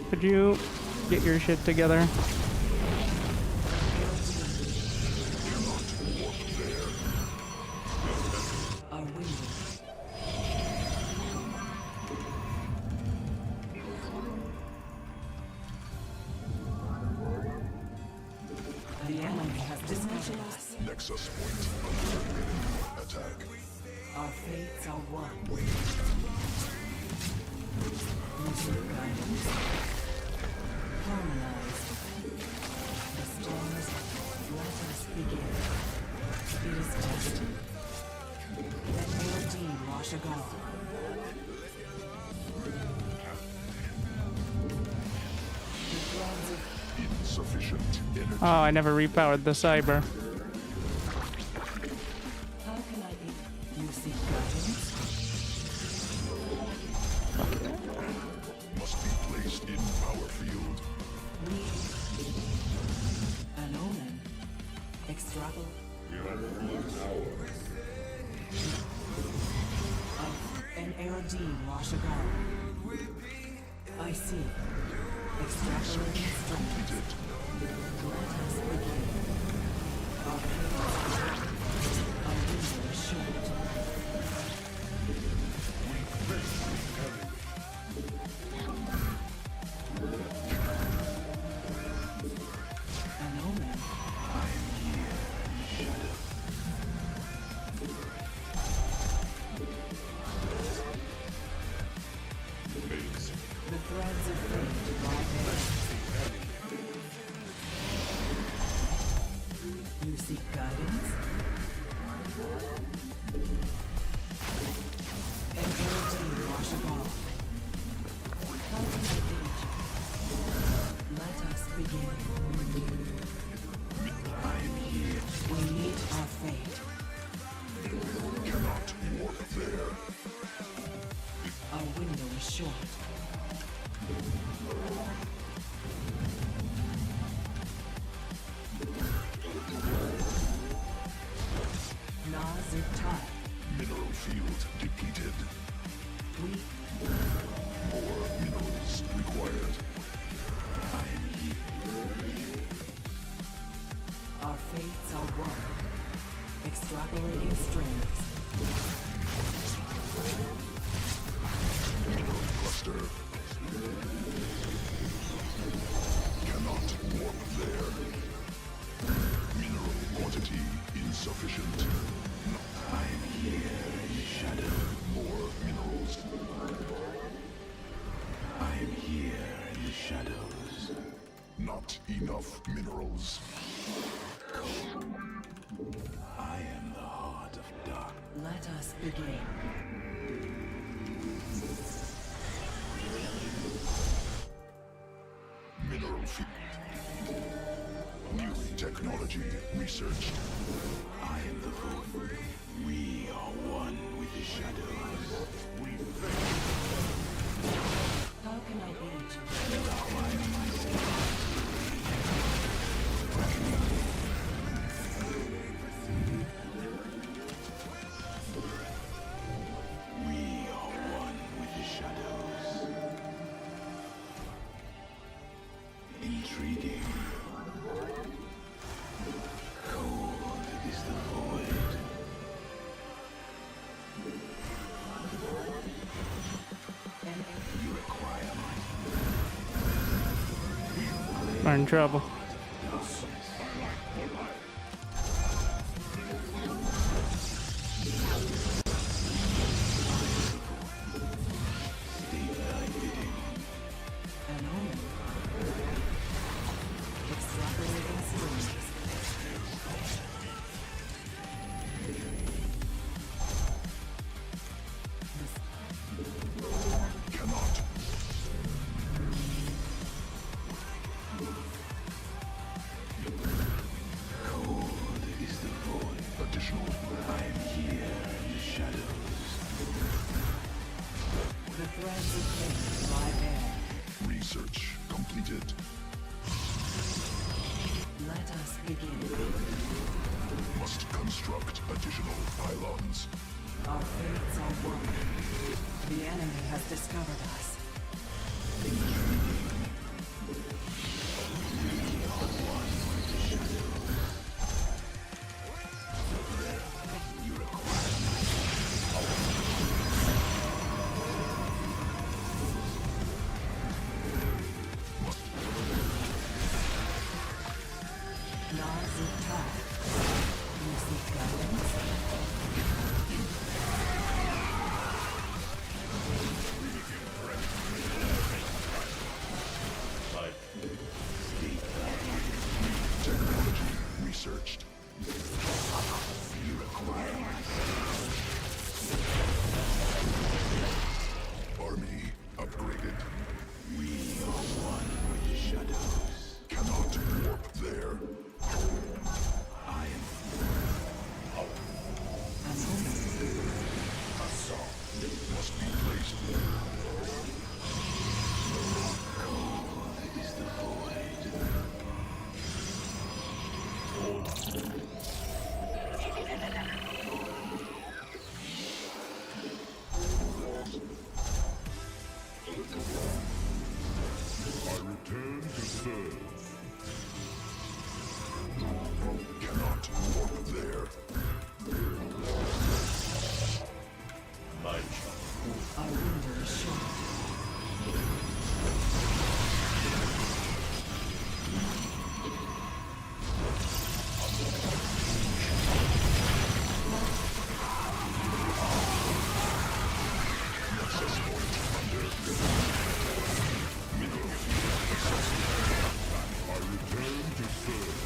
Could you get your shit together? Our window. The enemy has dimensional. Nexus point under attack. Our fates are one. Mutual guidance. Harmonized. The stars, let us begin. It is destined. Let Erodine wash agone. The threads of Insufficient energy. Oh, I never repowered the cyber. how can Extrapolate. We have 1 hour. An Aerodine Washagal. I see. Extrapolating strength. Let us begin. Our window is short. An omen. The threads of fate lie there. You seek guidance? An Aerodine Washagal. How can I aid you? Let us begin. We meet our fate. Cannot warp there. Our window is short. Nazir Mineral field depleted. we More minerals required. our fates are one. Extrapolating strings. Cluster. Cannot warp there. Mineral quantity insufficient. I am here in the shadow. More minerals. I am here in the shadows. Not enough minerals. I am the heart of dark. Let us begin. Mineral field. New technology researched. I am the void. We are one with the shadows. We How can I aid you? We are one with the shadows. Intriguing. Cold is the void. You require We're in trouble. An omen. Extrapolating strings. cannot. Cold is the void. Additional. I am here in the shadows. The threads of fate lie bare. Research completed. Let us begin. Must construct additional pylons. Our fates are one. The enemy has discovered us. Nazir You seek guidance? Technology researched. You require army upgraded. We are one with the shadows. Cannot warp there. I am. serve. Cannot warp there. My child. Our window is short. I return to serve.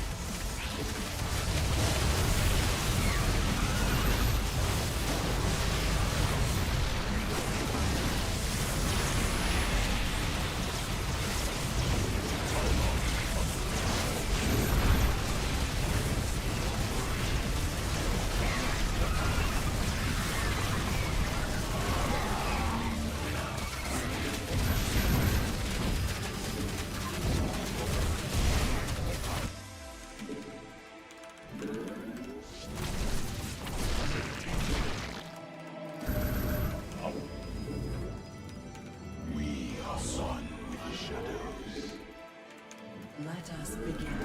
We are one with the shadows. Let us begin.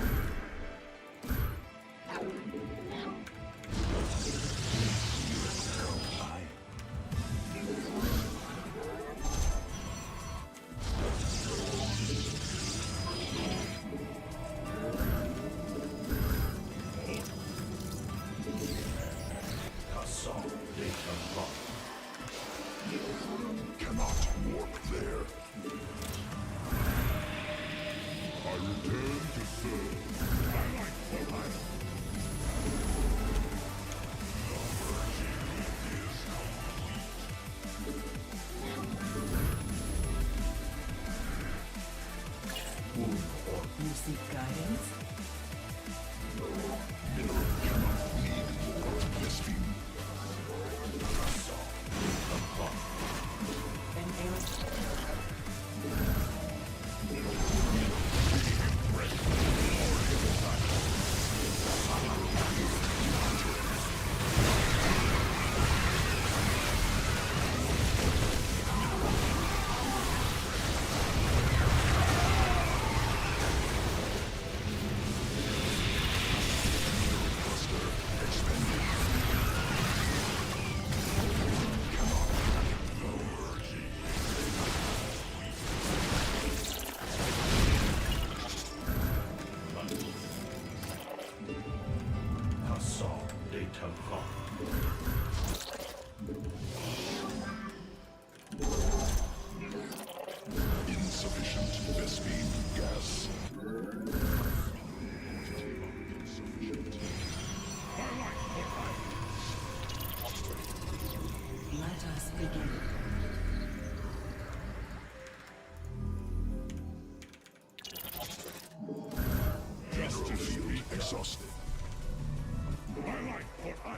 Cannot warp there. I return to serve. I like what I You seek guidance? Vespene. An air Insufficient Vespene gas. Let us begin. Battlefield exhausted. I like what I.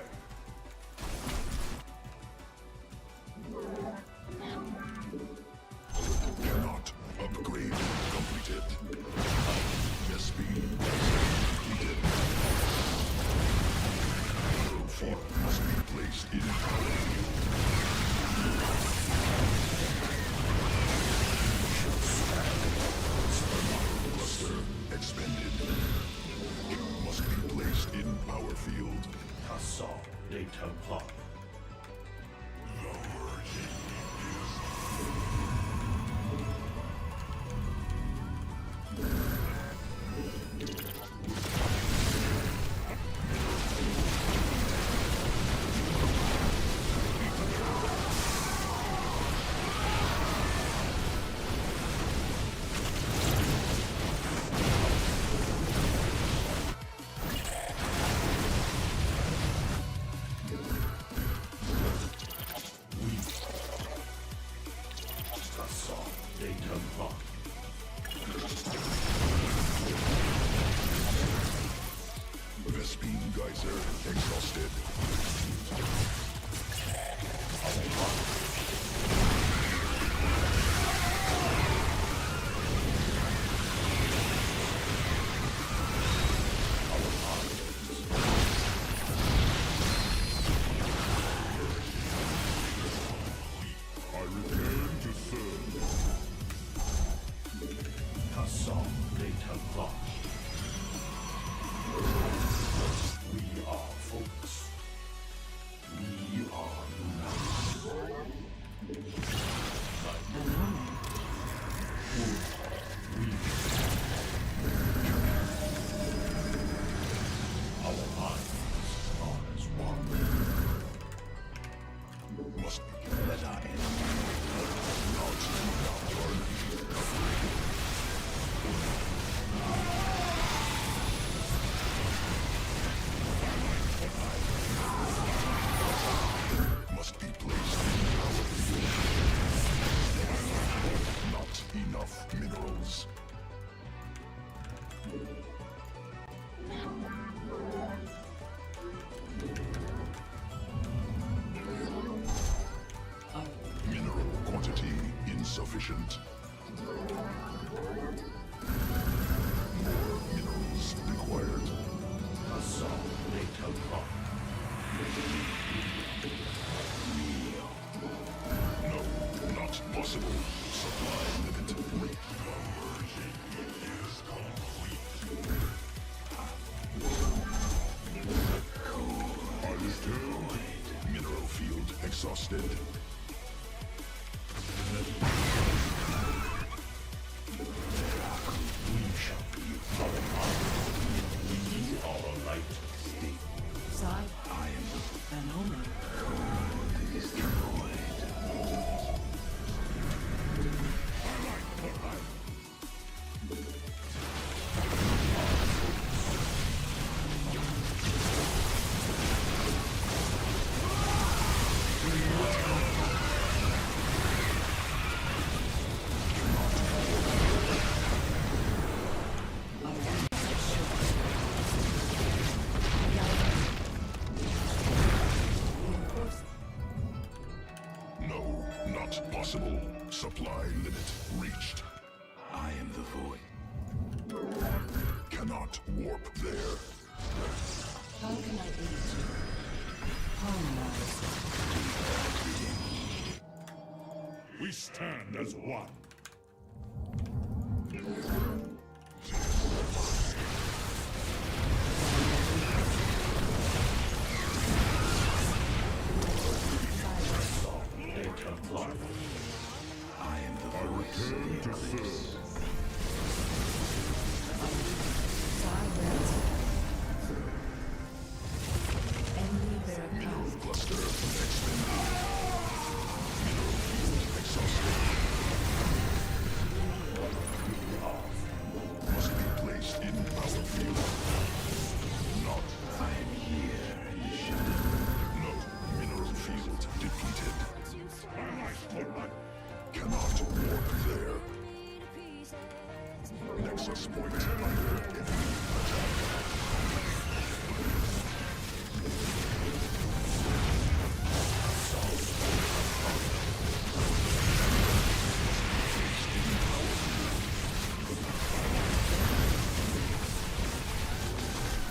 Cannot upgrade completed. Vespene completed. Fort must be placed in cluster expended. Must be placed in power field. Assault data plot. Assault data plot. Vespene geyser exhausted. I return to serve. Assault data We are focus. We are our minds are as one. Must let our enemy not turn. Must be placed in our field. Not enough minerals. Mineral quantity insufficient. More minerals required. Assault data lock. No, not possible. Supply limit breach. Conversion is complete. Understood. Mineral field exhausted. We shall be we are a light state. Side, I am an omen. No, not possible. Supply limit reached. I am the void. Cannot warp there. How can I aid you? Harmonize. We stand as one. I am the voice. Return to serve. Side ransom. Enemy bearer Mineral cast. cluster expended. Mineral field exhausted. Must be placed in our field. Not. I am here in the shadow. No. Mineral field depleted. Cannot warp there. Nexus point under enemy attack.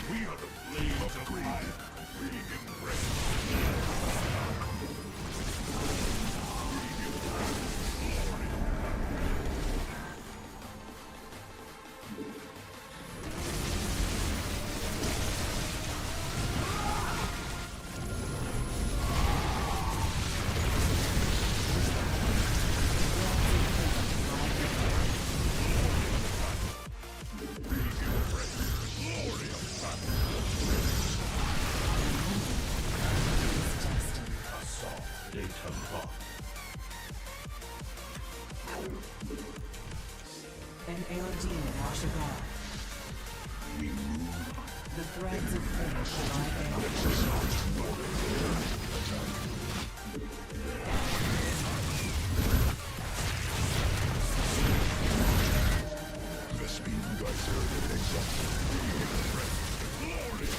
We are the flame of the greed. We embrace. An Eldin Washagal. We move. The threads of fate lie bare. Nexus point Vespine geyser exhausted. Glory!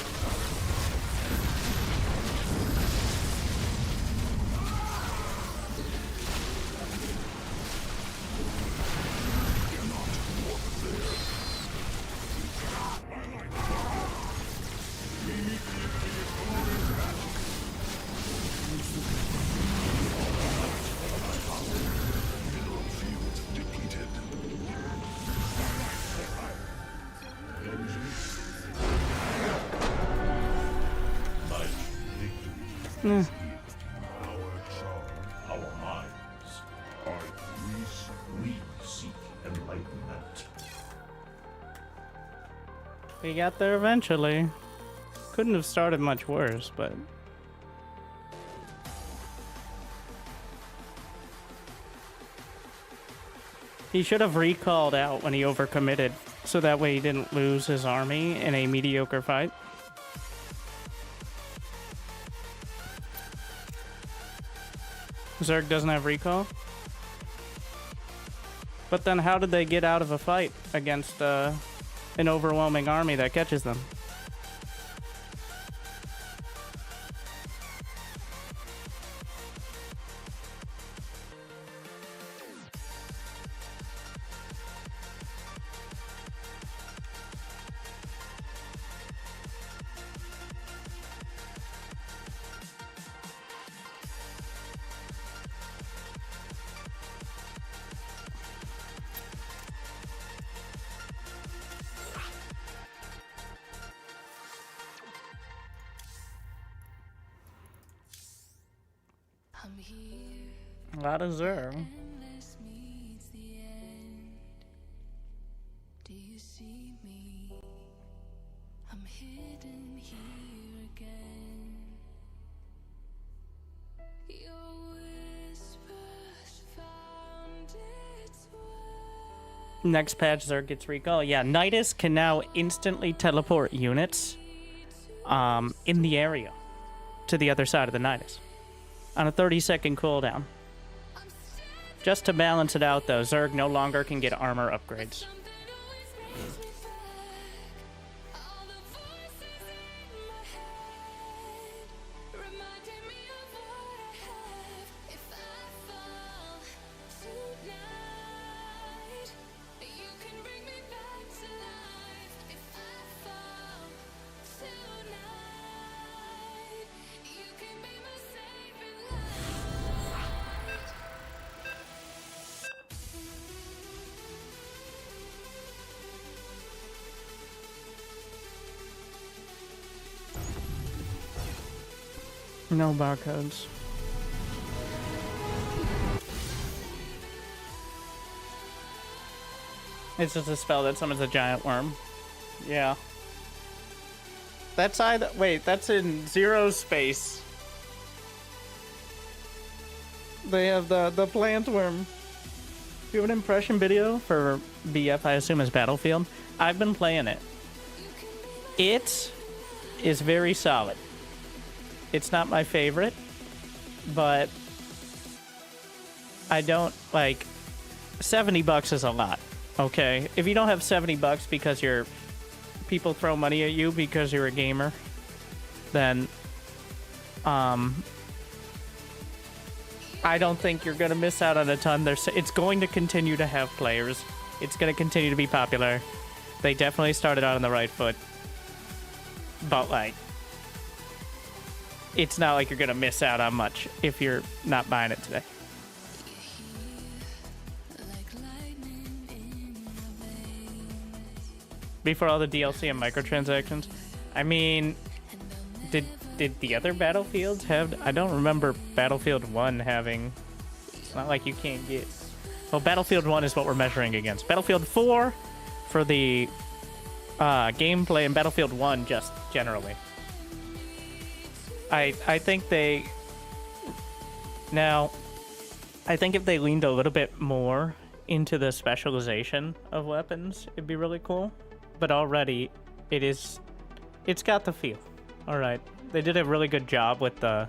Cannot warp there. We Our charm, our minds. Our priests, we seek enlightenment. We got there eventually. Couldn't have started much worse, but... He should have recalled out when he overcommitted, so that way he didn't lose his army in a mediocre fight. Zerg doesn't have recall? But then how did they get out of a fight against an overwhelming army that catches them? A lot of Zerg. Do you see me? I'm hidden here again. Your whispers found its way. Next patch, Zerg gets recall. Yeah, Nidus can now instantly teleport units in the area to the other side of the Nidus on a 30-second cooldown. Just to balance it out, though, Zerg no longer can get armor upgrades. No barcodes. It's just a spell that summons a giant worm. Yeah. That's either... Wait, that's in Zero Space. They have the plant worm. Do you have an impression video for BF, I assume, is Battlefield? I've been playing it. It is very solid. It's not my favorite, but I don't, like, $70 is a lot, okay? If you don't have $70 because people throw money at you because you're a gamer, then, I don't think you're going to miss out on a ton. It's going to continue to have players. It's going to continue to be popular. They definitely started out on the right foot. But, like, it's not like you're going to miss out on much if you're not buying it today. Before all the DLC and microtransactions. I mean, did the other Battlefields have... I don't remember Battlefield 1 having... It's not like you can't get... Well, Battlefield 1 is what we're measuring against. Battlefield 4 for the gameplay, and Battlefield 1 just generally. I think they... Now, I think if they leaned a little bit more into the specialization of weapons, it'd be really cool. But already, it's got the feel. Alright. They did a really good job with the,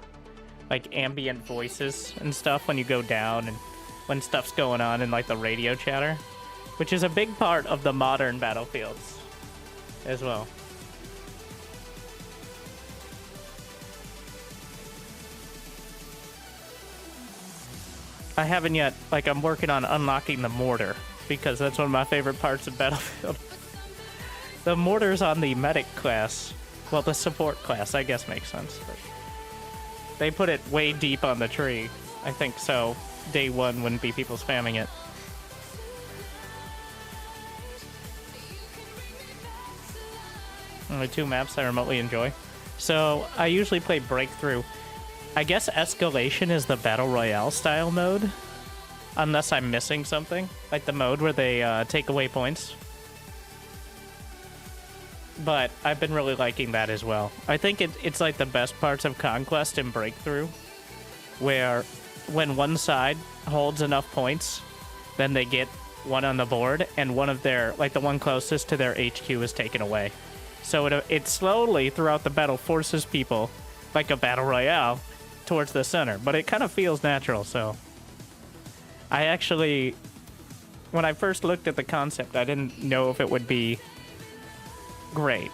like, ambient voices and stuff when you go down and when stuff's going on in, like, the radio chatter. Which is a big part of the modern Battlefields as well. I haven't yet, like, I'm working on unlocking the mortar, because that's one of my favorite parts of Battlefield. The mortar's on the medic class. Well, the support class, I guess, makes sense. But they put it way deep on the tree. I think so. Day one wouldn't be people spamming it. Only 2 maps I remotely enjoy. So, I usually play Breakthrough. I guess Escalation is the Battle Royale style mode. Unless I'm missing something. Like the mode where they take away points. But I've been really liking that as well. I think it's like the best parts of Conquest and Breakthrough. Where when one side holds enough points, then they get one on the board, and one of their, like the one closest to their HQ is taken away. So it slowly, throughout the battle, forces people, like a Battle Royale, towards the center. But it kind of feels natural, so... I actually... When I first looked at the concept, I didn't know if it would be great.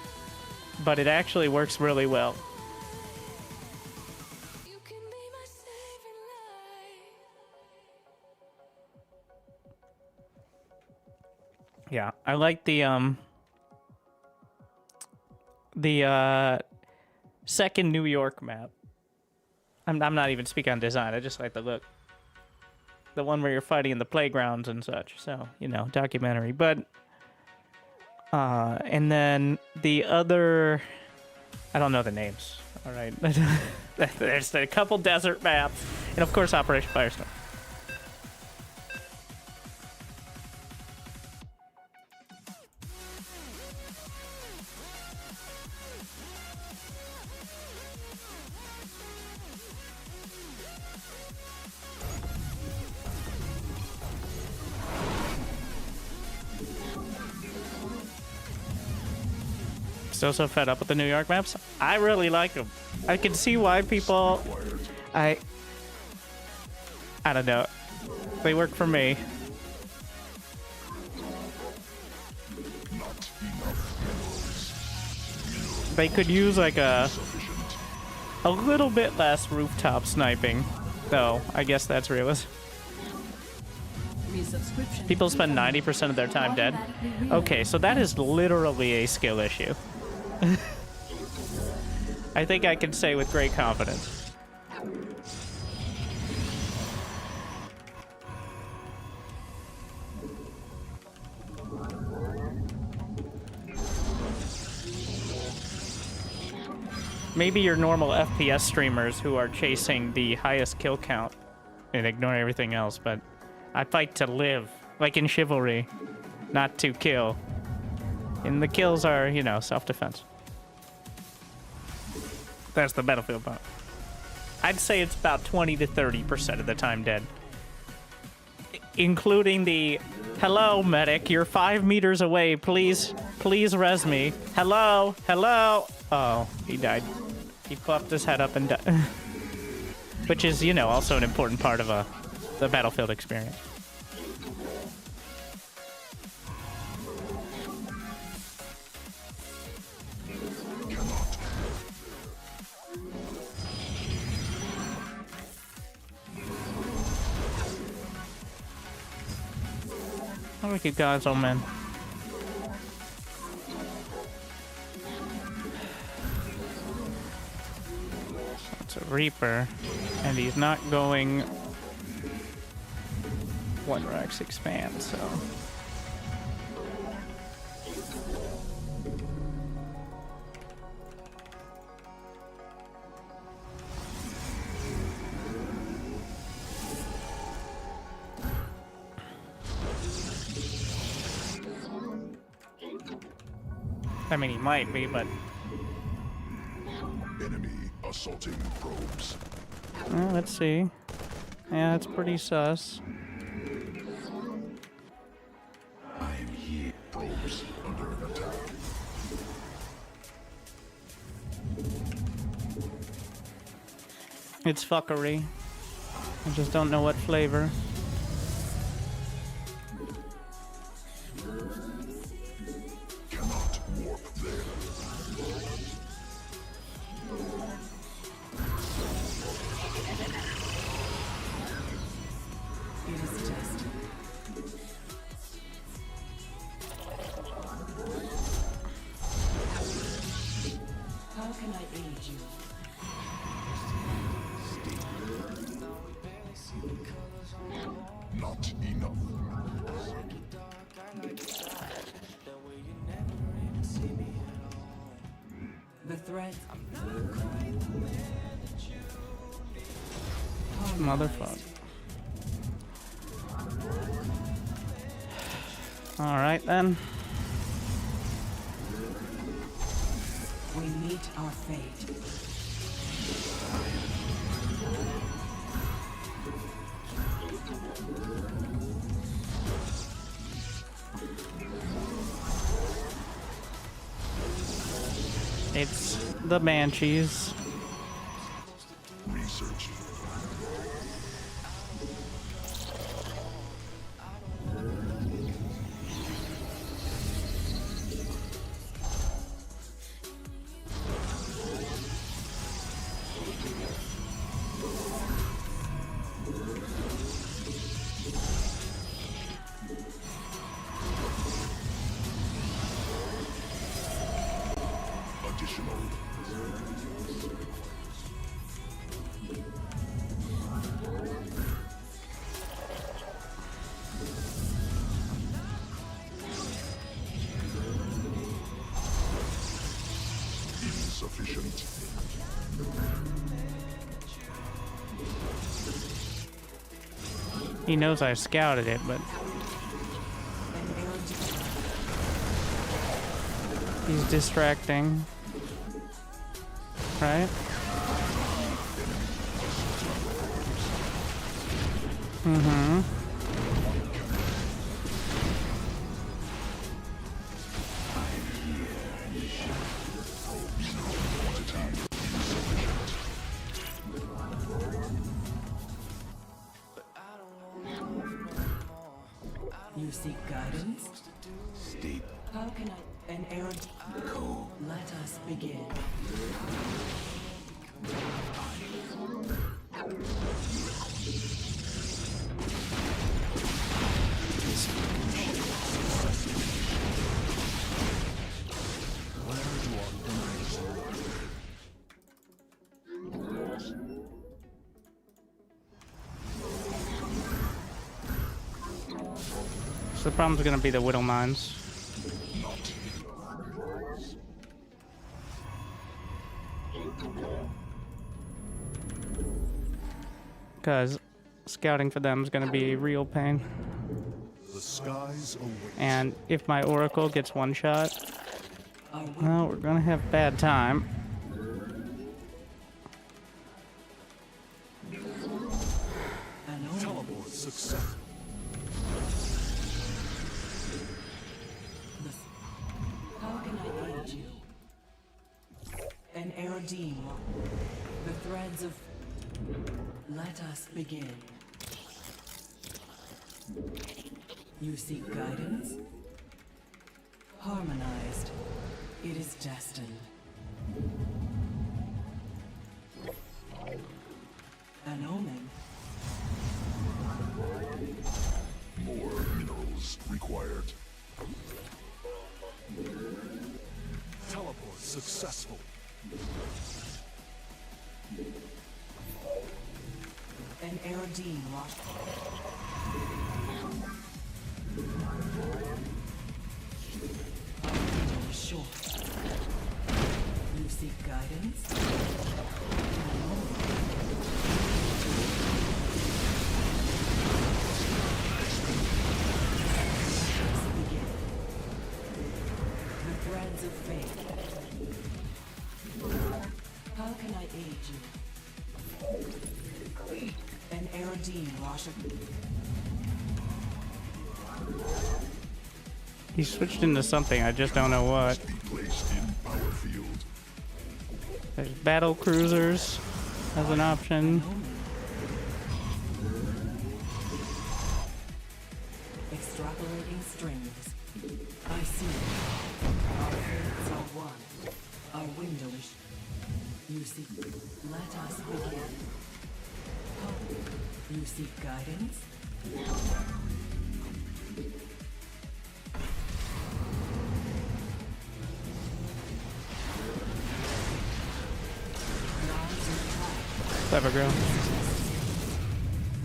But it actually works really well. You can be my saving light. Yeah, I like the second New York map. I'm not even speaking on design. I just like the look. The one where you're fighting in the playgrounds and such. So, you know, documentary. But and then the other, I don't know the names. All right, there's a couple desert maps, and of course Operation Firestorm. Still so fed up with the New York maps. I really like them. I can see why people... I don't know. They work for me. They could use like a little bit less rooftop sniping, though. I guess that's realistic. People spend 90% of their time dead. Okay, so that is literally a skill issue. I think I can say with great confidence. Maybe your normal FPS streamers who are chasing the highest kill count and ignore everything else, but I fight to live, like in Chivalry, not to kill. And the kills are, you know, self-defense. That's the Battlefield part. I'd say it's about 20 to 30% of the time dead. Including the, hello, medic, you're 5 meters away, please res me. Hello, hello. Oh, he died. He fluffed his head up and died. Which is, you know, also an important part of the Battlefield experience. Oh, look at God's old man. So it's a Reaper, and he's not going 1 Rex expand, so. I mean, he might be, but... Enemy assaulting probes. let's see. Yeah, it's pretty sus. I am here. Probes under attack. It's fuckery. I just don't know what flavor. Cannot warp there. It is a test. How can I aid you? Not enough. The threat. Motherfucker. Alright then. We meet our fate. It's the Banshees. Research. Additional. Insufficient. He knows I scouted it, but he's distracting. Right? Mm-hmm. You seek guidance? State. How can I? An error. Code. Let us begin. So the problem's gonna be the Widow Mines. Because scouting for them is gonna be a real pain. The skies await. And if my Oracle gets one shot, well, we're gonna have bad time. Teleport success. How can I aid you? An Erodine. The threads of. Let us begin. You seek guidance? Harmonized. It is destined. An omen. More minerals required. Teleport successful. An Erodine rock. Short. You seek guidance? The threads of fate. How can I aid you? An Erodine washer. He switched into something, I just don't know what. Placed in power field. There's battle cruisers as an option. Extrapolating strings. I see. Our fates are one. Our window is. You seek. Let us begin. You seek guidance? Clever girl.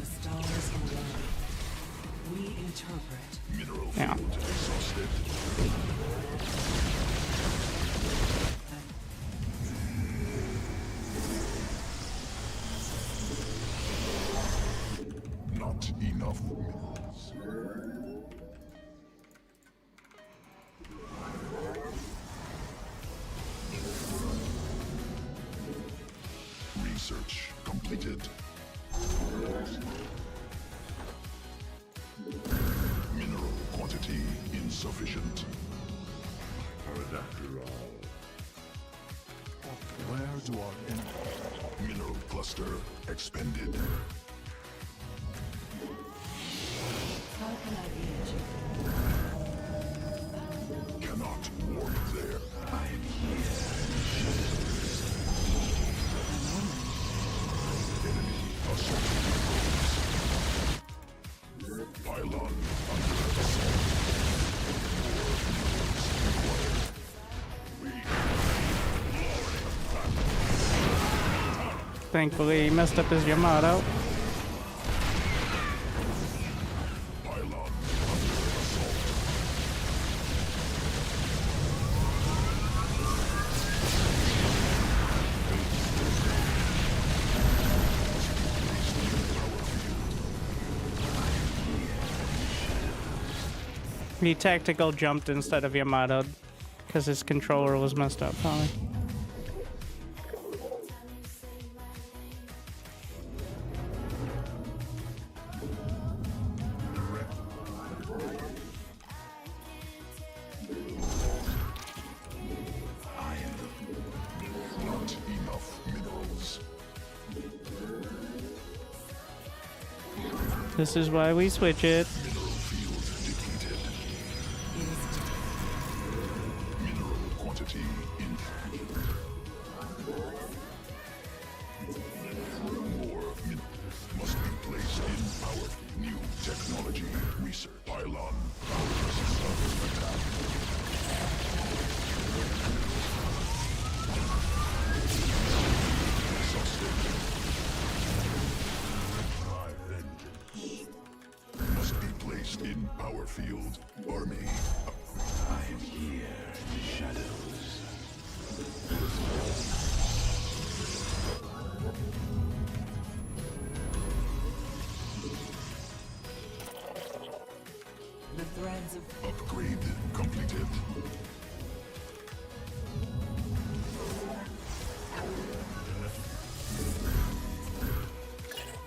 The stars align. We interpret. Mineral Yeah. field exhausted. enough minerals. Research completed. Mineral quantity insufficient. But after all, Where do our mineral cluster expended? How can I aid you? Cannot warp there. I am here. Enemy assault. Pylon under assault. Thankfully, he messed up his Yamato. Pylon under assault. He tactical jumped instead of Yamato because his controller was messed up, probably. Not enough minerals. This is why we switch it. Mineral field depleted. It is Mineral quantity insufficient. More minerals must be placed in power. New technology research. Pylon power system attack. Exhausted. My vengeance must be placed in power field. Army. I am here in the shadows. the threads of Upgrade completed.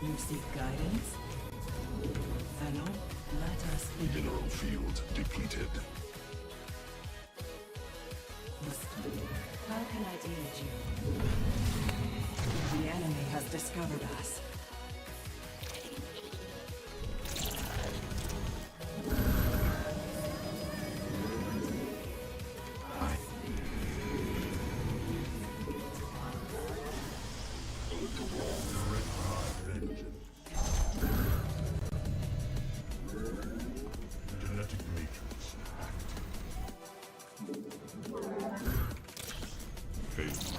you seek guidance. Fellow, let us begin. Mineral field depleted. How can I aid you? The enemy has discovered us. genetic matrix active. Failed.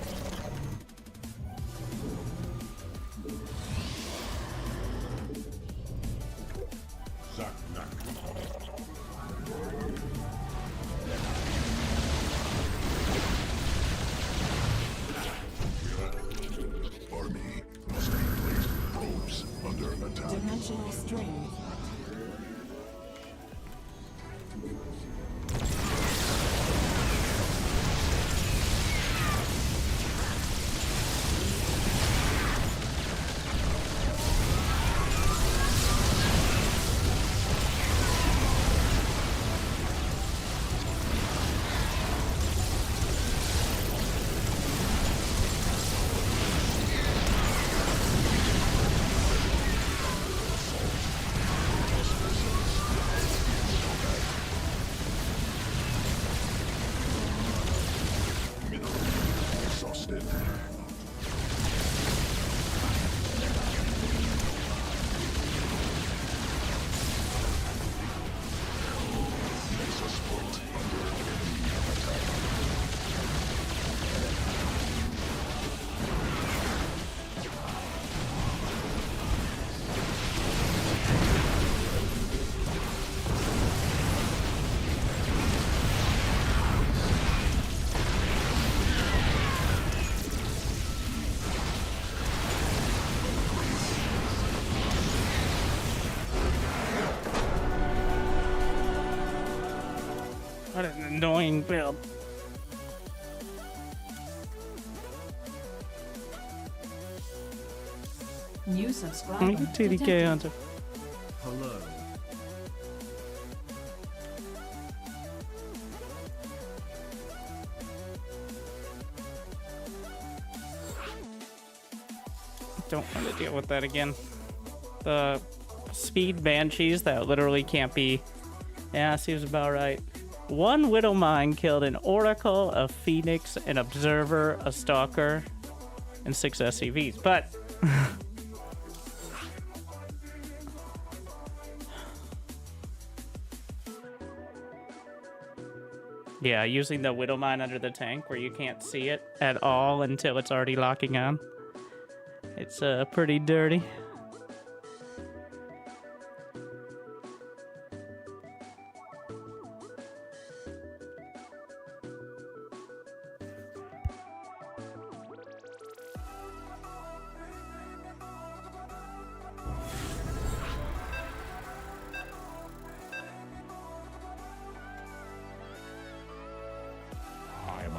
annoying build. New subscriber. TDK detected. Hunter. Hello. Don't want to deal with that again. The speed banshees that literally can't be. Yeah, seems about right. One Widow Mine killed an Oracle, a Phoenix, an Observer, a Stalker, and 6 SCVs. But yeah, using the Widow Mine under the tank where you can't see it at all until it's already locking on. It's pretty dirty.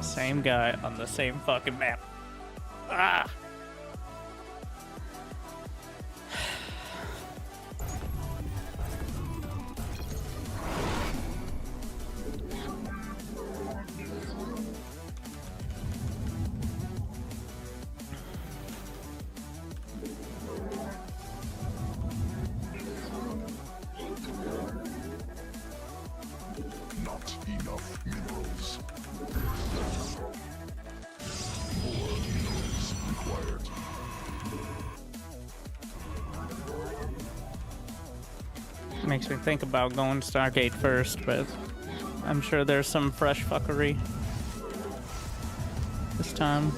Same guy on the same fucking map. Ah! Not enough minerals. More minerals required. Makes me think about going Stargate first, but I'm sure there's some fresh fuckery this time.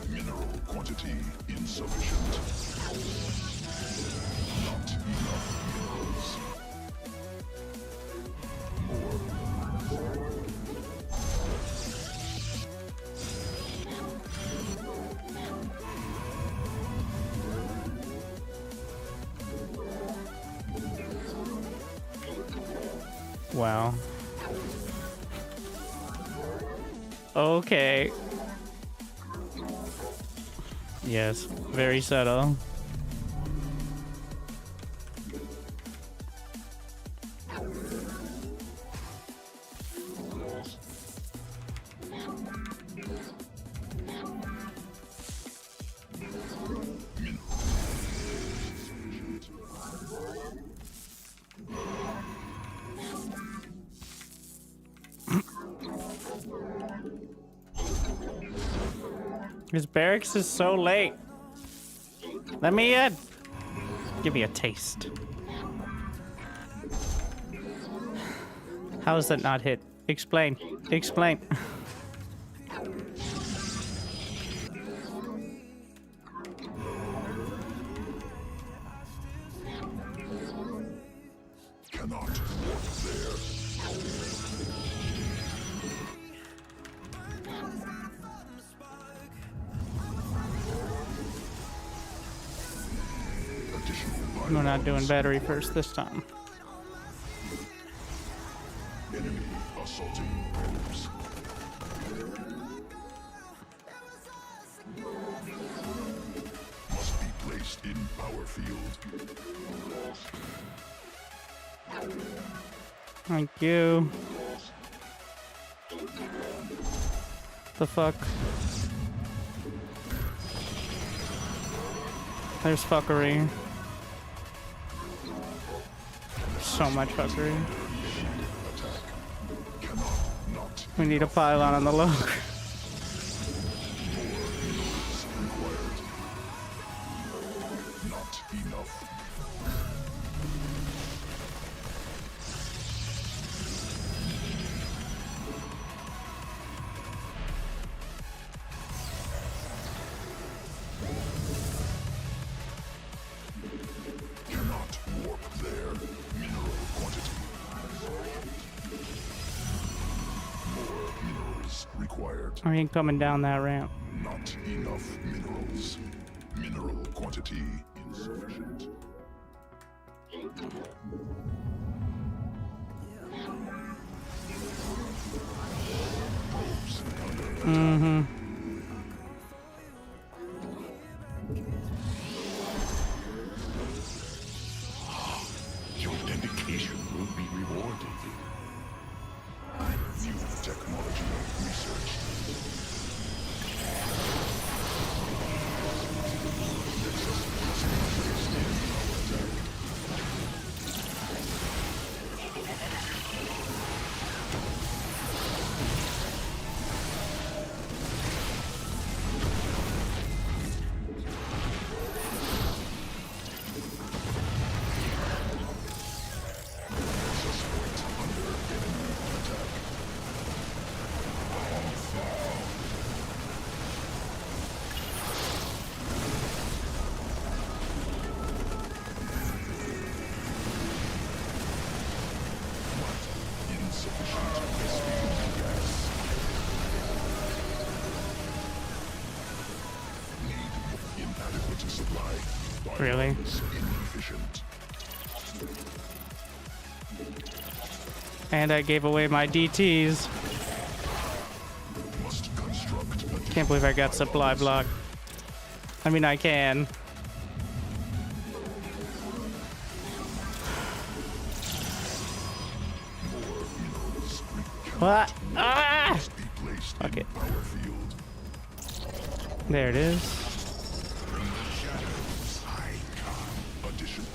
Mineral quantity insufficient. Not enough minerals. Wow. Okay. Yes, very subtle. His barracks is so late. Let me in. Give me a taste. How is that not hit? Explain. Explain. Cannot walk there. Additional We're not doing battery first this time. enemy assaulting probes. Must be placed in power field. Thank you. The fuck? There's fuckery. So much fuckery. We need a pylon on the low. Not enough. Cannot warp there. Mineral quantity. More minerals required. I ain't coming down that ramp. Not enough minerals. Mineral quantity insufficient. Mm-hmm. Your dedication will be rewarded. New technology research. Really? Inefficient. And I gave away my DTs. Must construct a Can't believe I got supply block. I mean, I can. What? Ah! be placed Fuck in it. power field. There it is. From the shadows, I come. Addition.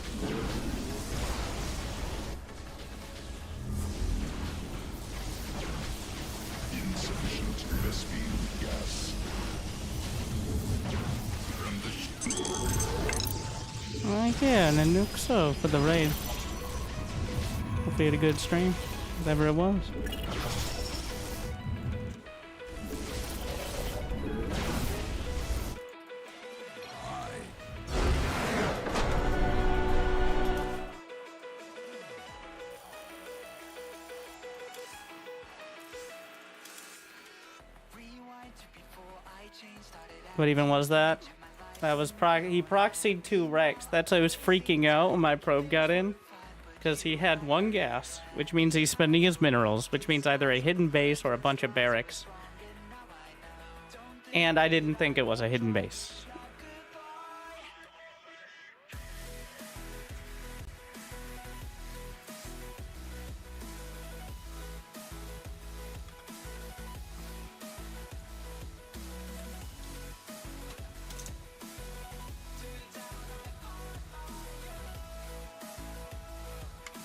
Insufficient Vespine gas. Right, yeah, and a nuke so for the raid. Hopefully, had a good stream, whatever it was. What even was that? That was he proxied 2 Rex. That's why I was freaking out when my probe got in. Because he had 1 gas, which means he's spending his minerals, which means either a hidden base or a bunch of barracks. And I didn't think it was a hidden base.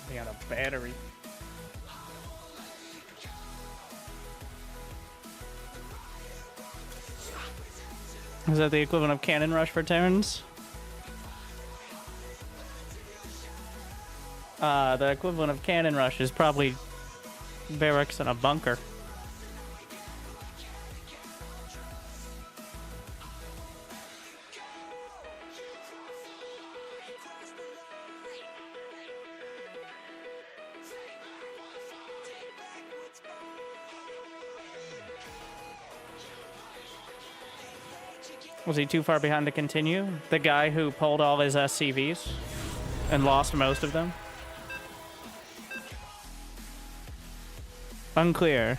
They got a battery. Is that the equivalent of cannon rush for Terrans? The equivalent of cannon rush is probably barracks in a bunker. Was he too far behind to continue? The guy who pulled all his SCVs and lost most of them? Unclear.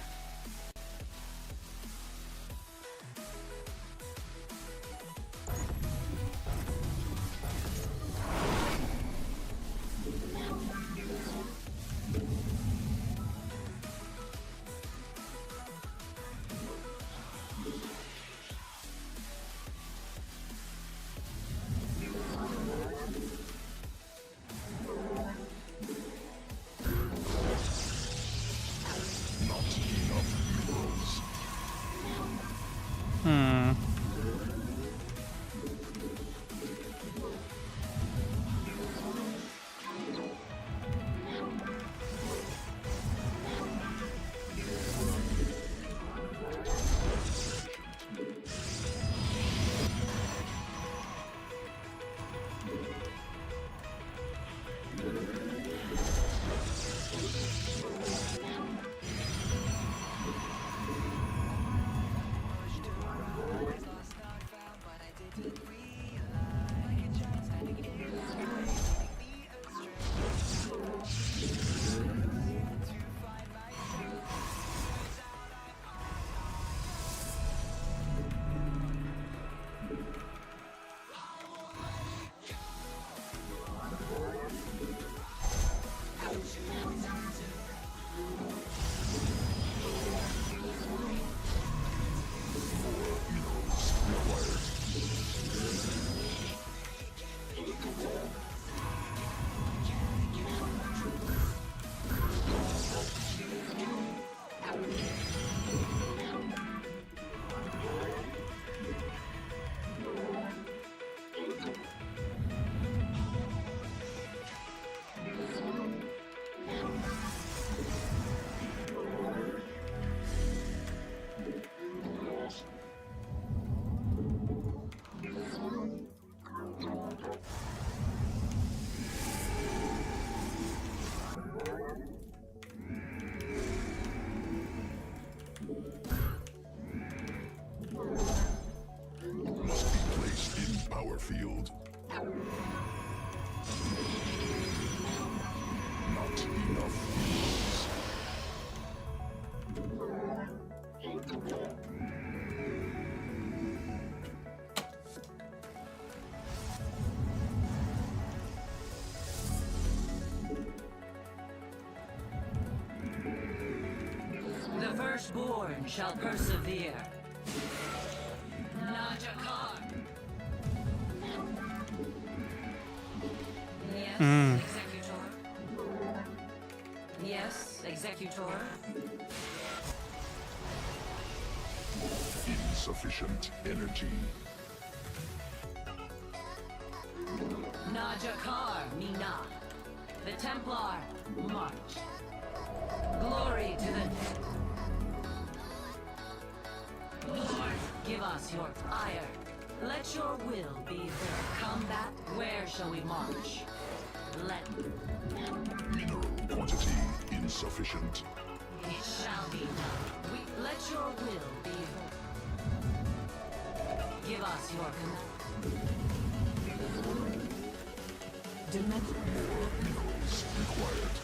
firstborn shall persevere. Najakar. Yes, Executor. Yes, Executor. Insufficient energy. Najakar, Mina. The Templar, march. Glory to the... Lord, give us your fire. Let your will be heard. Combat, where shall we march? Let... Mineral quantity insufficient. It shall be done. Let your will be heard. Give us your command. Minerals required.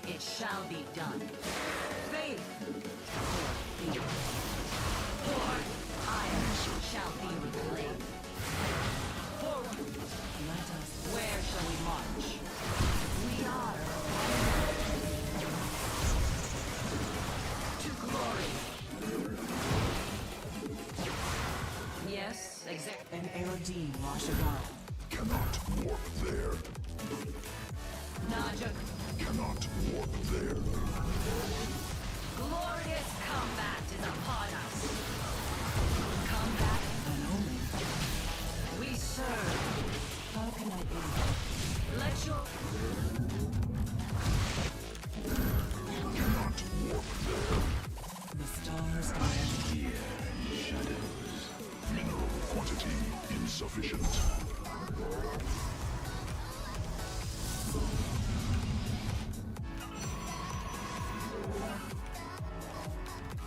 It shall be done. Faith. For iron shall be reclaimed. Forward. Let us. Where shall we march? We are to glory. Yes, exact. An Aerodine Washagal. Cannot warp there. Najak. Cannot warp there. Glorious combat is upon us. Combat An omen. we serve. How can I aid? Let your Cannot warp there. The stars are Mineral quantity insufficient.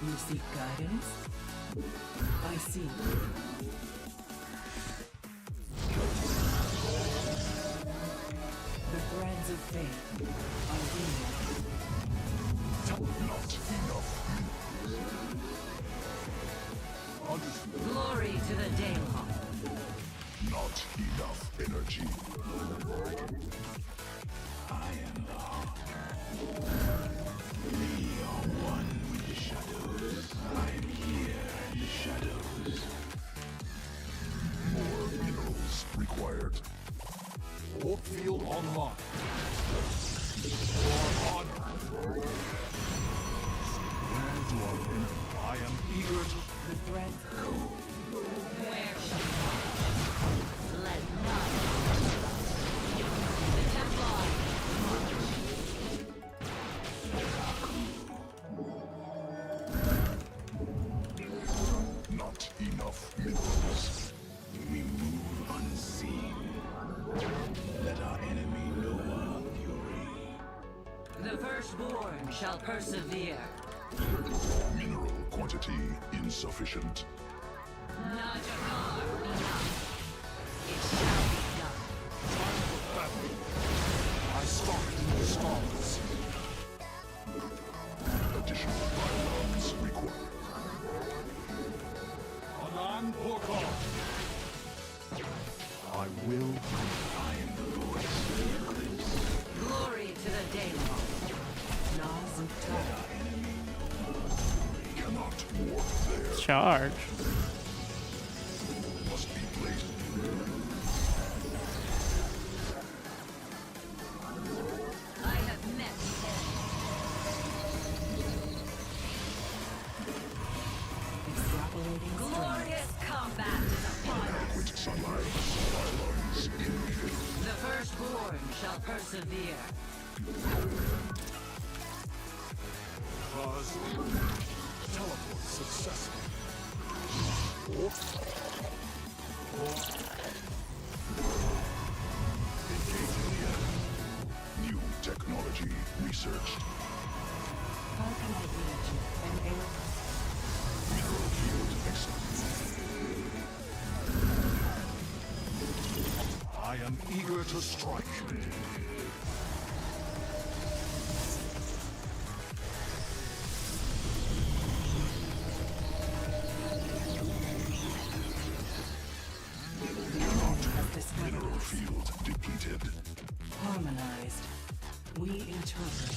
You seek guidance? I see. The threads of fate are weaving. Not enough. glory to the Daylon. Not enough energy. I am the heart. We are one with the shadows. I am here in the shadows. More minerals required. Warp field online. For honor. Where do I enter? I am eager to... The thread. Where shall we go? Let none. The Templar. Not enough minerals. We move unseen. Let our enemy know our fury. The firstborn shall persevere. Mineral quantity insufficient. Najakar enough. It shall be done. I stalk in the stars. Additional pylons required. Anan Porkar. I will. I am the voice. Glory to the Daylon. Nazukta. Cannot warp there. Charge. Must be placed. I have met the end. Extrapolating strength. Glorious combat is upon us. Adequate sunlight. Pylons needed. The firstborn shall persevere. Pause. Teleport successful. Warp. Engaging the enemy. New technology researched. How can I aid you? An air. Mineral field excellent. I am eager to strike. Have discovered Mineral us. field depleted. Harmonized. We interpret.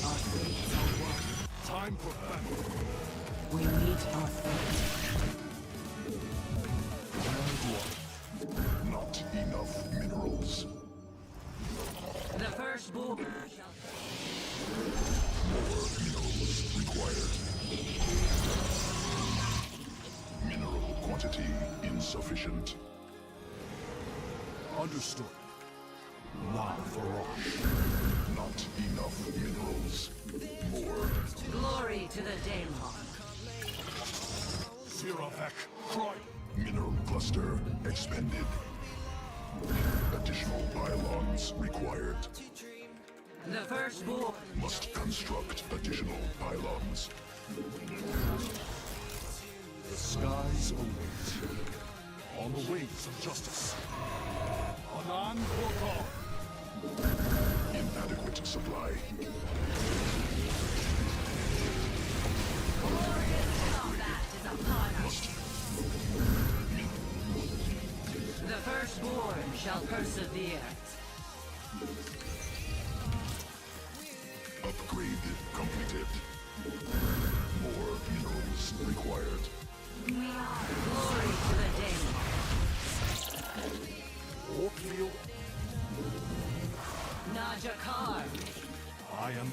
Our fates are one. Time for battle. We meet our fate. Not enough minerals. The first bull Minerals required. Mineral quantity insufficient. Understood. Not for all. Not enough minerals. More. glory to the Daemon. Siravek, cry. Mineral cluster expended. Additional pylons required. The first bull Must construct additional pylons. The skies await. On the wings of justice. Anan Portal. Inadequate supply. combat is upon us. The firstborn shall persevere. Upgrade completed. More minerals required. Glory to the Daemon. Orkfield, Najakar. I am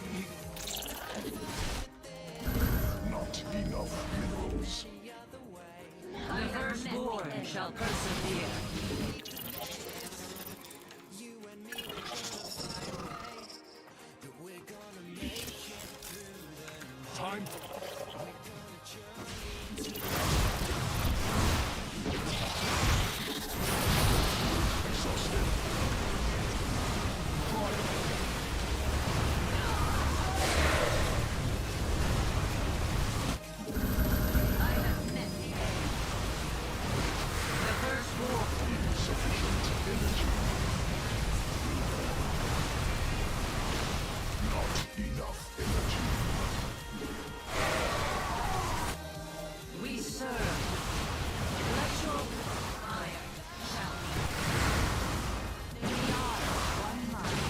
Not enough minerals. The firstborn shall persevere. time. We serve. Let your iron shall be. We are one mind.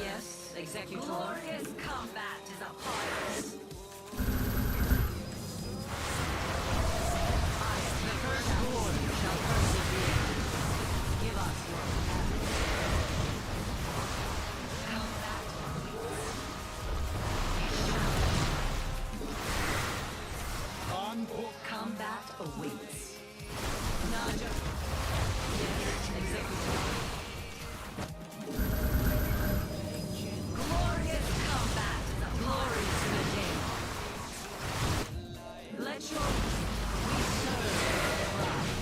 Yes, Executor. Glorious combat is upon us. The firstborn shall persevere. Give us your hand. Combat Combat awaits. Naja. Yes, Executor. Glorious combat is a glory to the day. Let your we serve pride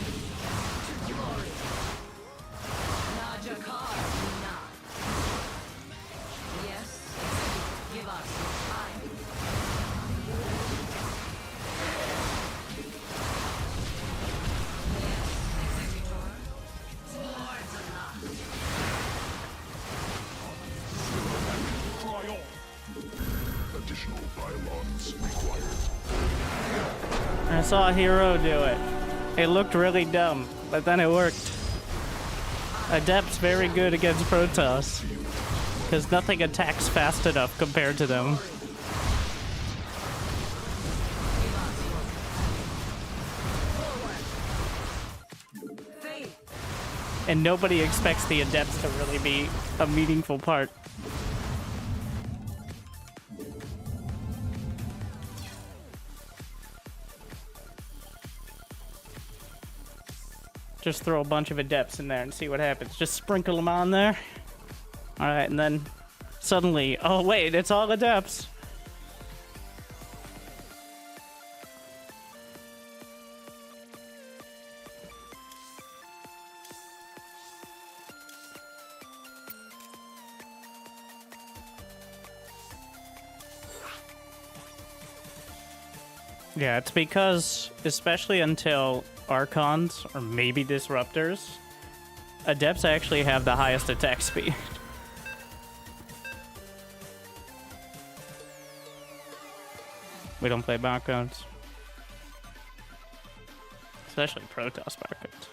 to glory. Najakar not. Yes, Executor. Give us your time. Additional pylons required. I saw a hero do it. It looked really dumb, but then it worked. Adept's very good against Protoss, because nothing attacks fast enough compared to them. And nobody expects the Adepts to really be a meaningful part. Just throw a bunch of Adepts in there and see what happens. Just sprinkle them on there. Alright, and then suddenly, oh wait, it's all Adepts. Yeah, it's because, especially until Archons, or maybe Disruptors, Adepts actually have the highest attack speed. We don't play Barcodes. Especially Protoss Barcodes.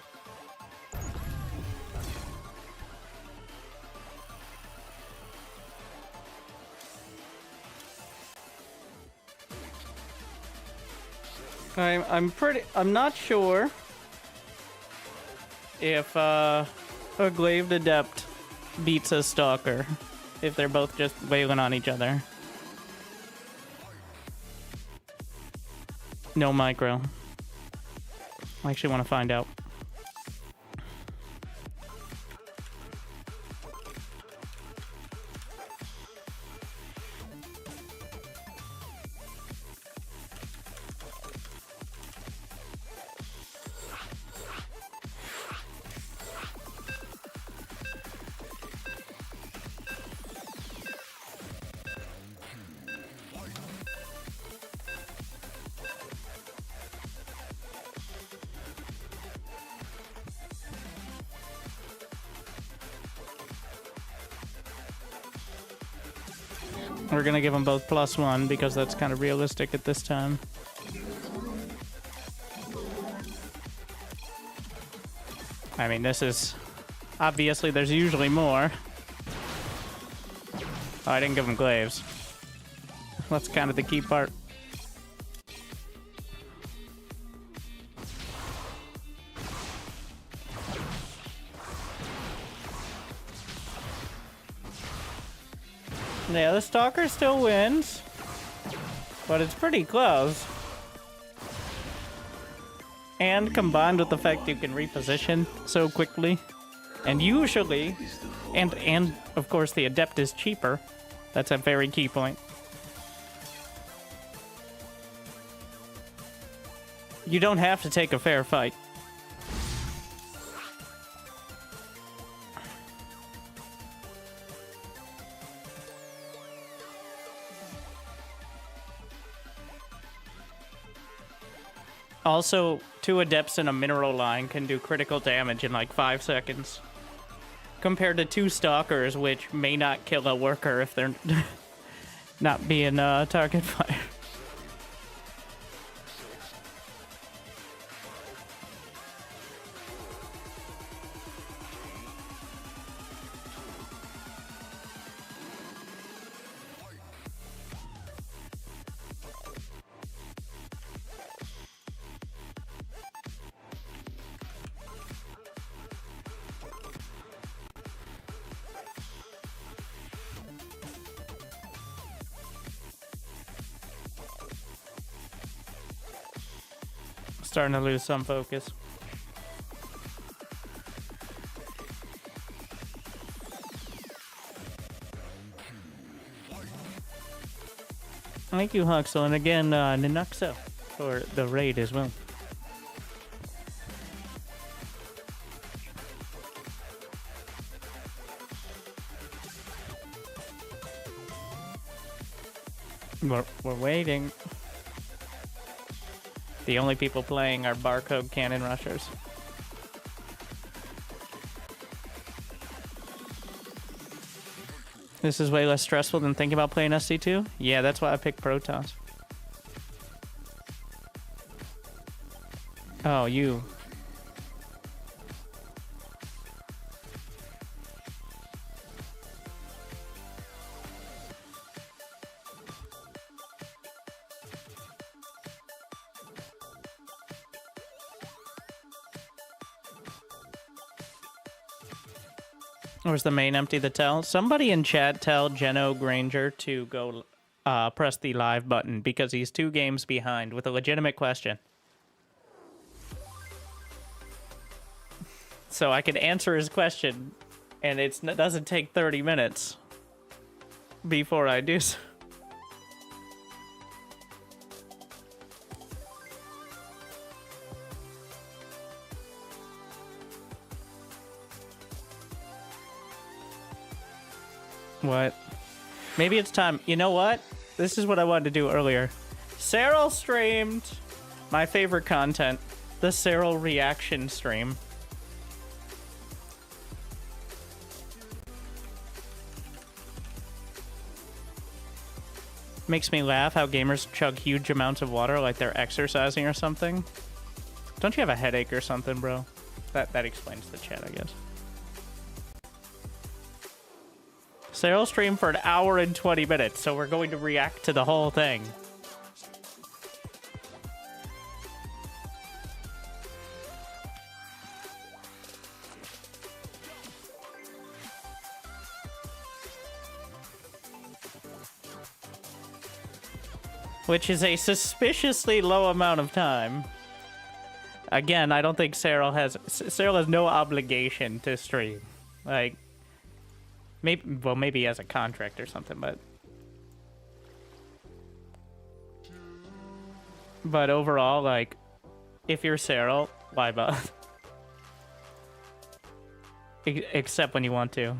I'm not sure if a Glaved Adept beats a Stalker if they're both just wailing on each other. No micro. I actually want to find out. We're gonna give them both +1 because that's kind of realistic at this time. I mean, this is... Obviously, there's usually more. Oh, I didn't give them glaives. That's kind of the key part. Yeah, the Stalker still wins, but it's pretty close. And combined with the fact you can reposition so quickly, and usually, and of course the Adept is cheaper. That's a very key point. You don't have to take a fair fight. Also, 2 Adepts in a mineral line can do critical damage in like 5 seconds. Compared to 2 Stalkers, which may not kill a worker if they're not being target fire. Starting to lose some focus. Thank you, Huxel, and again, Ninuxo for the raid as well. We're waiting. The only people playing are barcode cannon rushers. This is way less stressful than thinking about playing SC2? Yeah, that's why I picked Protoss. Oh, you. Where's the main empty the tell? Somebody in chat tell Geno Granger to go press the live button because he's 2 games behind with a legitimate question. So I can answer his question and it doesn't take 30 minutes before I do so. What? Maybe it's time. You know what? This is what I wanted to do earlier. Cyril streamed my favorite content, the Cyril reaction stream. Makes me laugh how gamers chug huge amounts of water like they're exercising or something. Don't you have a headache or something, bro? That explains the chat, I guess. Cyril streamed for 1 hour and 20 minutes, so we're going to react to the whole thing. which is a suspiciously low amount of time. Again, I don't think Cyril has no obligation to stream. Like, maybe he has a contract or something, but overall, like, if you're Cyril, why bother? Except when you want to.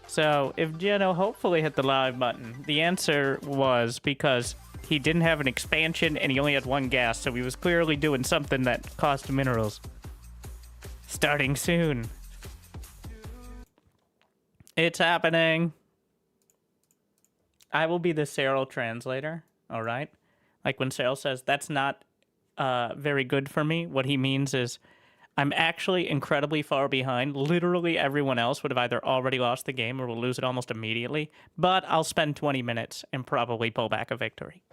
So, if Geno hopefully hit the live button, the answer was because he didn't have an expansion and he only had one gas, so he was clearly doing something that cost minerals. Starting soon. It's happening. I will be the Cyril translator, alright? Like when Cyril says, that's not very good for me, what he means is, I'm actually incredibly far behind. Literally everyone else would have either already lost the game or will lose it almost immediately. But I'll spend 20 minutes and probably pull back a victory.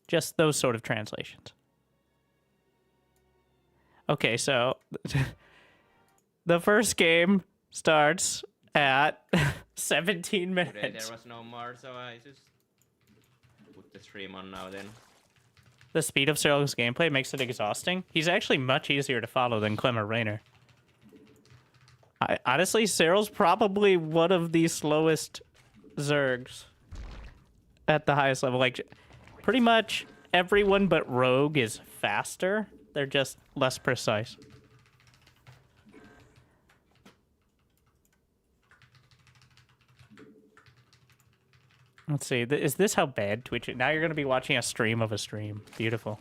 Just those sort of translations. Okay, so the first game starts at 17 minutes. Today there was no more, so I just put the stream on now then. The speed of Cyril's gameplay makes it exhausting. He's actually much easier to follow than Clem or Raynor. Honestly, Cyril's probably one of the slowest Zergs at the highest level. Like, pretty much everyone but Rogue is faster. They're just less precise. Let's see. Is this how bad Twitch is? Now you're going to be watching a stream of a stream. Beautiful.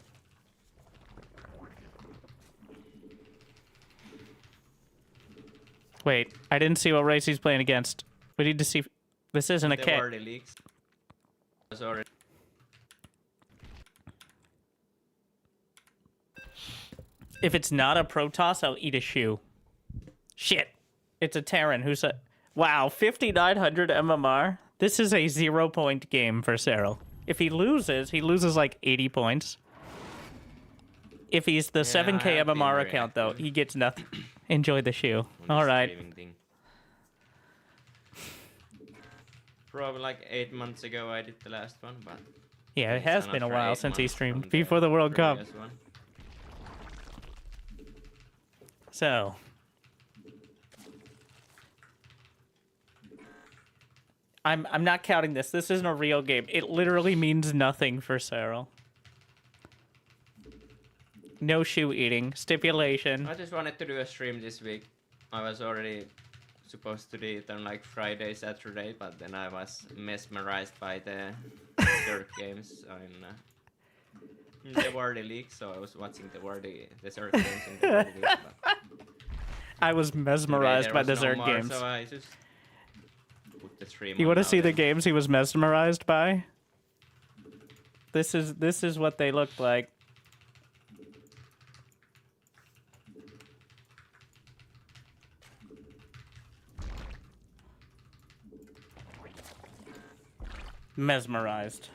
Wait, I didn't see what race he's playing against. We need to see. This isn't a There cat. were the leaks. Sorry. If it's not a Protoss, I'll eat a shoe. Shit. It's a Terran. Who's a... Wow, 5,900 MMR? This is a 0-point game for Cyril. If he loses like 80 points. If he's the 7k MMR account, though, he gets nothing. Enjoy the shoe. All right. Probably like 8 months ago I did the last one, but... Yeah, it has been a after while 8 since he months streamed. from Before the World Cup. previous one. So... I'm not counting this. This isn't a real game. It literally means nothing for Cyril. No shoe eating. Stipulation. I just wanted to do a stream this week. I was already supposed to do it on like Friday, Saturday, but then I was mesmerized by the Zerg games in the World League, so I was watching the Zerg games in the World League. But I was mesmerized today by there the was Zerg no more, games. So I just put the stream You on want to now see the then. games he was mesmerized by? This is what they looked like. Mesmerized.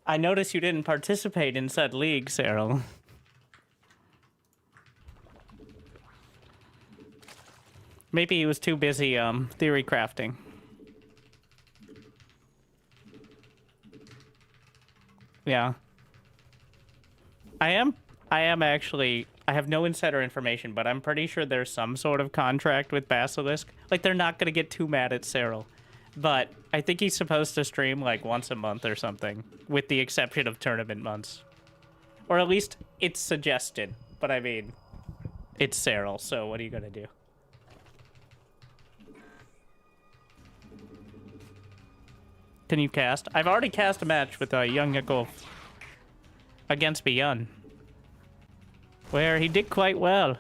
I noticed you didn't participate in said league, Cyril. Maybe he was too busy theory crafting. Yeah. I am actually... I have no insider information, but I'm pretty sure there's some sort of contract with Basilisk. Like, they're not going to get too mad at Cyril. But I think he's supposed to stream, like, once a month or something. With the exception of tournament months. Or at least, it's suggested. But I mean, it's Cyril, so what are you going to do? Can you cast? I've already cast a match with Young Yakov against Beyond, where he did quite well.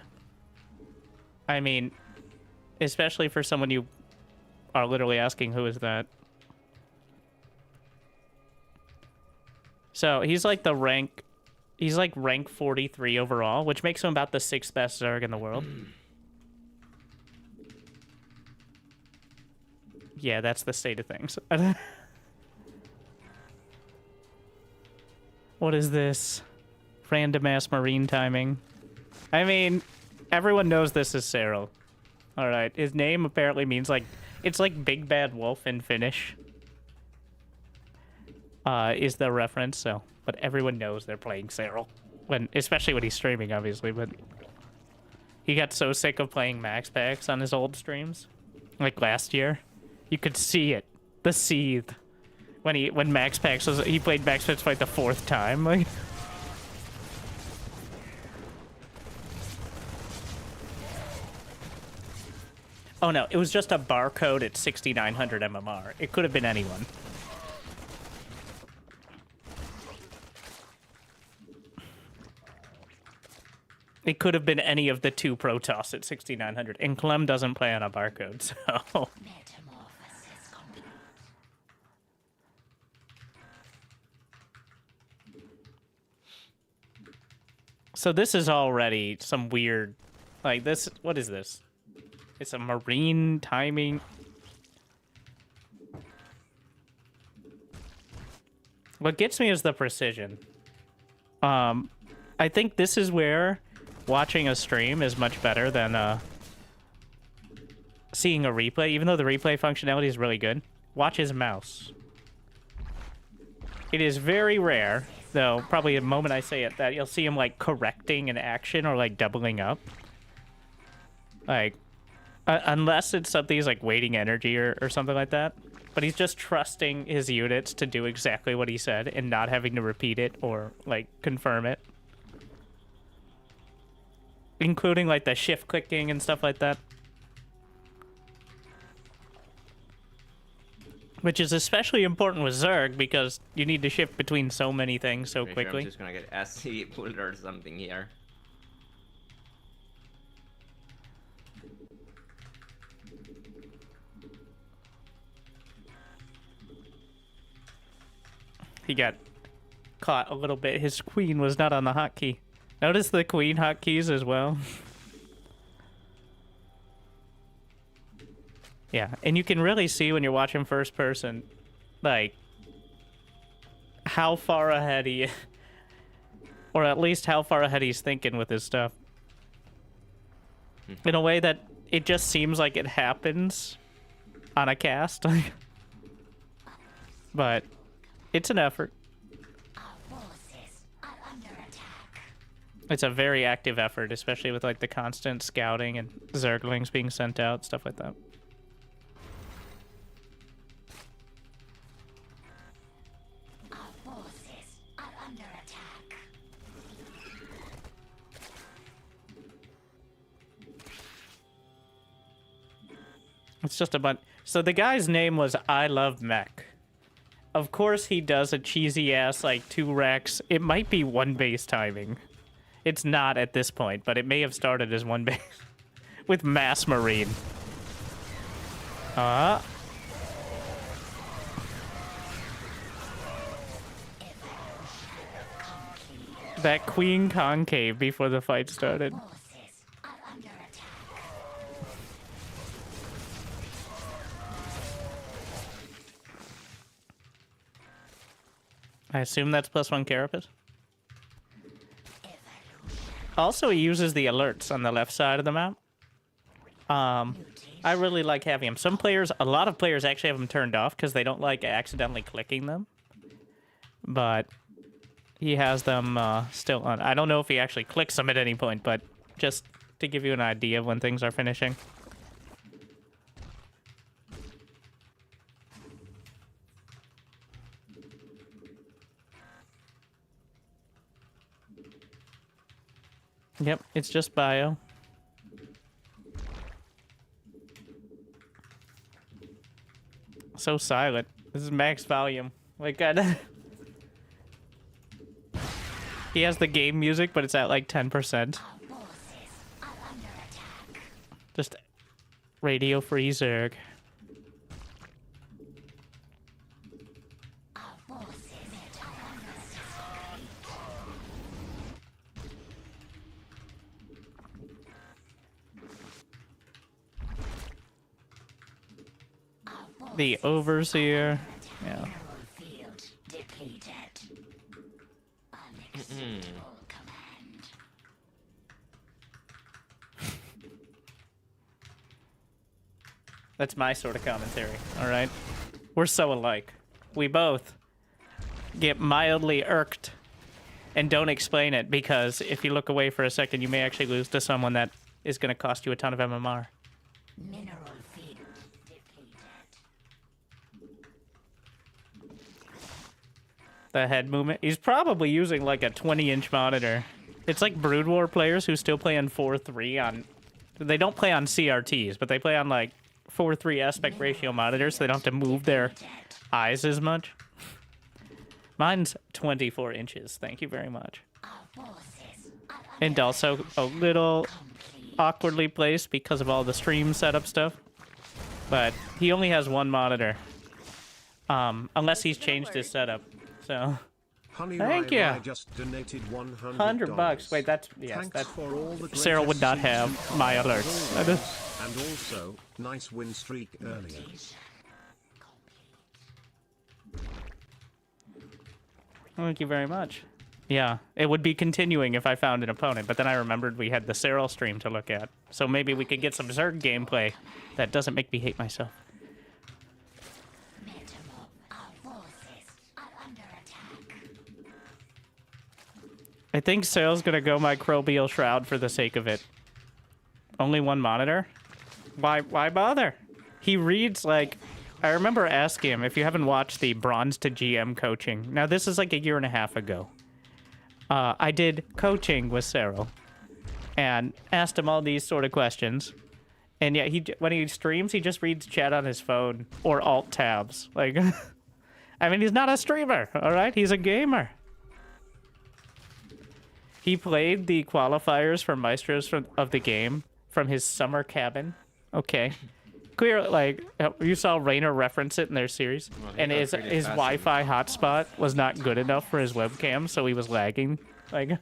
I mean, especially for someone you are literally asking, who is that? So he's like he's like rank 43 overall, which makes him about the 6th best Zerg in the world. Yeah, that's the state of things. What is this? Random ass marine timing. I mean, Everyone knows this is Cyril. Alright, his name apparently means like... It's like Big Bad Wolf in Finnish. Is the reference, so... But everyone knows they're playing Cyril. Especially when he's streaming, obviously, but... He got so sick of playing Max Packs on his old streams. Like last year. You could see it. The seethe. When Max Packs was... He played Max Packs for like the 4th time, like... Oh no, it was just a barcode at 6900 MMR. It could have been anyone. It could have been any of the 2 Protoss at 6900. And Clem doesn't play on a barcode, so... Metamorphosis complete. So this is already some weird... Like this... What is this? It's a marine timing... What gets me is the precision. I think this is where watching a stream is much better than seeing a replay. Even though the replay functionality is really good. Watch his mouse. It is very rare, though, probably the moment I say it, that you'll see him, like, correcting an action or, like, doubling up. Like... unless it's something he's like waiting energy or something like that. But he's just trusting his units to do exactly what he said and not having to repeat it or like confirm it. Including like the shift clicking and stuff like that. Which is especially important with Zerg because you need to shift between so many things so Pretty sure quickly. I'm just gonna get SC pulled or something here. He got caught a little bit. His queen was not on the hotkey. Notice the queen hotkeys as well. Yeah, and you can really see when you're watching first person, like, how far ahead he is. Or at least how far ahead he's thinking with his stuff. In a way that it just seems like it happens on a cast. But it's an effort. Our forces are under attack. It's a very active effort, especially with like the constant scouting and Zerglings being sent out, stuff like that. Our forces are under attack. It's just a bunch. So the guy's name was I Love Mech. Of course he does a cheesy ass like 2 racks. It might be 1 base timing. It's not at this point, but it may have started as 1 base with Mass Marine. That Queen Concave before the fight started. Forces are under attack. I assume that's +1 carapace. Also, he uses the alerts on the left side of the map. I really like having him. A lot of players actually have him turned off because they don't like accidentally clicking them. But he has them still on. I don't know if he actually clicks them at any point, but just to give you an idea of when things are finishing. Yep, it's just bio. So silent. This is max volume. Like, he has the game music, but it's at like 10%. Forces are under attack. Just radio free Zerg. Our forces are under attack. The Overseer. Yeah. Field depleted. Unacceptable command. That's my sort of commentary, alright? We're so alike. We both get mildly irked and don't explain it because if you look away for a second, you may actually lose to someone that is going to cost you a ton of MMR. Mineral feed depleted. The head movement. He's probably using like a 20-inch monitor. It's like Brood War players who still play on 4:3 on... They don't play on CRTs, but they play on like 4:3 aspect ratio monitors, so they don't have to move their eyes as much. Mine's 24 inches. Thank you very much. And also a little awkwardly placed because of all the stream setup stuff. But he only has one monitor. Unless he's changed his setup. So... Honey Thank Rai you. Rai just donated $100. $100. Wait, that's... Yes, Thanks that's... for all the Sarah would not have my alerts. And also, nice win streak earlier. Thank you very much. Yeah, it would be continuing if I found an opponent, but then I remembered we had the Cyril stream to look at. So maybe we could get some Zerg gameplay that doesn't make me hate myself. I think Cyril's gonna go Microbial Shroud for the sake of it. Only one monitor? Why bother? He reads like... I remember asking him, if you haven't watched the Bronze to GM coaching. Now, this is like 1.5 years ago. I did coaching with Cyril. And asked him all these sort of questions. And yet, when he streams, he just reads chat on his phone. Or alt tabs. Like, I mean, he's not a streamer, alright? He's a gamer. He played the qualifiers for Maestros of the game from his summer cabin. Okay. Clear, like, you saw Rainer reference it in their series. Well, And his Wi-Fi hotspot was not good enough for his webcam, so he was lagging. Like,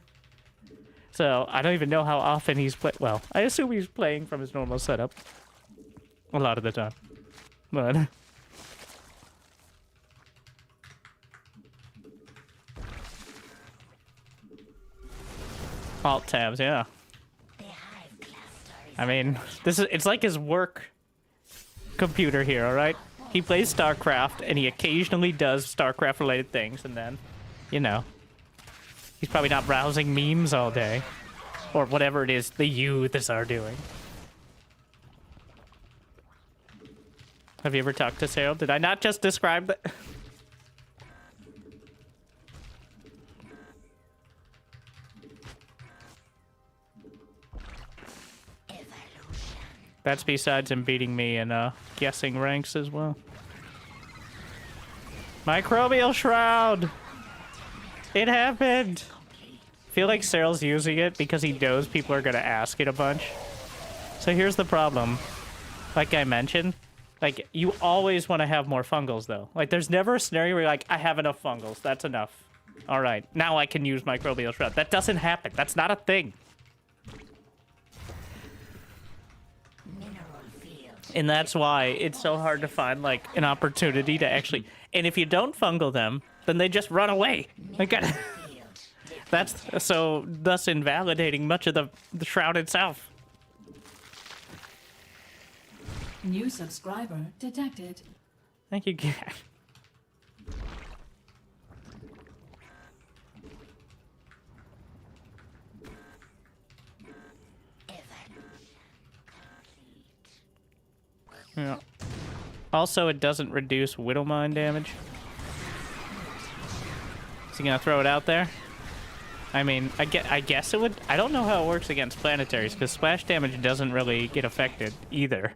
so I don't even know how often he's well, I assume he's playing from his normal setup. A lot of the time. But... Alt tabs, yeah. I mean, it's like his work computer here, alright? He plays StarCraft, and he occasionally does StarCraft-related things, and then, you know, he's probably not browsing memes all day. Or whatever it is the youths are doing. Have you ever talked to Sarah? Did I not just describe that? That's besides him beating me in guessing ranks as well. Microbial Shroud! It happened! I feel like Cyril's using it because he knows people are gonna ask it a bunch. So here's the problem. Like I mentioned, like, you always want to have more fungals, though. Like, there's never a scenario where you're like, I have enough fungals, that's enough. Alright, now I can use Microbial Shroud. That doesn't happen. That's not a thing. And that's why it's so hard to find, like, an opportunity to actually... And if you don't fungal them, then they just run away. Like, that's so thus invalidating much of the Shroud itself. New subscriber detected. Thank you, Gak. Yeah. Also, it doesn't reduce Widowmine damage. Is he gonna throw it out there? I mean, I guess it would. I don't know how it works against planetaries, because splash damage doesn't really get affected either.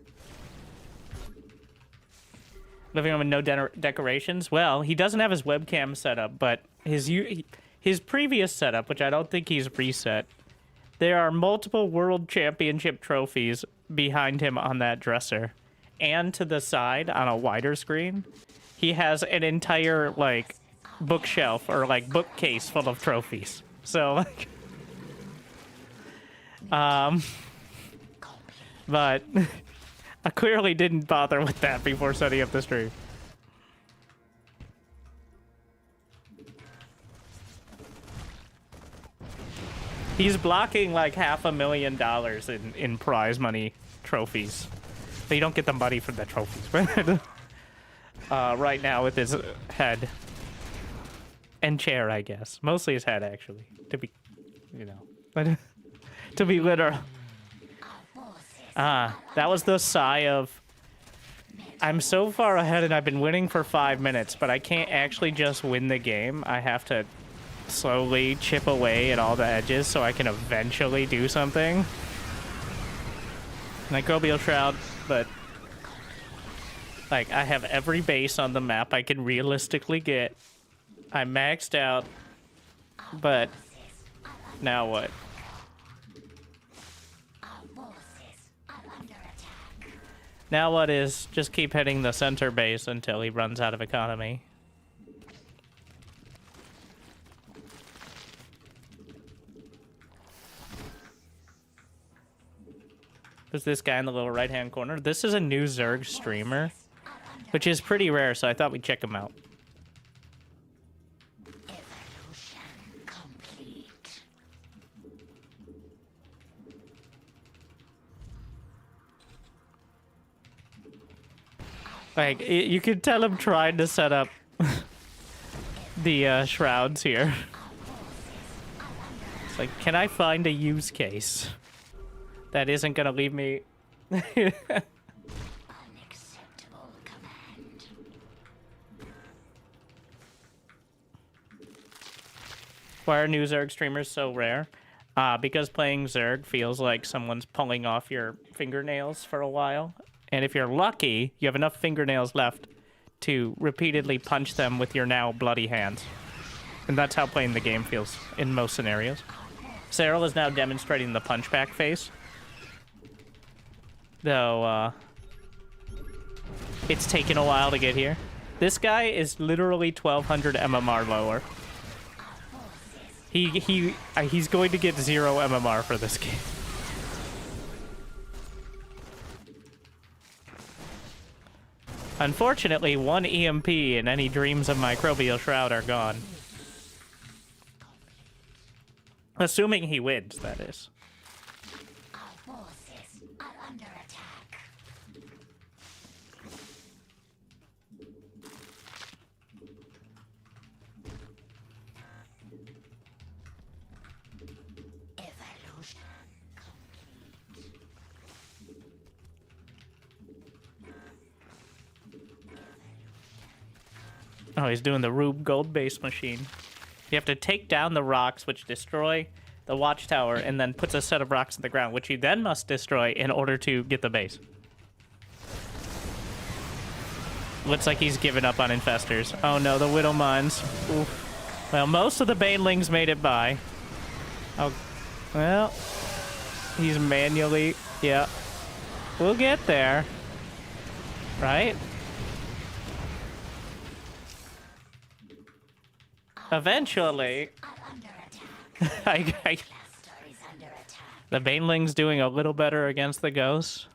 Living room with no decorations? Well, he doesn't have his webcam set up, but his previous setup, which I don't think he's reset, there are multiple World Championship trophies behind him on that dresser. And to the side, on a wider screen, he has an entire, like, bookshelf or, like, bookcase full of trophies. So, like... But... I clearly didn't bother with that before setting up the stream. He's blocking like $500,000 in prize money trophies. But you don't get the money from the trophies. But right now with his head and chair, I guess. Mostly his head, actually. To be, you know, but to be literal. That was the sigh of, I'm so far ahead and I've been winning for 5 minutes, but I can't actually just win the game. I have to slowly chip away at all the edges so I can eventually do something. Microbial shroud, but like I have every base on the map I can realistically get. I'm maxed out, but now what? Now what is just keep hitting the center base until he runs out of economy. There's this guy in the little right-hand corner. This is a new Zerg streamer, which is pretty rare, so I thought we'd check him out. Like, you could tell him trying to set up the shrouds here. It's like, can I find a use case that isn't gonna leave me? Unacceptable command. Why are new Zerg streamers so rare? Because playing Zerg feels like someone's pulling off your fingernails for a while. And if you're lucky, you have enough fingernails left to repeatedly punch them with your now bloody hands. And that's how playing the game feels in most scenarios. Cyril is now demonstrating the punchback face. Though, it's taken a while to get here. This guy is literally 1200 MMR lower. He's going to get 0 MMR for this game. Unfortunately, 1 EMP and any dreams of Microbial Shroud are gone. Assuming he wins, that is. Our forces are under attack. Evolution complete. Oh, he's doing the Rube Gold base machine. You have to take down the rocks, which destroy the watchtower, and then puts a set of rocks in the ground, which you then must destroy in order to get the base. Looks like he's given up on infestors. Oh no, the Widow Mines. Oof. Well, most of the Banelings made it by. Oh, well, he's manually, yeah. We'll get there, right? Eventually, the Baneling's doing a little better against the Ghosts.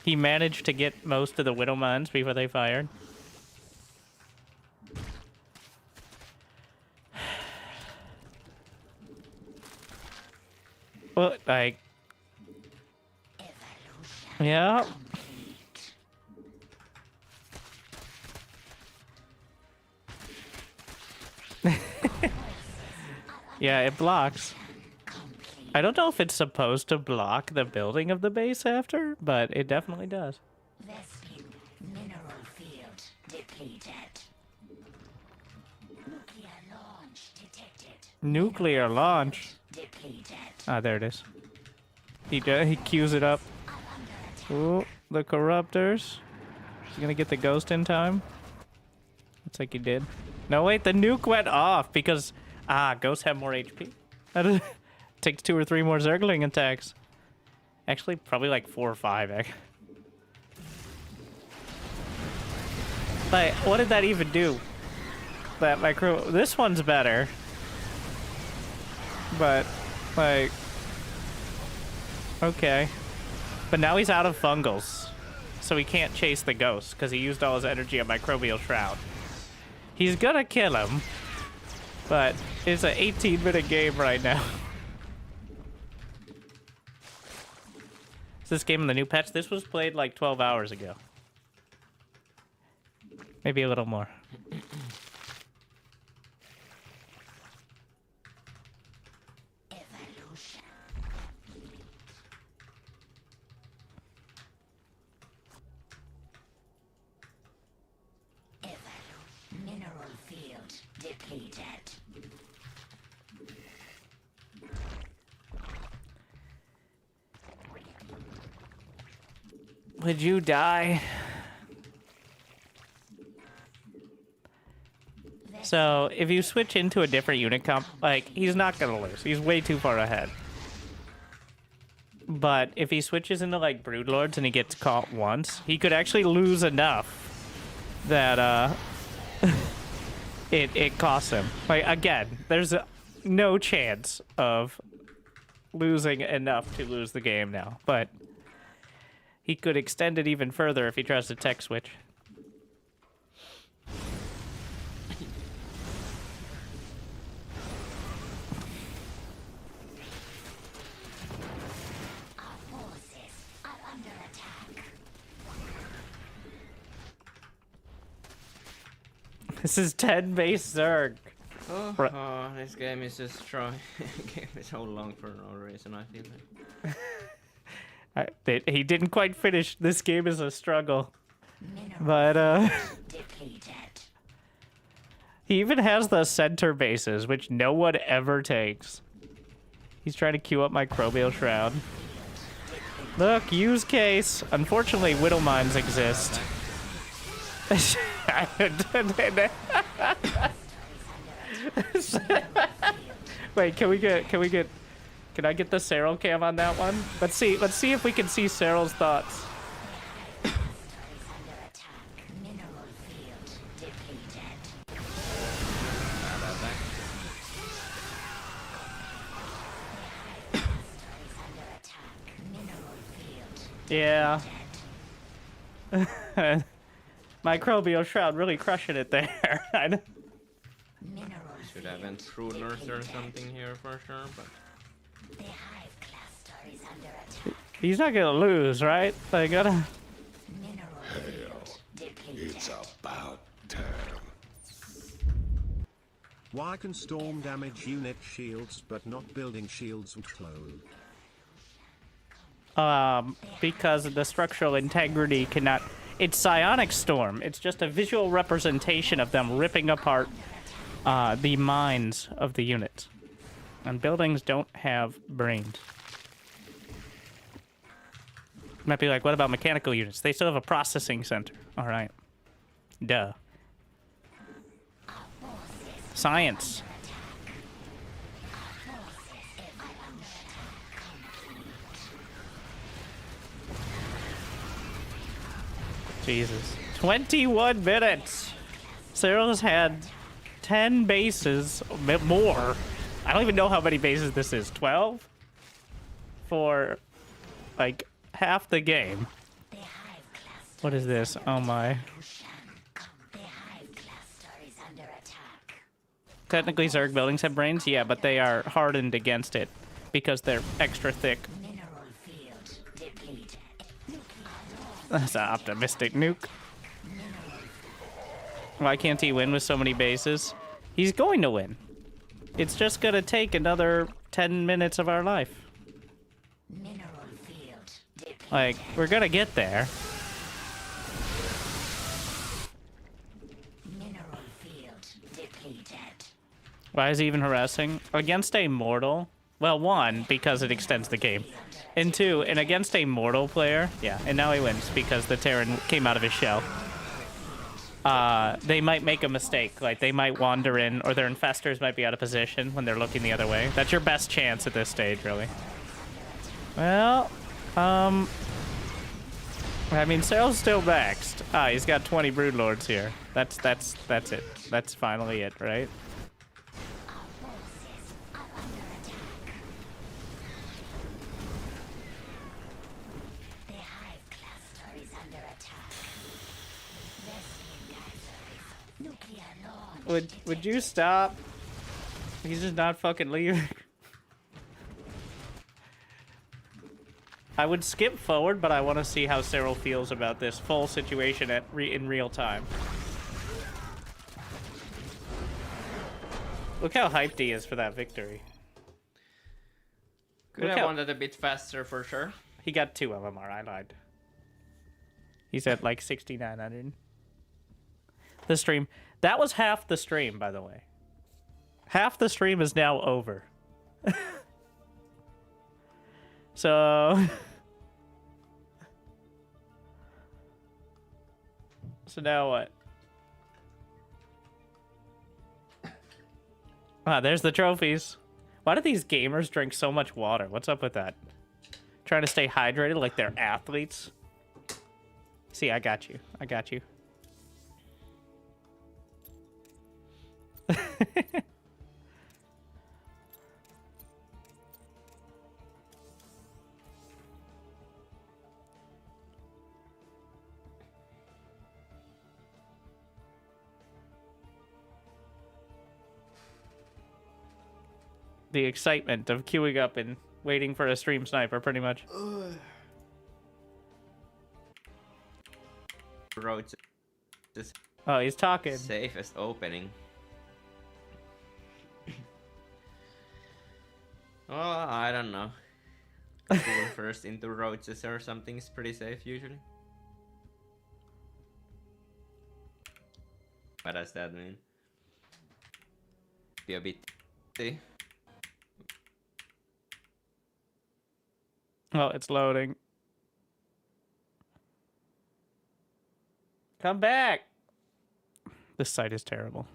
He managed to get most of the Widow Mines before they fired. Well, like, yeah. Yeah, it blocks. I don't know if it's supposed to block the building of the base after, but it definitely does. Vespin mineral field depleted. Nuclear launch detected. Nuclear launch. Depleted. Ah, there it is. He queues it up. Ooh, the corruptors. He's gonna get the ghost in time. Looks like he did. No, wait, the nuke went off because ghosts have more HP. That takes 2 or 3 more Zergling attacks. Actually, probably like 4 or 5. Like, what did that even do? That micro. This one's better. But, like, okay. But now he's out of fungals, so he can't chase the ghosts because he used all his energy on Microbial Shroud. He's gonna kill him, but it's an 18-minute game right now. this game in the new patch. This was played like 12 hours ago. Maybe a little more. Mineral field depleted. Would you die? So, if you switch into a different unit comp, like, he's not gonna lose. He's way too far ahead. But if he switches into, like, Broodlords and he gets caught once, he could actually lose enough that, it costs him. Like, again, there's no chance of losing enough to lose the game now. But he could extend it even further if he tries to tech switch. This is 10 base Zerg. Oh, this game is just trying. Game is so long for no reason. I feel like. He didn't quite finish. This game is a struggle. But, he even has the center bases, which no one ever takes. He's trying to queue up Microbial Shroud. Look, use case. Unfortunately, Widow Mines exist. Wait, can I get the Cyril cam on that one? Let's see if we can see Cyril's thoughts. Yeah. Microbial Shroud really crushing it there. Should have intruders or something here for sure, but he's not gonna lose, right? They gotta. Hell, it's about time. Why can storm damage unit shields but not building shields with clone? Because the structural integrity cannot. It's psionic storm. It's just a visual representation of them ripping apart the minds of the units. And buildings don't have brains. Might be like, what about mechanical units? They still have a processing center. All right. Duh. Science. Jesus. 21 minutes. Cyril's had 10 bases, more. I don't even know how many bases this is. 12? For, like, half the game. What is this? Oh my. Technically, Zerg buildings have brains? Yeah, but they are hardened against it because they're extra thick. That's an optimistic nuke. Why can't he win with so many bases? He's going to win. It's just gonna take another 10 minutes of our life. Like, we're gonna get there. Why is he even harassing? Against a mortal? Well, one, because it extends the game. And two, and against a mortal player, yeah, and now he wins because the Terran came out of his shell. They might make a mistake, like they might wander in, or their infestors might be out of position when they're looking the other way. That's your best chance at this stage, really. Well, I mean, Cyril's still maxed. Ah, he's got 20 Broodlords here. That's it. That's finally it, right? Would you stop? He's just not fucking leaving. I would skip forward, but I want to see how Cyril feels about this full situation in real time. Look how hyped he is for that victory. Could have won that a bit faster for sure. He got 2 LMR, I lied. He's at like 6,900. The stream. That was half the stream, by the way. Half the stream is now over. So... So now what? Ah, there's the trophies. Why do these gamers drink so much water? What's up with that? Trying to stay hydrated like they're athletes? See, I got you. I got you. The excitement of queuing up and waiting for a stream sniper, pretty much. Roads. This Oh, he's talking. safest opening. Oh, I don't know. Going first into roaches or something is pretty safe usually. What does that mean? Be a bit. See? Oh, it's loading. Come back! This site is terrible.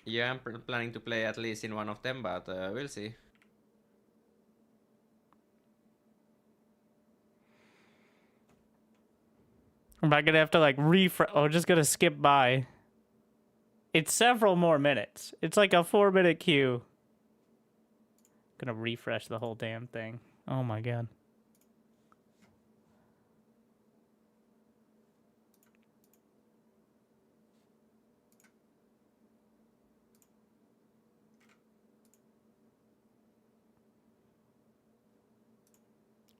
Yeah, I'm planning to play at least in one of them, but we'll see. Am I gonna have to like refresh? Oh, just gonna skip by. It's several more minutes. It's like a 4-minute queue. Gonna refresh the whole damn thing. Oh my god.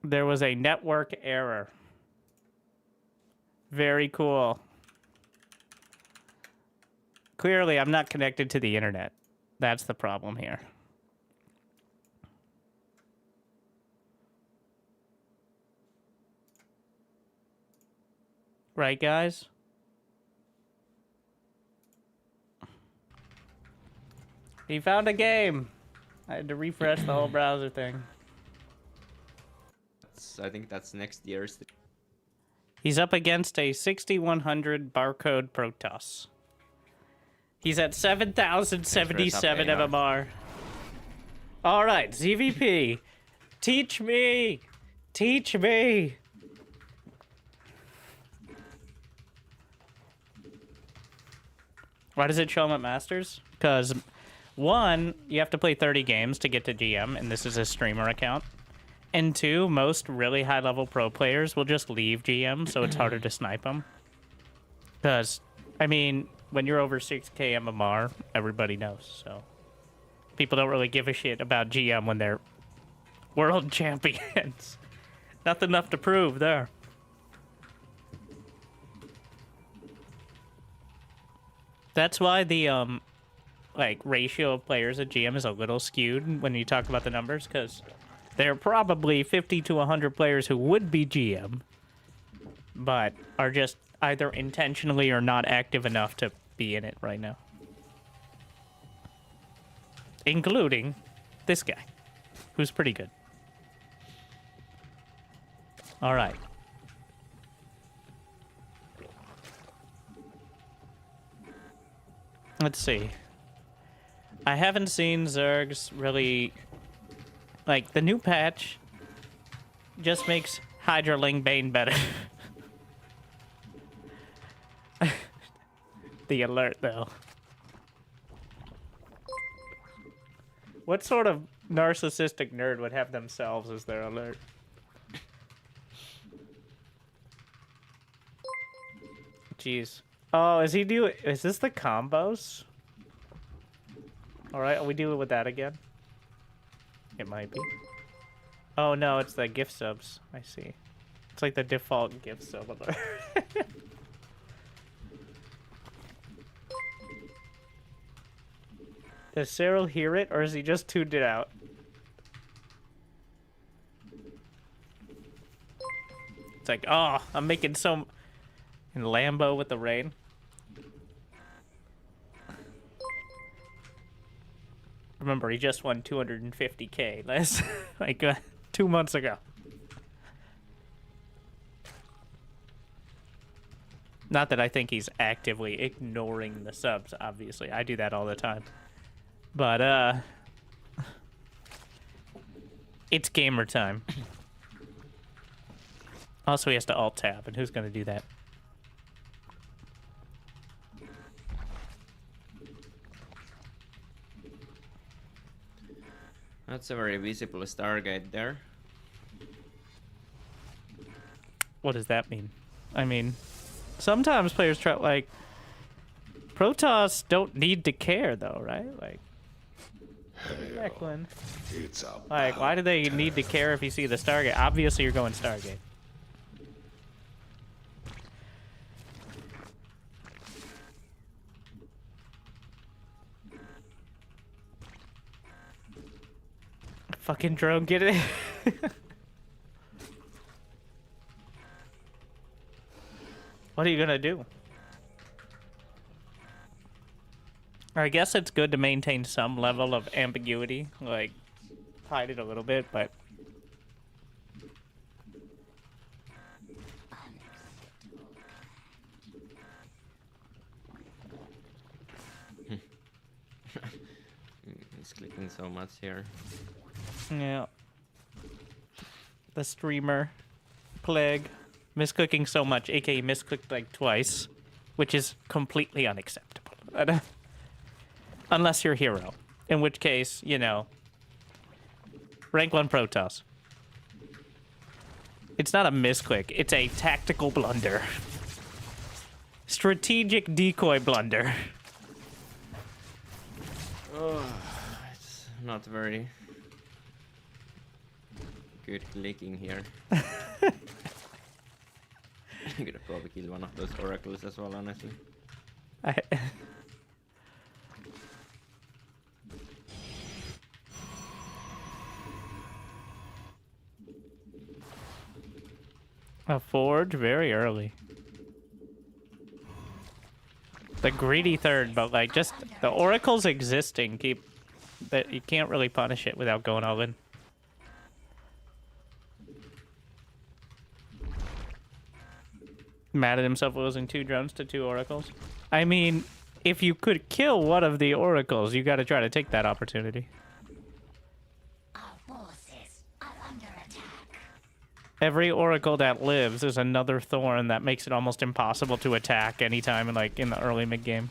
There was a network error. Very cool. Clearly, I'm not connected to the internet. That's the problem here. Right, guys? He found a game. I had to refresh the whole browser thing. I think that's next year's. He's up against a 6100 barcode Protoss. He's at 7,077 MMR. All right, ZVP. Teach me. Teach me. Why does it show him at Masters? Because, one, you have to play 30 games to get to GM, and this is a streamer account. And two, most really high-level pro players will just leave GM, so it's harder to snipe them. Because, I mean, when you're over 6k MMR, everybody knows, so... People don't really give a shit about GM when they're world champions. Nothing left to prove there. That's why the, like, ratio of players at GM is a little skewed when you talk about the numbers, because there are probably 50 to 100 players who would be GM, but are just either intentionally or not active enough to be in it right now. Including this guy, who's pretty good. All right. Let's see. I haven't seen Zergs really... Like, the new patch just makes Hydraling Bane better. The alert, though. What sort of narcissistic nerd would have themselves as their alert? Jeez. Oh, is this the combos? Alright, are we dealing with that again? It might be. Oh no, it's the gift subs. I see. It's like the default gift sub alert. Does Cyril hear it, or is he just tuned it out? It's like, oh, I'm making some... In Lambo with the rain. Remember, he just won 250K last, like, 2 months ago. Not that I think he's actively ignoring the subs, obviously. I do that all the time. But, it's gamer time. Also, he has to alt-tab, and who's gonna do that? That's a very visible Stargate there. What does that mean? I mean, sometimes players try, like... Protoss don't need to care, though, right? Like... Declan. It's a Like, why do they need to care if you see the Stargate? Obviously, you're going Stargate. Fucking drone, get it? What are you gonna do? I guess it's good to maintain some level of ambiguity, like hide it a little bit, but He's clicking so much here. yeah. The streamer plague misclicking so much, aka misclicked like twice, which is completely unacceptable. Unless you're hero, in which case, you know, rank 1 Protoss. It's not a misclick, it's a tactical blunder. Strategic decoy blunder. Oh, it's not very good clicking here. I'm gonna probably kill one of those oracles as well, honestly. A forge very early. The greedy third, but like just the oracles existing keep that you can't really punish it without going all in. Mad at himself for losing 2 drones to 2 oracles. I mean, if you could kill one of the oracles, you got to try to take that opportunity. Every oracle that lives is another thorn that makes it almost impossible to attack anytime in like in the early mid game.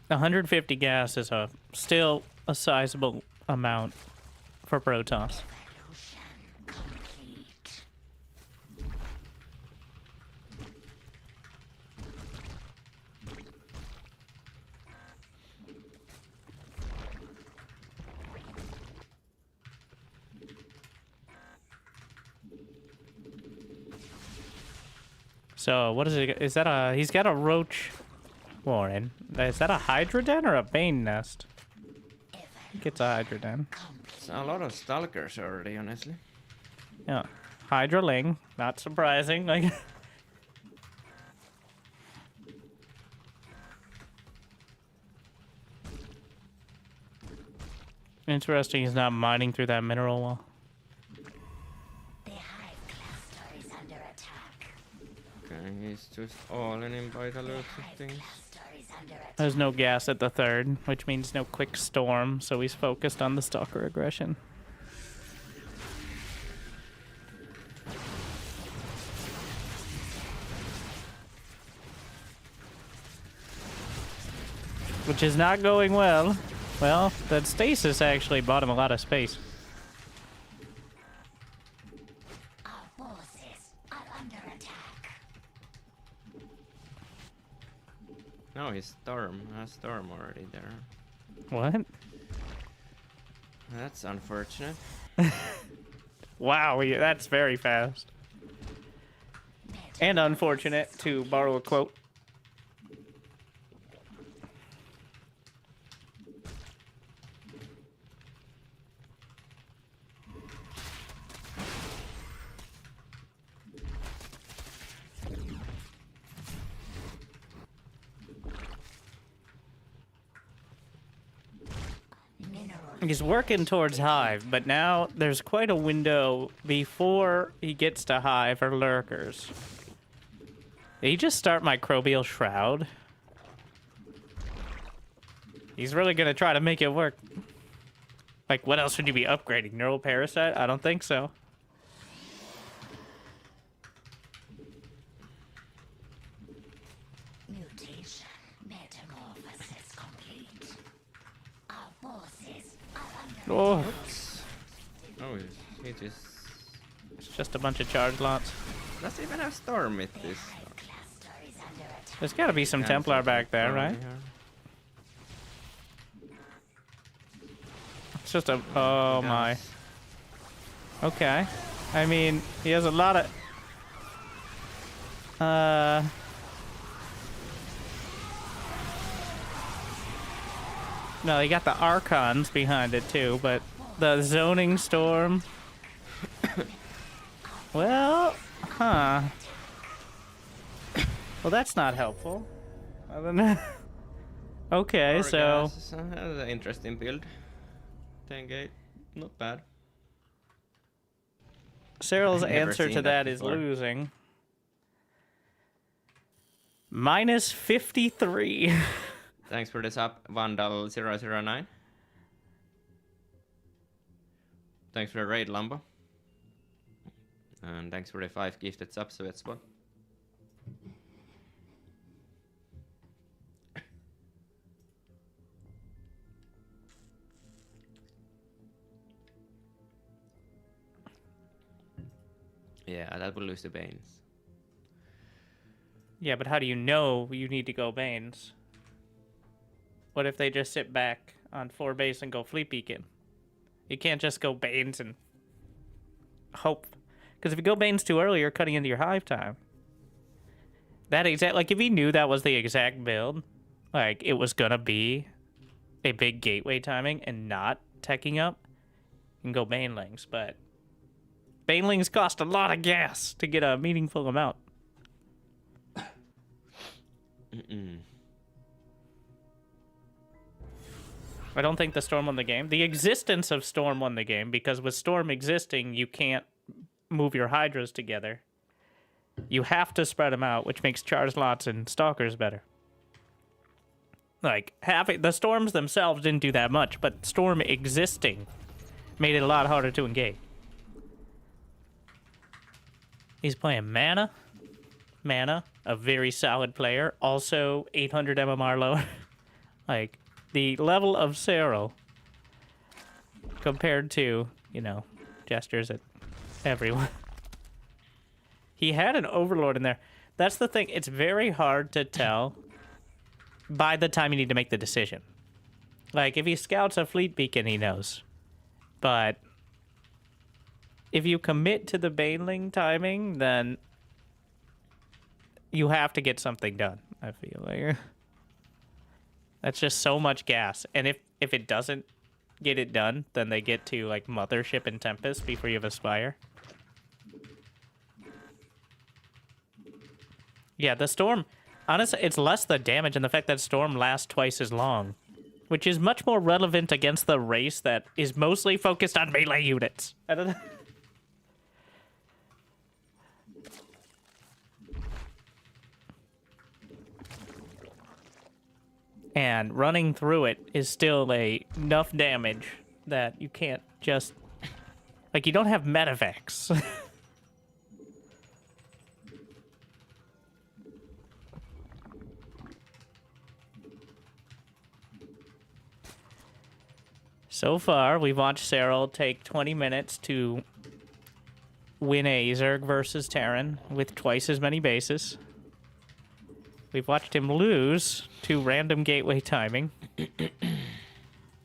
150 gas is still a sizable amount for Protoss. So, what is it? Is that a... He's got a roach warren. Is that a Hydra den or a Bane nest? I think it's a Hydra den. It's a lot of stalkers already, honestly. Yeah. Hydra Ling. Not surprising. Like... Interesting he's not mining through that mineral wall. Okay, he's just all in by the looks of things. There's no gas at the third, which means no quick storm, so he's focused on the stalker aggression. Which is not going well. Well, that stasis actually bought him a lot of space. No, he's Storm. Has Storm already there. What? That's unfortunate. Wow, that's very fast. And unfortunate, to borrow a quote. He's working towards Hive, but now there's quite a window before he gets to Hive or Lurkers. Did he just start Microbial Shroud? He's really gonna try to make it work. Like, what else would you be upgrading? Neural Parasite? I don't think so. Mutation, metamorphosis complete. Our forces are under Oh, Oh, he just it's just a bunch of charge lots. doesn't even have storm with this. cluster is under attack. There's gotta be some Templar back there, right? It's just a... Oh, my. Okay. I mean, he has a lot of... No, he got the Archons behind it, too, but the Zoning Storm... Well, huh. Well, that's not helpful. I don't know. Okay, so... That's an interesting build. 10 gate, not bad. Cyril's I've never answer seen to that that is before. losing. Minus 53. Thanks for the sub, Vandal009. Thanks for the raid, Lambo. And thanks for the 5 gifted subs, Sweatspot. Yeah, that will lose the Banes. Yeah, but how do you know you need to go Banes? What if they just sit back on 4 base and go Fleet Beacon? You can't just go Banes and hope. Because if you go Banes too early, you're cutting into your Hive time. That exact, like, if he knew that was the exact build, like, it was gonna be a big gateway timing and not teching up, you can go Banelings, but Banelings cost a lot of gas to get a meaningful amount. I don't think the Storm won the game. The existence of Storm won the game, because with Storm existing, you can't move your Hydras together. You have to spread them out, which makes charge lots and Stalkers better. Like, having the Storms themselves didn't do that much, but Storm existing made it a lot harder to engage. He's playing Mana. Mana, a very solid player. Also, 800 MMR lower. Like, the level of Cyril compared to, you know, gestures at everyone. He had an Overlord in there. That's the thing. It's very hard to tell by the time you need to make the decision. Like, if he scouts a Fleet Beacon, he knows. But if you commit to the Baneling timing, then you have to get something done, I feel like. That's just so much gas. And if it doesn't get it done, then they get to, like, Mothership and Tempest before you have Aspire. Yeah, the Storm, honestly, it's less the damage and the fact that Storm lasts twice as long, which is much more relevant against the race that is mostly focused on melee units. I don't know. And running through it is still enough damage that you can't just... Like, you don't have medevacs. So far, we've watched Cyril take 20 minutes to win a Zerg versus Terran with twice as many bases. We've watched him lose to random gateway timing.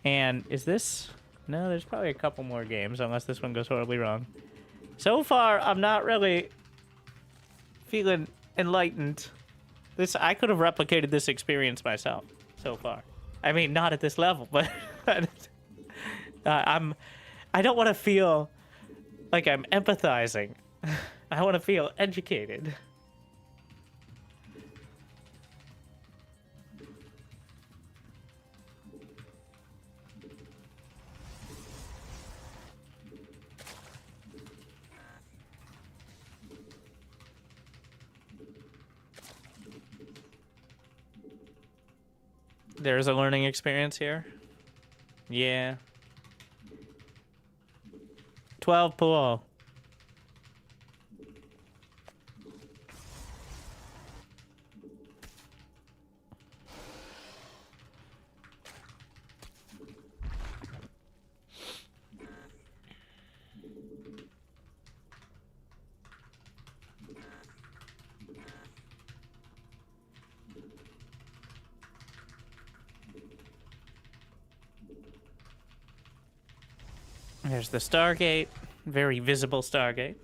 And is this... No, there's probably a couple more games, unless this one goes horribly wrong. So far, I'm not really feeling enlightened. I could have replicated this experience myself so far. I mean, not at this level, but I don't want to feel like I'm empathizing. I want to feel educated. There's a learning experience here. Yeah. 12 pool. There's the Stargate. Very visible Stargate.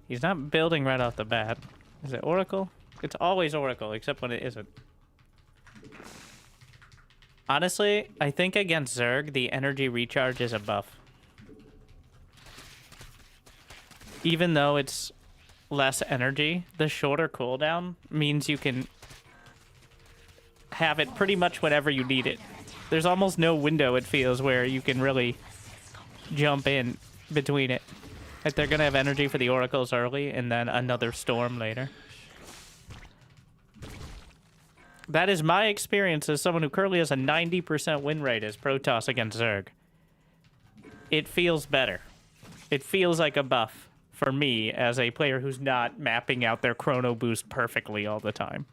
He's not building right off the bat. Is it Oracle? It's always Oracle, except when it isn't. Honestly, I think against Zerg, the energy recharge is a buff. Even though it's less energy, the shorter cooldown means you can have it pretty much whenever you need it. There's almost no window, it feels, where you can really jump in between it. Like, they're gonna have energy for the oracles early, and then another storm later. That is my experience as someone who currently has a 90% win rate as Protoss against Zerg. It feels better. It feels like a buff for me as a player who's not mapping out their chrono boost perfectly all the time.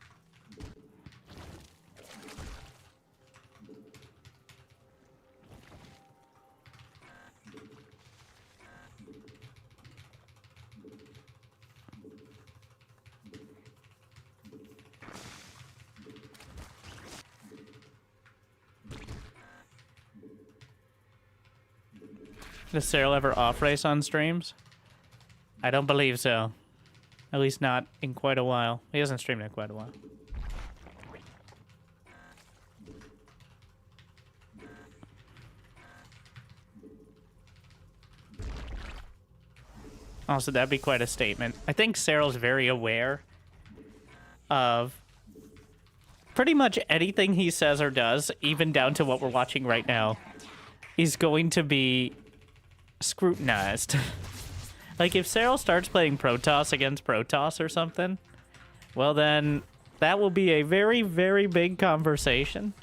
Does Cyril ever off-race on streams? I don't believe so. At least not in quite a while. He hasn't streamed in quite a while. Also, that'd be quite a statement. I think Cyril's very aware of pretty much anything he says or does, even down to what we're watching right now, is going to be scrutinized. Like, if Cyril starts playing Protoss against Protoss or something, well then, that will be a very, very big conversation.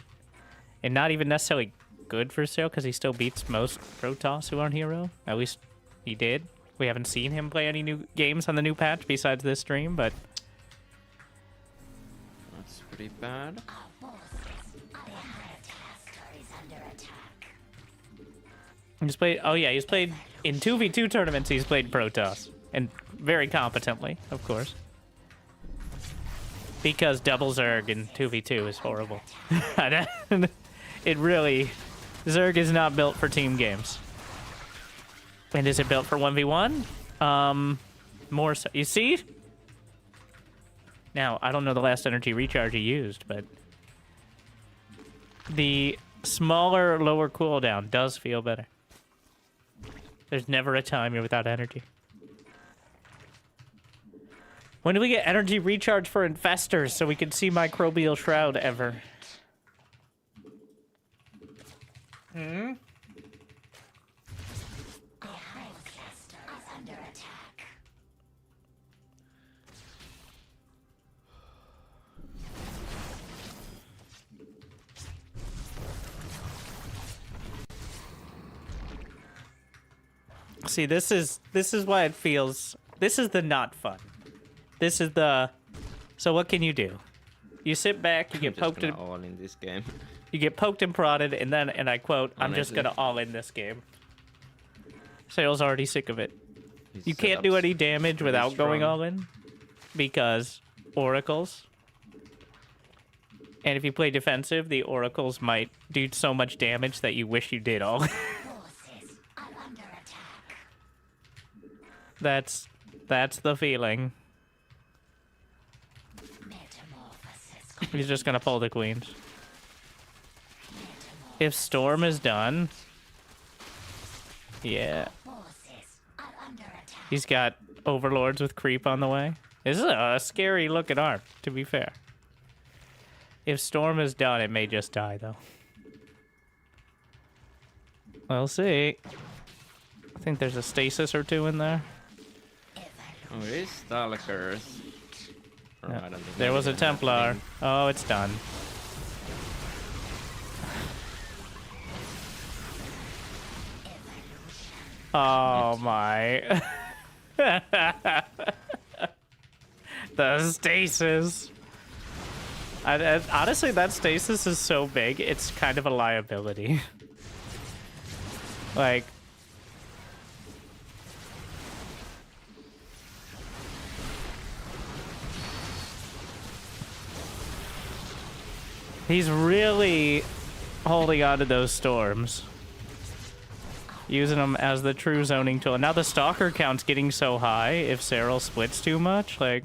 And not even necessarily good for Cyril, because he still beats most Protoss who aren't hero. At least he did. We haven't seen him play any new games on the new patch besides this stream, but... That's pretty bad. He's played. Oh yeah, he's played in 2v2 tournaments. He's played Protoss, and very competently, of course. Because double Zerg in 2v2 is horrible. It really, Zerg is not built for team games. And is it built for 1v1? More so. You see? Now I don't know the last energy recharge he used, but the smaller, lower cooldown does feel better. There's never a time you're without energy. When do we get energy recharge for infestors so we can see Microbial Shroud ever? Hmm? See, this is why it feels... This is the not fun. This is the... So what can you do? You sit back, you get poked and... all in this game. You get poked and prodded, and then, and I quote, I'm just gonna all in this game. Cyril's already sick of it. You can't do any damage without going all in, because oracles. And if you play defensive, the oracles might do so much damage that you wish you did all. Forces are under attack. That's the feeling. Metamorphosis. He's just gonna pull the queens. If Storm is done, yeah, Forces are under attack. he's got overlords with creep on the way. This is a scary looking arm, to be fair. If Storm is done, it may just die, though. We'll see. I think there's a stasis or two in there. Oh, it is Stalkers. Or Yeah. I don't think There was a anything Templar. happening. Oh, it's done. Oh my. The stasis. Honestly, that stasis is so big, it's kind of a liability. Like, he's really holding on to those storms. Using them as the true zoning tool. Now the stalker count's getting so high if Cyril splits too much, like...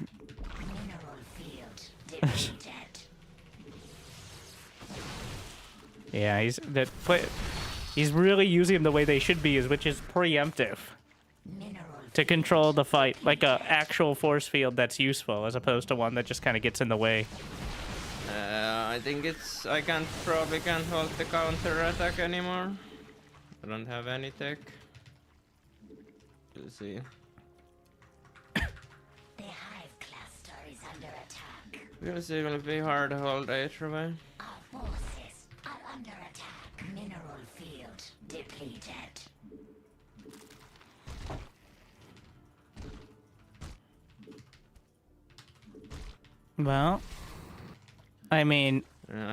Mineral field depleted. Yeah, he's really using them the way they should be, which is preemptive. Mineral To control the fight, like a actual force field that's useful, as opposed to one that just kind of gets in the way. I think it's... I probably can't hold the counter attack anymore. I don't have any tech. We'll see. The hive cluster is under attack. We'll see, will be hard to hold either way. Our forces are under attack. Mineral field depleted. Well, I mean,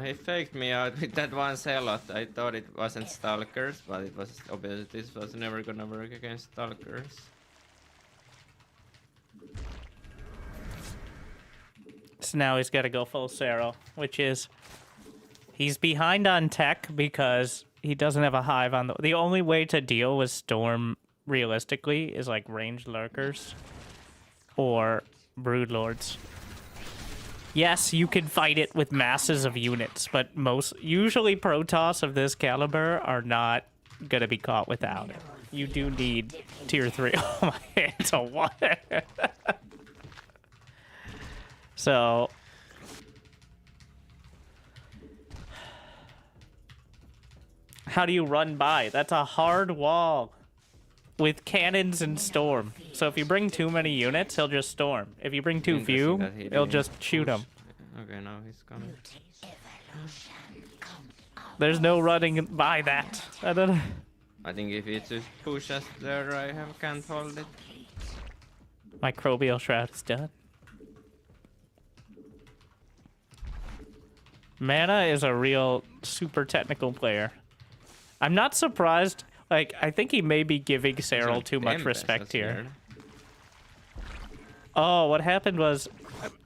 He faked me out with that one zealot. I thought it wasn't Stalkers, but it was obviously this was never gonna work against Stalkers. so now he's got to go full Cyril, which is... He's behind on tech because he doesn't have a hive on the only way to deal with Storm, realistically, is like ranged lurkers or broodlords. Yes, you can fight it with masses of units, but usually Protoss of this caliber are not gonna be caught without it. You do need tier 3. Oh my, it's a 1. So... How do you run by? That's a hard wall with cannons and storm. So if you bring too many units, he'll just storm. If you bring too few, he'll just shoot them. Okay, now he's coming. There's no running by that. I don't know. I think if he just pushes there, can't hold it. Microbial shroud is done. Mana is a real super technical player. I'm not surprised. Like, I think he may be giving Cyril too much respect here. Oh, what happened was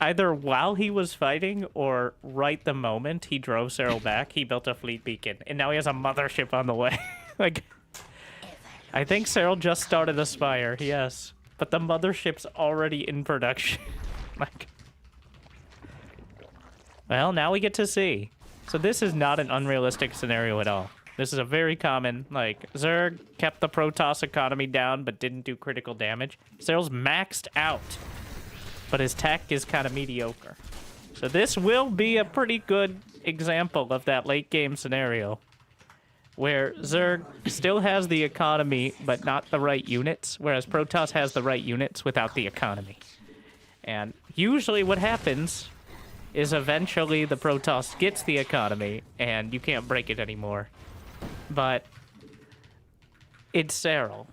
either while he was fighting or right the moment he drove Cyril back, he built a fleet beacon. And now he has a mothership on the way. Like, I think Cyril just started a Spire, yes. But the mothership's already in production. Like, well, now we get to see. So this is not an unrealistic scenario at all. This is a very common, like, Zerg kept the Protoss economy down but didn't do critical damage. Cyril's maxed out, but his tech is kind of mediocre. So this will be a pretty good example of that late game scenario where Zerg still has the economy but not the right units, whereas Protoss has the right units without the economy. And usually what happens is eventually the Protoss gets the economy and you can't break it anymore. But it's Cyril.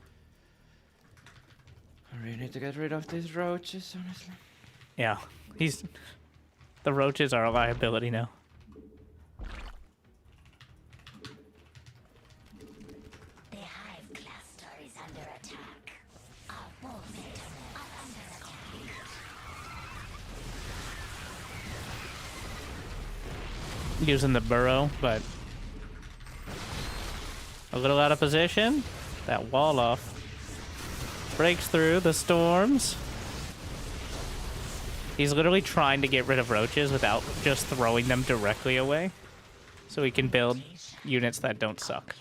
I really need to get rid of these roaches, honestly. Yeah, the roaches are a liability now. The hive cluster is under attack. Our forces are under attack. using the burrow, but a little out of position. That wall off breaks through the storms. He's literally trying to get rid of roaches without just throwing them directly away, so he can build units that don't suck.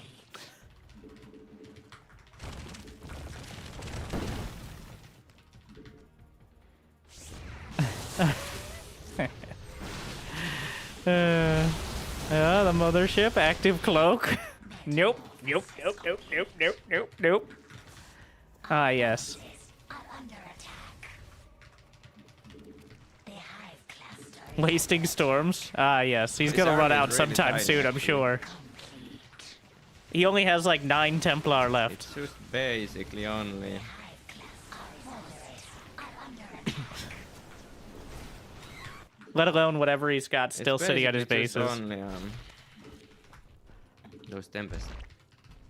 Yeah, the mothership, active cloak. Nope, nope, nope, nope, nope, nope, nope, nope. Ah, yes. Wasting storms. Ah, yes. He's gonna run out sometime soon, I'm sure. He only has like 9 Templar left. It's just basically only. Let alone whatever he's got still sitting at his bases. Only, those Tempests.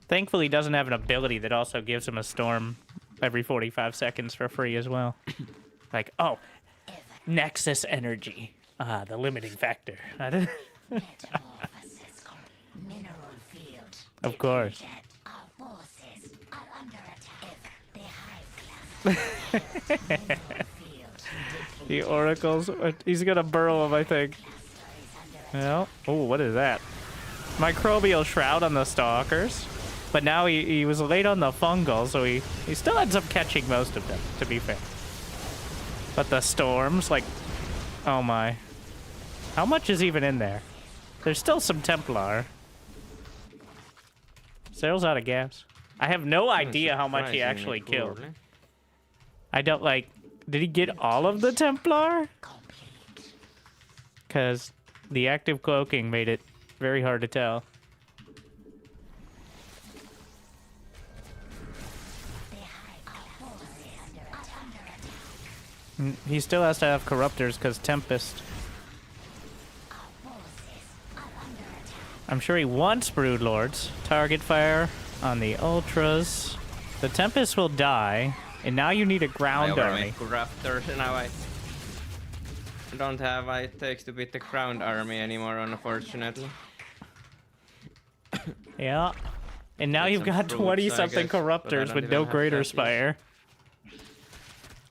Thankfully, he doesn't have an ability that also gives him a storm every 45 seconds for free as well. Like, oh, Nexus energy. Ah, the limiting factor. Of course. The oracles. He's gonna burrow him, I think. Well, oh, what is that? Microbial shroud on the stalkers. But now he was late on the fungal, so he still ends up catching most of them, to be fair. But the storms, like, oh my. How much is even in there? There's still some Templar. Cyril's out of gas. I have no idea how much he actually killed. I don't, like, did he get all of the Templar? Because the active cloaking made it very hard to tell. He still has to have Corruptors because Tempest. I'm sure he wants Broodlords. Target fire on the Ultras. The Tempest will die, and now you need a ground army. Corruptors, and now I don't have what it takes to beat the ground army anymore, unfortunately. Yeah. And now you've got 20-something Corruptors with no Greater Spire.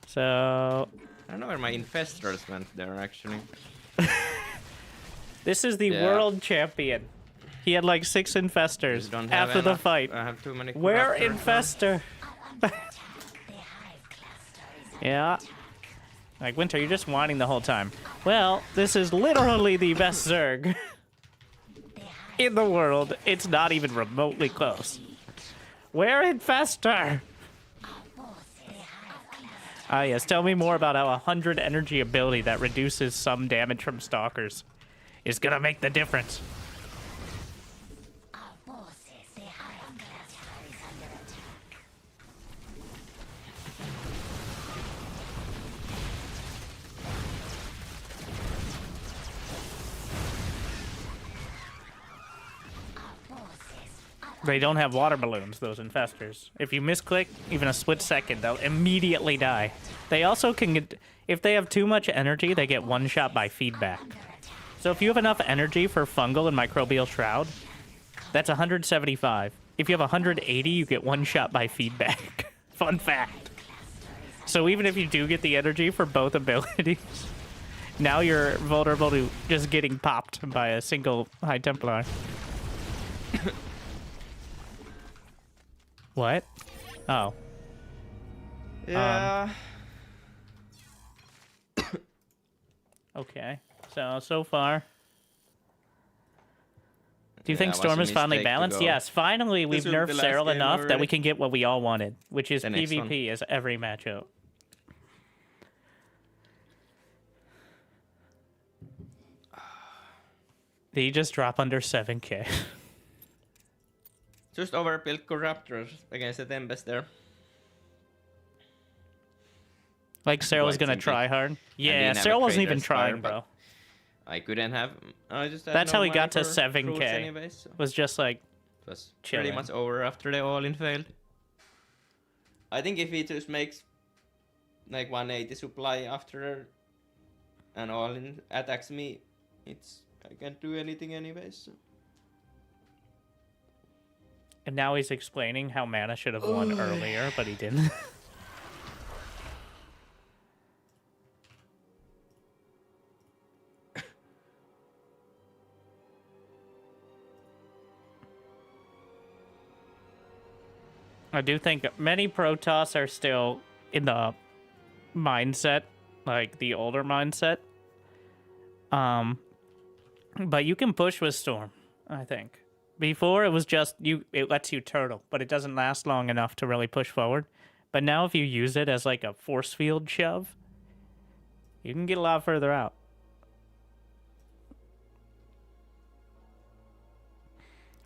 So... I don't know where my Infestors went there, actually. This is the world champion. He had like 6 Infestors after the fight. I have too many. Where Infestor? Yeah. Like, Winter, you're just whining the whole time. Well, this is literally the best Zerg in the world. It's not even remotely close. Where Infestor? Ah, yes. Tell me more about how 100 energy ability that reduces some damage from Stalkers is gonna make the difference. They don't have water balloons, those Infestors. If you misclick, even a split second, they'll immediately die. They also can get... If they have too much energy, they get one-shot by feedback. So if you have enough energy for Fungal and Microbial Shroud, that's 175. If you have 180, you get one-shot by feedback. Fun fact. So even if you do get the energy for both abilities, now you're vulnerable to just getting popped by a single High Templar. What? Oh. Yeah. Okay. So far. Do you think Storm is finally balanced? Yes, finally we've nerfed Cyril enough that we can get what we all wanted, which is PvP as every matchup. Did he just drop under 7k? Just overbuilt Corruptors against the Tempest there. Like Cyril was gonna try hard? Yeah, Cyril wasn't even trying, bro. I couldn't have... I just had That's no how he money got to for 7k. fruits anyways, so. Was just like... It was chilling. pretty much over after the all-in failed. I think if he just makes like 180 supply after an all-in attacks me, it's I can't do anything anyways. And now he's explaining how Mana should have won earlier, but he didn't. I do think many Protoss are still in the mindset, like the older mindset. But you can push with Storm, I think. Before it was just it lets you turtle, but it doesn't last long enough to really push forward. But now if you use it as like a force field shove, you can get a lot further out.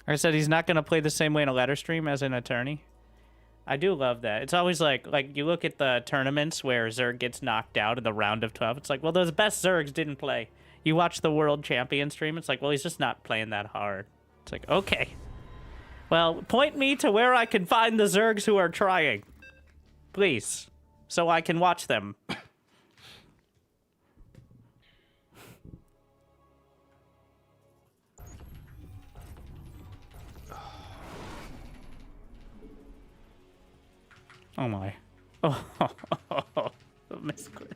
I said he's not going to play the same way in a ladder stream as an attorney. I do love that. It's always like you look at the tournaments where Zerg gets knocked out in the round of 12. It's like, well, those best Zergs didn't play. You watch the world champion stream. It's like, well, he's just not playing that hard. It's like, okay. Well, point me to where I can find the Zergs who are trying. Please. So I can watch them. Oh my. Oh, the misclick.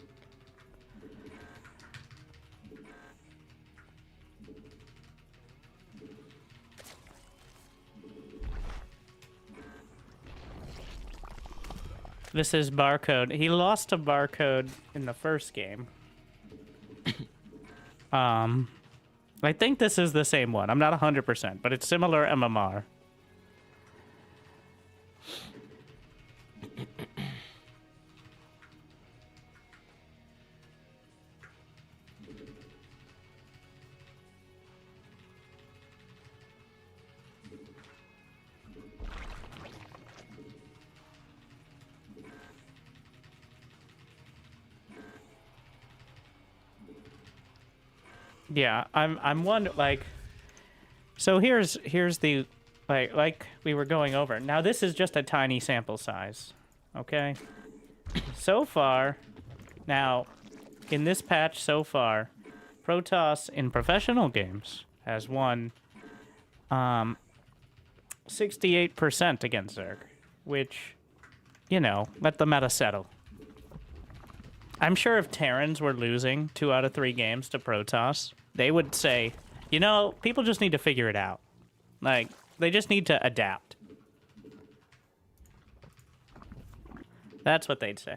This is Barcode. He lost to Barcode in the first game. I think this is the same one. I'm not 100%, but it's similar MMR. Yeah, I'm one like. So here's the like we were going over. Now this is just a tiny sample size, okay? So far, now in this patch so far, Protoss in professional games has won 68% against Zerg, which, you know, let the meta settle. I'm sure if Terrans were losing 2 out of 3 games to Protoss, they would say, you know, people just need to figure it out. Like, they just need to adapt. That's what they'd say.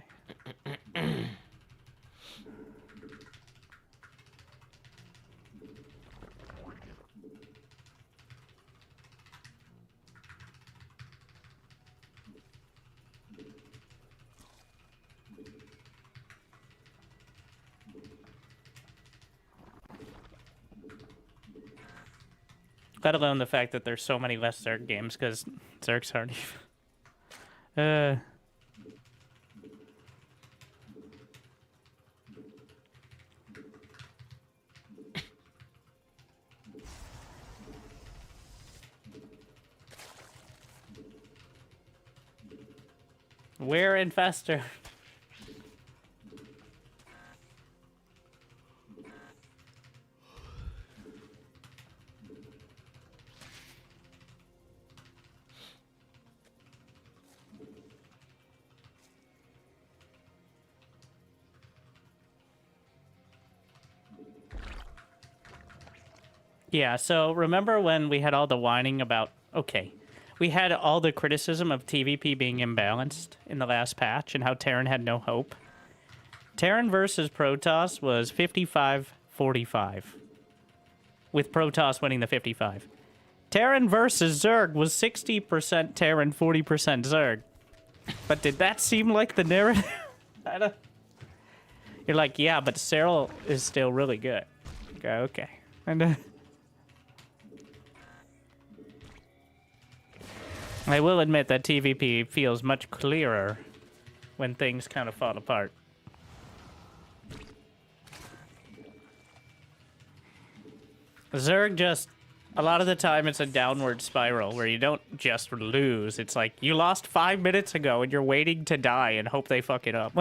Let alone the fact that there's so many less Zerg games, because Zerg's aren't even... We're infestor. Yeah, so remember when we had all the whining about... Okay, we had all the criticism of TVP being imbalanced in the last patch and how Terran had no hope. Terran versus Protoss was 55-45, with Protoss winning the 55. Terran versus Zerg was 60% Terran, 40% Zerg. But did that seem like the narrative? You're like, yeah, but Cyril is still really good. Okay. And... I will admit that TVP feels much clearer when things kind of fall apart. Zerg just, a lot of the time it's a downward spiral where you don't just lose. It's like, you lost 5 minutes ago and you're waiting to die and hope they fuck it up.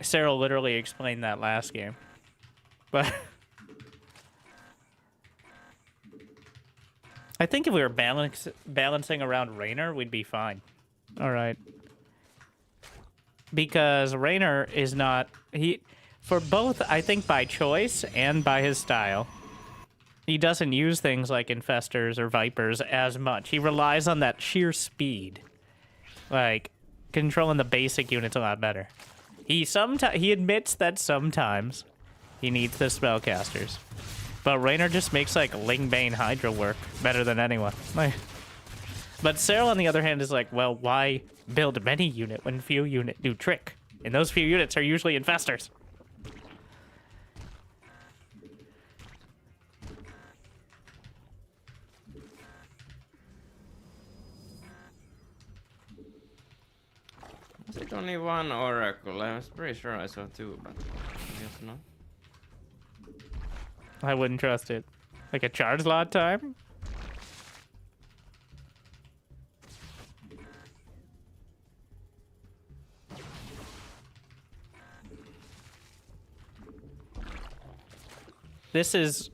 Cyril literally explained that last game. But I think if we were balancing around Raynor, we'd be fine. All right. Because Raynor is not... For both, I think, by choice and by his style, he doesn't use things like Infestors or Vipers as much. He relies on that sheer speed. Like, controlling the basic units a lot better. He admits that sometimes he needs the spellcasters. But Raynor just makes, like, Lingbane Hydra work better than anyone. Like, but Cyril, on the other hand, is like, well, why build many unit when few unit do trick? And those few units are usually Infestors. Is it only one Oracle? I was pretty sure I saw two, but I guess not. I wouldn't trust it. Like a charge lot time? This is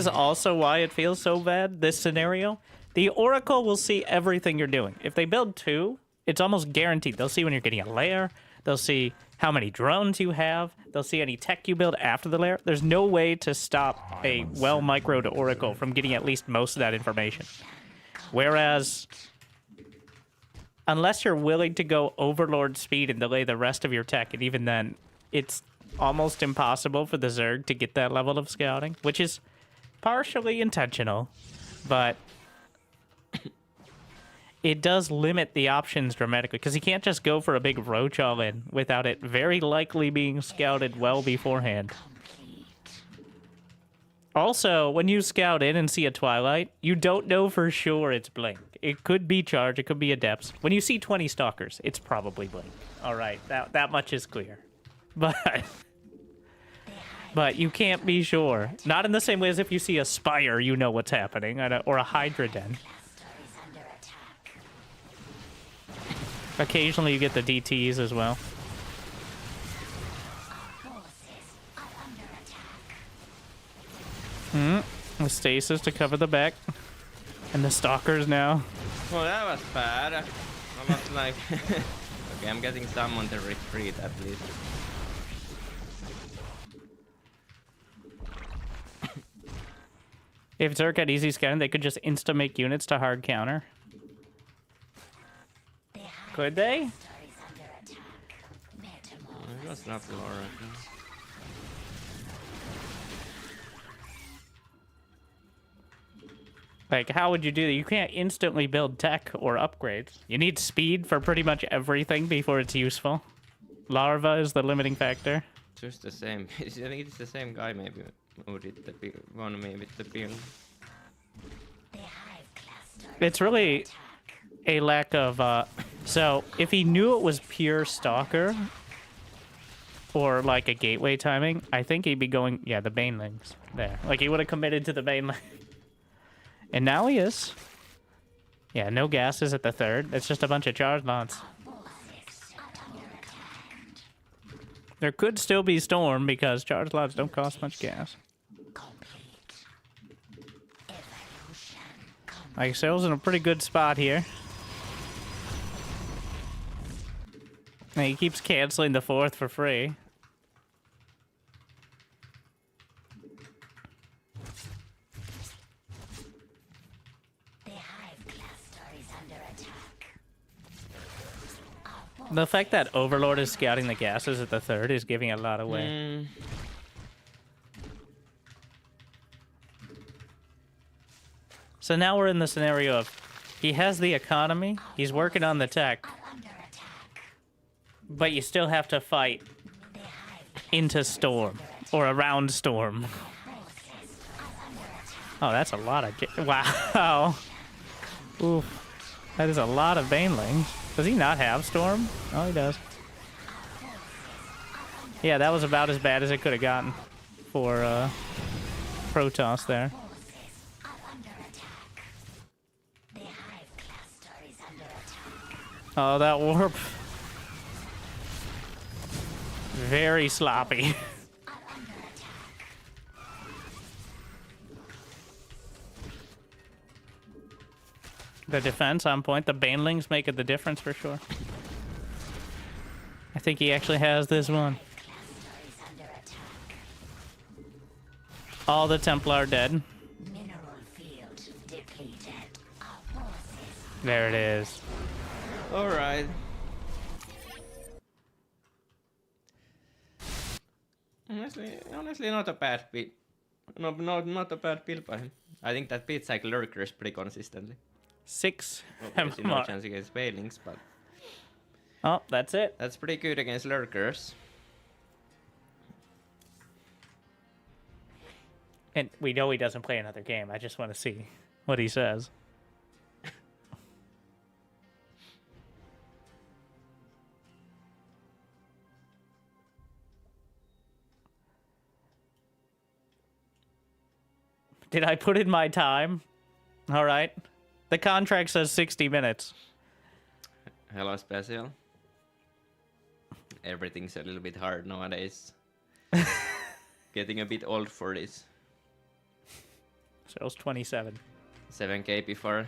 also why it feels so bad, this scenario. The Oracle will see everything you're doing. If they build two, it's almost guaranteed. They'll see when you're getting a lair. They'll see how many drones you have. They'll see any tech you build after the lair. There's no way to stop a well-microed Oracle from getting at least most of that information. Whereas, unless you're willing to go Overlord speed and delay the rest of your tech, and even then, it's almost impossible for the Zerg to get that level of scouting, which is partially intentional, but it does limit the options dramatically, because you can't just go for a big roach all-in without it very likely being scouted well beforehand. Also, when you scout in and see a Twilight, you don't know for sure it's Blink. It could be Charge, it could be Adepts. When you see 20 Stalkers, it's probably Blink. Alright, that much is clear. But you can't be sure. Not in the same way as if you see a Spire, you know what's happening, or a Hydra Den. Occasionally you get the DTs as well. The stasis to cover the back. And the stalkers now. Well, that was bad. I was like... okay, I'm getting someone to retreat at least. If Zerg had easy scanning, they could just insta-make units to hard counter. Could they? That's not Laura. Like, how would you do that? You can't instantly build tech or upgrades. You need speed for pretty much everything before it's useful. Larva is the limiting factor. Just the same. I think it's the same guy maybe who did the big one maybe with the build. It's really a lack of so if he knew it was pure Stalker or like a gateway timing, I think he'd be going, yeah, the Banelings there. Like he would have committed to the Baneling. And now he is. Yeah, no gases at the third. It's just a bunch of charge lots. There could still be Storm because charge lots don't cost much gas. Like, Sail's in a pretty good spot here. And he keeps canceling the fourth for free. The fact that Overlord is scouting the gases at the third is giving a lot away. So now we're in the scenario of he has the economy, he's working on the tech, but you still have to fight into Storm or around Storm. Oh, that's a lot of... Wow. Oof. That is a lot of Banelings. Does he not have Storm? Oh, he does. Yeah, that was about as bad as it could have gotten for Protoss there. Oh, that warp. Very sloppy. are under attack. The defense on point. The banelings making the difference for sure. I think he actually has this one. Cluster is under attack. All the Templar dead. Mineral field depleted. Our forces There it is. All right. Honestly, not a bad build. No, not a bad build by him. I think that beats like lurkers pretty consistently. 6 Obviously, no MMR. chance against Veilings, but Oh, that's it. that's pretty good against lurkers. And we know he doesn't play another game. I just want to see what he says. Did I put in my time? All right. The contract says 60 minutes. Hello, Special. Everything's a little bit hard nowadays. Getting a bit old for this. So it was 27. 7k before.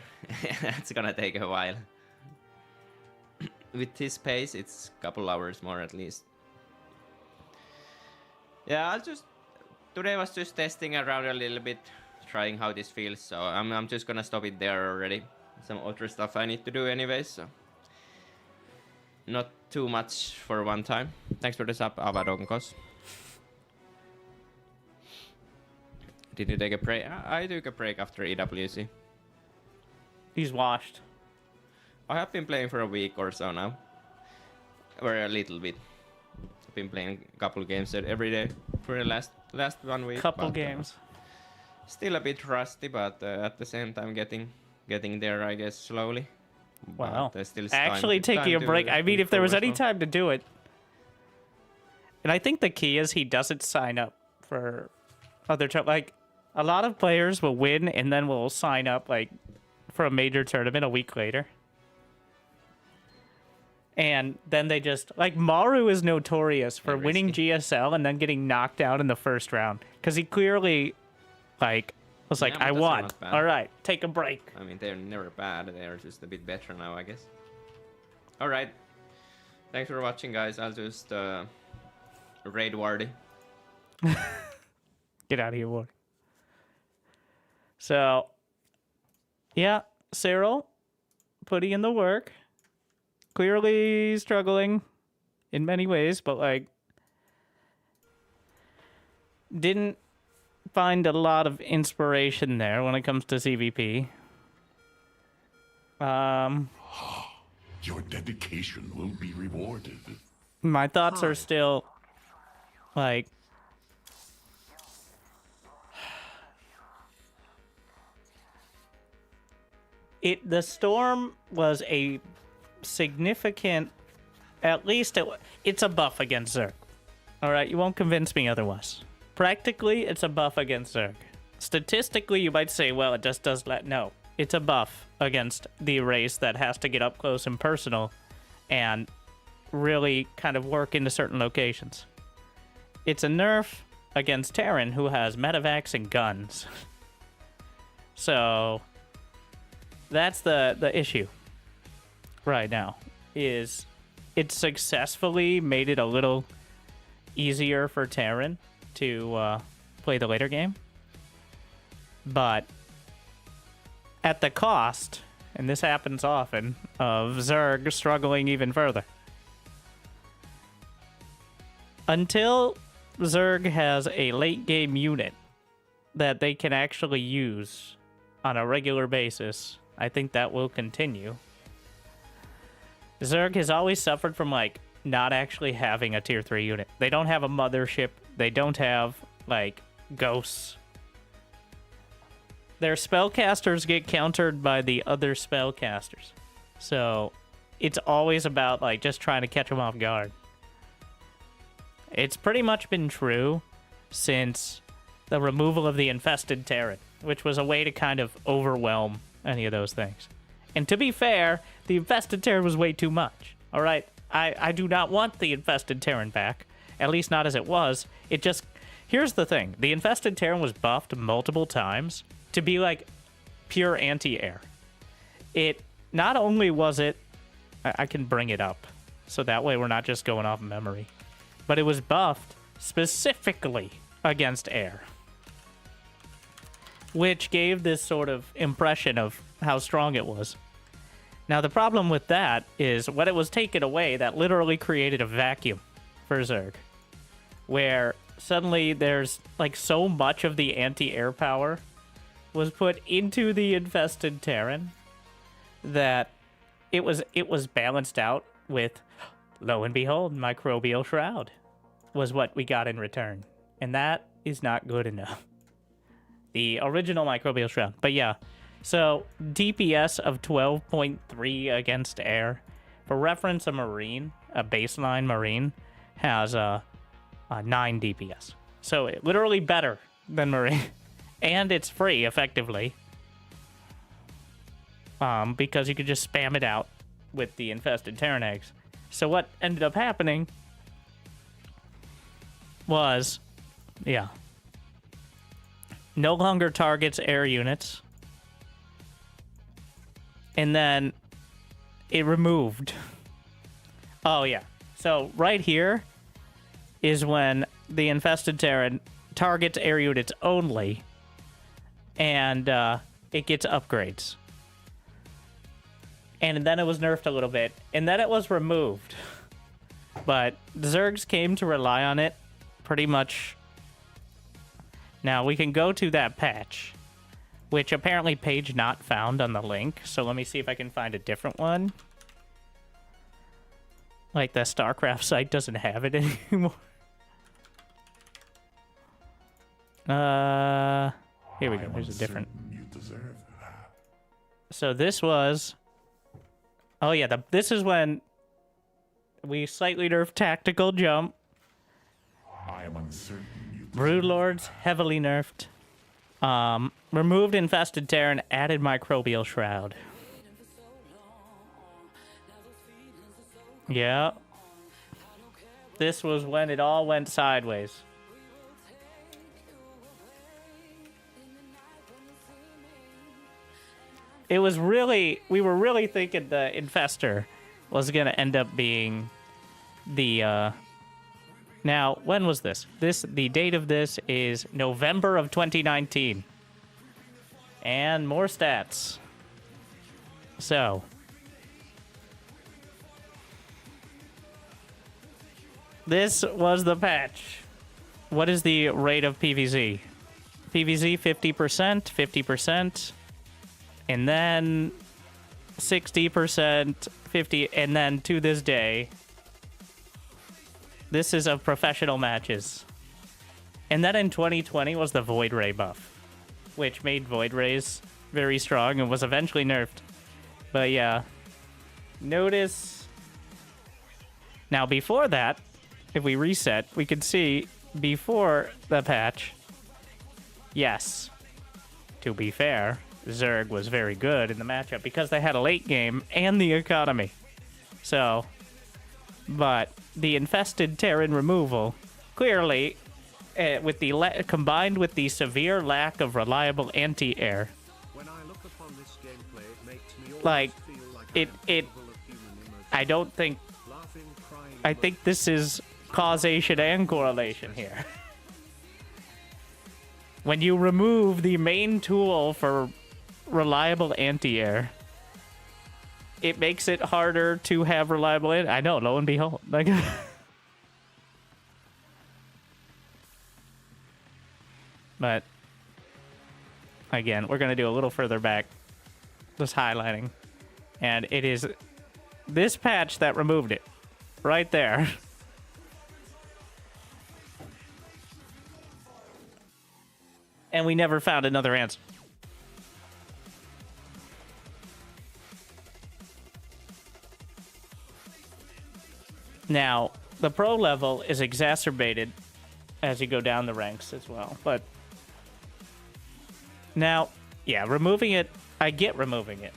That's gonna take a while. With his pace, it's a couple hours more at least. Yeah, today was just testing around a little bit, trying how this feels. So I'm just gonna stop it there already. Some other stuff I need to do anyways. So not too much for one time. Thanks for the sub, Avadonkos. Did you take a break? I took a break after EWC. He's washed. I have been playing for a week or so now. Or a little bit. I've been playing a couple games every day for the last 1 week. Couple but, games. Still a bit rusty, but at the same time getting there, I guess, slowly. Wow. But, still Actually taking a break. I mean, if there was any time to do it. And I think the key is he doesn't sign up for other like a lot of players will win and then will sign up like for a major tournament a week later. And then they just like Maru is notorious for winning GSL and then getting knocked out in the first round because he clearly like was like, Yeah, but I that's won. not bad. All right, take a break. I mean, they're never bad. They're just a bit better now, I guess. All right. Thanks for watching, guys. I'll just raid Wardy. Get out of here, boy. So, yeah, Cyril, putting in the work. Clearly struggling in many ways, but like didn't find a lot of inspiration there when it comes to CVP. Your dedication will be rewarded. My thoughts are still like the storm was a significant, at least it's a buff against Zerg. All right, you won't convince me otherwise. Practically, it's a buff against Zerg. Statistically, you might say, well, it just does that. No, it's a buff against the race that has to get up close and personal and really kind of work into certain locations. It's a nerf against Terran, who has medevacs and guns. So that's the issue right now, is it successfully made it a little easier for Terran to play the later game, but at the cost, and this happens often, of Zerg struggling even further. Until Zerg has a late game unit that they can actually use on a regular basis, I think that will continue. Zerg has always suffered from like not actually having a tier 3 unit. They don't have a mothership. They don't have like ghosts. Their spellcasters get countered by the other spellcasters. So it's always about like just trying to catch them off guard. It's pretty much been true since the removal of the infested Terran, which was a way to kind of overwhelm any of those things. And to be fair, the infested Terran was way too much. All right, I do not want the infested Terran back. at least not as it was. It just... Here's the thing. The infested Terran was buffed multiple times to be like pure anti-air. It... Not only was it... I can bring it up, so that way we're not just going off memory. But it was buffed specifically against air, which gave this sort of impression of how strong it was. Now, the problem with that is when it was taken away, that literally created a vacuum for Zerg, where suddenly there's like so much of the anti-air power was put into the infested Terran that it was balanced out with, lo and behold, Microbial Shroud was what we got in return. And that is not good enough. The original Microbial Shroud. But yeah, so DPS of 12.3 against air. For reference, a Marine, a baseline Marine, has a 9 DPS. So it, literally better than Marine. And it's free, effectively. Because you could just spam it out with the infested Terran eggs. So what ended up happening was, yeah, no longer targets air units. And then it removed. Oh, yeah. So right here is when the infested Terran targets air units only. And it gets upgrades. And then it was nerfed a little bit. And then it was removed. But Zergs came to rely on it pretty much. Now, we can go to that patch, which apparently page not found on the link. So let me see if I can find a different one. Like, the StarCraft site doesn't have it anymore. Here we go. There's a different... You deserve that. So this was... Oh, yeah, this is when we slightly nerfed Tactical Jump. I am uncertain. Brood Lords, heavily nerfed. Removed Infested Terran, added Microbial Shroud. Yeah. This was when it all went sideways. It was really... We were really thinking the Infester was going to end up being the... Now, when was this? The date of this is November of 2019. And more stats. So. This was the patch. What is the rate of PVZ? PVZ 50%, 50%, and then 60%, 50%, and then to this day... This is of professional matches. And then in 2020 was the Void Ray buff, which made Void Rays very strong and was eventually nerfed. But yeah, notice... Now before that, if we reset, we can see before the patch, yes, to be fair, Zerg was very good in the matchup because they had a late game and the economy. So, but... The infested Terran removal, clearly, with the combined with the severe lack of reliable anti-air, When I look upon this gameplay, it makes me like, feel like it, I am capable of human emotion. I don't think, Laughing, crying, I think this is causation and correlation here. When you remove the main tool for reliable anti-air, it makes it harder to have reliable... I know, lo and behold. Like, but, again, we're going to do a little further back. Just highlighting. And it is this patch that removed it. Right there. And we never found another answer. Now, the pro level is exacerbated as you go down the ranks as well. But now, yeah, removing it, I get removing it.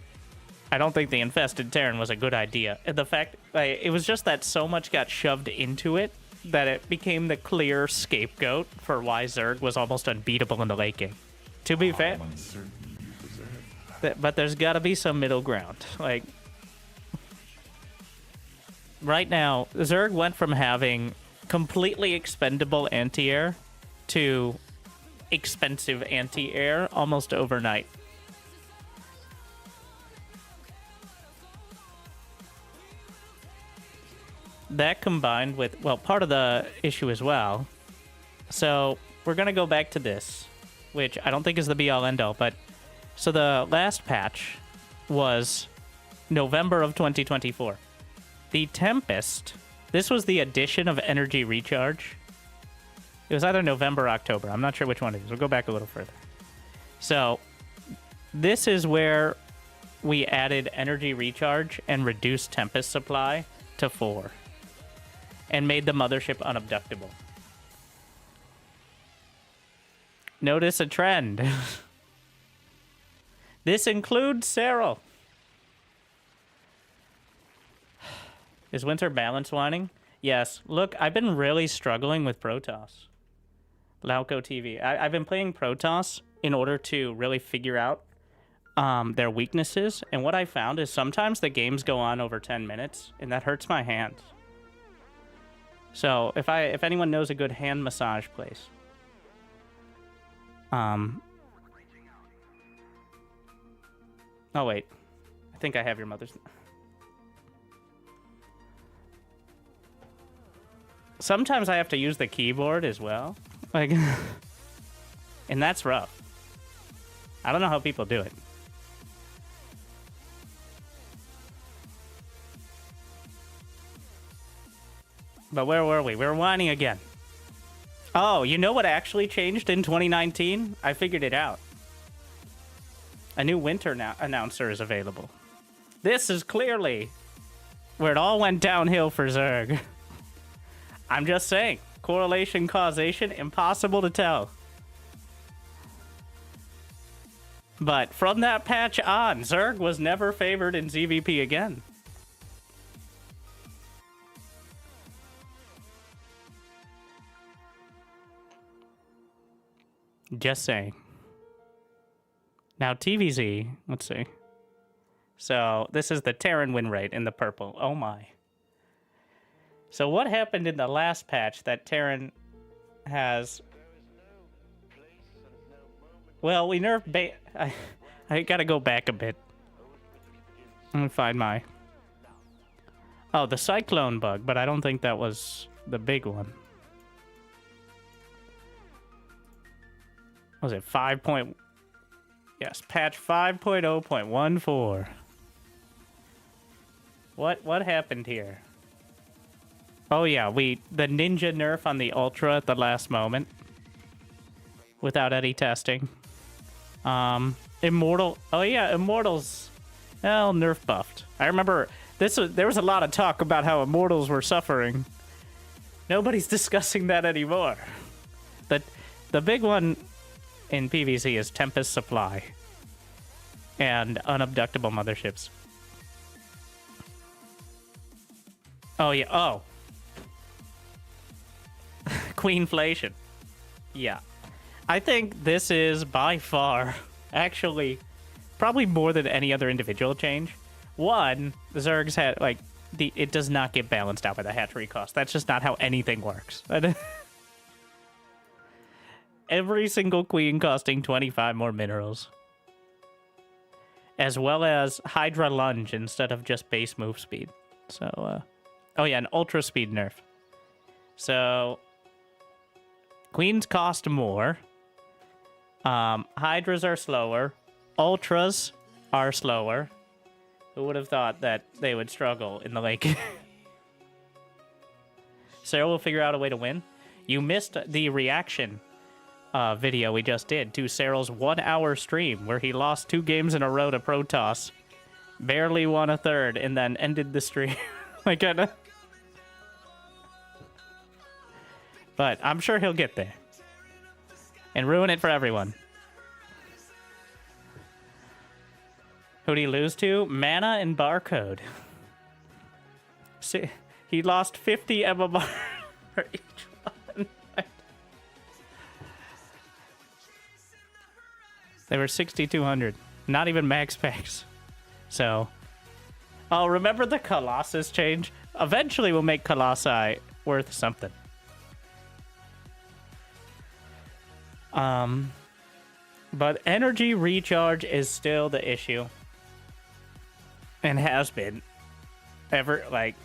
I don't think the infested Terran was a good idea. And the fact, it was just that so much got shoved into it that it became the clear scapegoat for why Zerg was almost unbeatable in the late game. To be fair, but there's got to be some middle ground. Like, right now, Zerg went from having completely expendable anti-air to expensive anti-air almost overnight. That combined with, well, part of the issue as well. So we're going to go back to this, which I don't think is the be-all end-all, but so the last patch was November of 2024. The Tempest, this was the addition of energy recharge. It was either November or October. I'm not sure which one it is. We'll go back a little further. So this is where we added energy recharge and reduced Tempest supply to 4 and made the mothership unabductable. Notice a trend. This includes Cyril. Is Winter Balance whining? Yes. Look, I've been really struggling with Protoss. Lauco TV. I've been playing Protoss in order to really figure out their weaknesses. And what I found is sometimes the games go on over 10 minutes, and that hurts my hands. So if anyone knows a good hand massage place, oh wait, I think I have your mother's. Sometimes I have to use the keyboard as well, like, and that's rough. I don't know how people do it. But where were we? We were whining again. Oh, you know what actually changed in 2019? I figured it out. A new winter announcer is available. This is clearly where it all went downhill for Zerg. I'm just saying. Correlation, causation, impossible to tell. But from that patch on, Zerg was never favored in ZVP again. Just saying. Now TVZ, let's see. So this is the Terran win rate in the purple. Oh my. So what happened in the last patch that Terran has? Well, we nerfed I gotta go back a bit. Let me find my... Oh, the Cyclone bug, but I don't think that was the big one. Was it 5. Yes, patch 5.0.14. What happened here? Oh yeah, the ninja nerf on the Ultra at the last moment. Without any testing. Immortal. Oh yeah, Immortals. Well, nerf buffed. I remember there was a lot of talk about how Immortals were suffering. Nobody's discussing that anymore. The big one in PvZ is Tempest supply and unabductable motherships. Oh yeah, oh. Queenflation. Yeah. I think this is by far, actually, probably more than any other individual change. One, the Zergs had, like, it does not get balanced out by the hatchery cost. That's just not how anything works. Every single queen costing 25 more minerals. As well as Hydra Lunge instead of just base move speed. So, oh yeah, an ultra speed nerf. So, queens cost more. Hydras are slower. Ultras are slower. Who would have thought that they would struggle in the lake? Sarah will figure out a way to win. You missed the reaction video we just did to Cyril's 1 hour stream where he lost 2 games in a row to Protoss, barely won a third, and then ended the stream. Like, but I'm sure he'll get there and ruin it for everyone. Who'd he lose to? Mana and Barcode. See, he lost 50 MMR. for each one. They were 6,200. Not even max packs. So, oh, remember the Colossus change? Eventually we'll make Colossi worth something. But energy recharge is still the issue. And has been. Ever, like,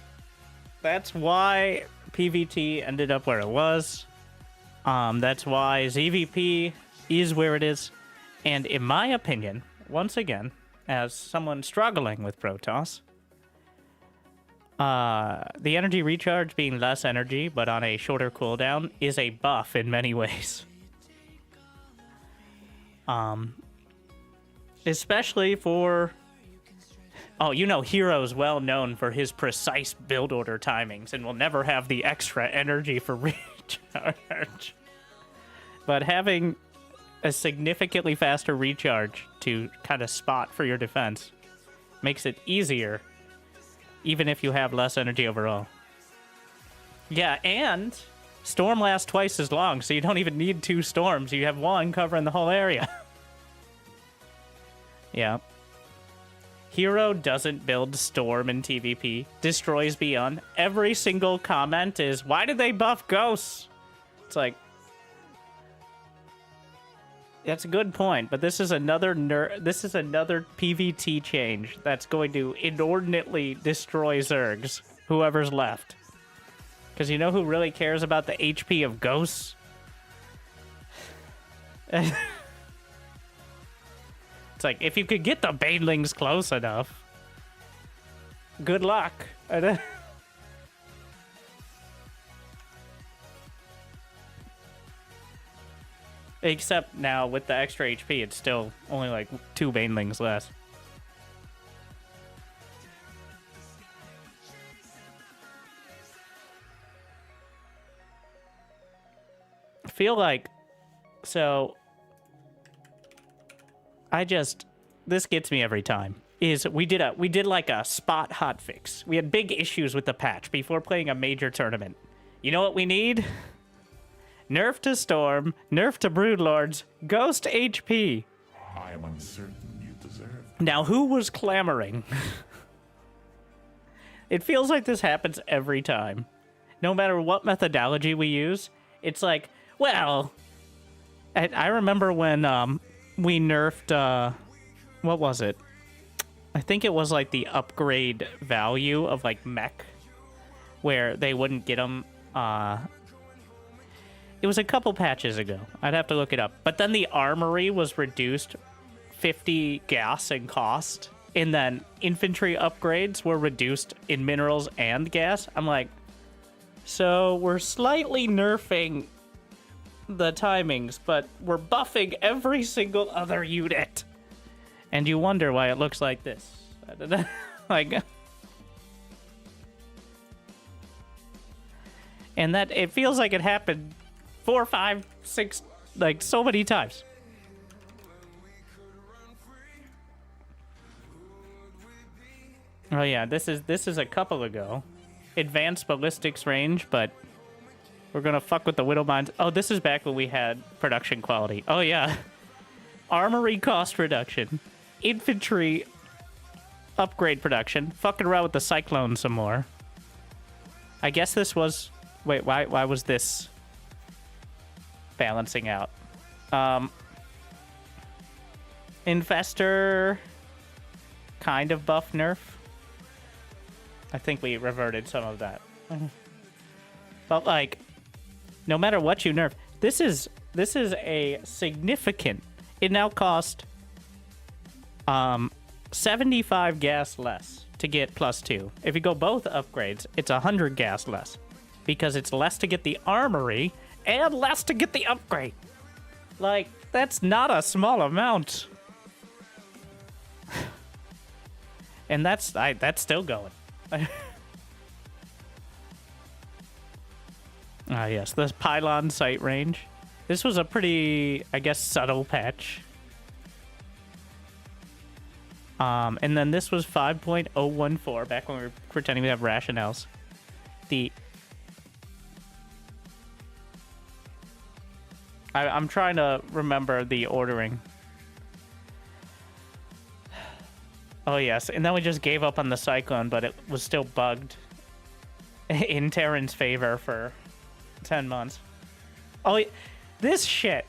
that's why PvT ended up where it was. That's why ZVP is where it is. And in my opinion, once again, as someone struggling with Protoss, the energy recharge being less energy, but on a shorter cooldown, is a buff in many ways. Especially for... Oh, you know, Hero's well known for his precise build order timings and will never have the extra energy for recharge. But having a significantly faster recharge to kind of spot for your defense makes it easier, even if you have less energy overall. Yeah, and Storm lasts twice as long, so you don't even need 2 storms. You have 1 covering the whole area. Yeah. Hero doesn't build Storm in TVP. Destroys Beyond. Every single comment is, why did they buff Ghosts? It's like... That's a good point, but this is another PvT change that's going to inordinately destroy Zergs, whoever's left. Because you know who really cares about the HP of Ghosts? It's like, if you could get the Banelings close enough, good luck. Except now, with the extra HP, it's still only like 2 Banelings less. I feel like... So... this gets me every time, is we did like a spot hotfix. We had big issues with the patch before playing a major tournament. You know what we need? Nerf to Storm, nerf to Broodlords, Ghost HP. I am uncertain you deserve. Now, who was clamoring? It feels like this happens every time. No matter what methodology we use, it's like, well... I remember when we nerfed... what was it? I think it was like the upgrade value of like mech, where they wouldn't get them. It was a couple patches ago. I'd have to look it up. But then the armory was reduced 50 gas in cost, and then infantry upgrades were reduced in minerals and gas. I'm like, so we're slightly nerfing the timings, but we're buffing every single other unit. And you wonder why it looks like this. Like, and that it feels like it happened 4, 5, 6, like so many times. Oh yeah, this is a couple ago. Advanced ballistics range, but we're gonna fuck with the Widow Mines. Oh, this is back when we had production quality. Oh yeah. Armory cost reduction. Infantry upgrade production. Fucking around with the Cyclone some more. I guess this was... Wait, why was this balancing out? Infestor kind of buff nerf. I think we reverted some of that. But like, no matter what you nerf, this is a significant... It now costs 75 gas less to get +2. If you go both upgrades, it's 100 gas less. Because it's less to get the armory and less to get the upgrade. Like, that's not a small amount. And that's still going. Ah, yes, this pylon sight range. This was a pretty, I guess, subtle patch. And then this was 5.014, back when we were pretending we have rationales. I'm trying to remember the ordering. Oh, yes. And then we just gave up on the Cyclone, but it was still bugged in Terran's favor for 10 months. Oh, this shit.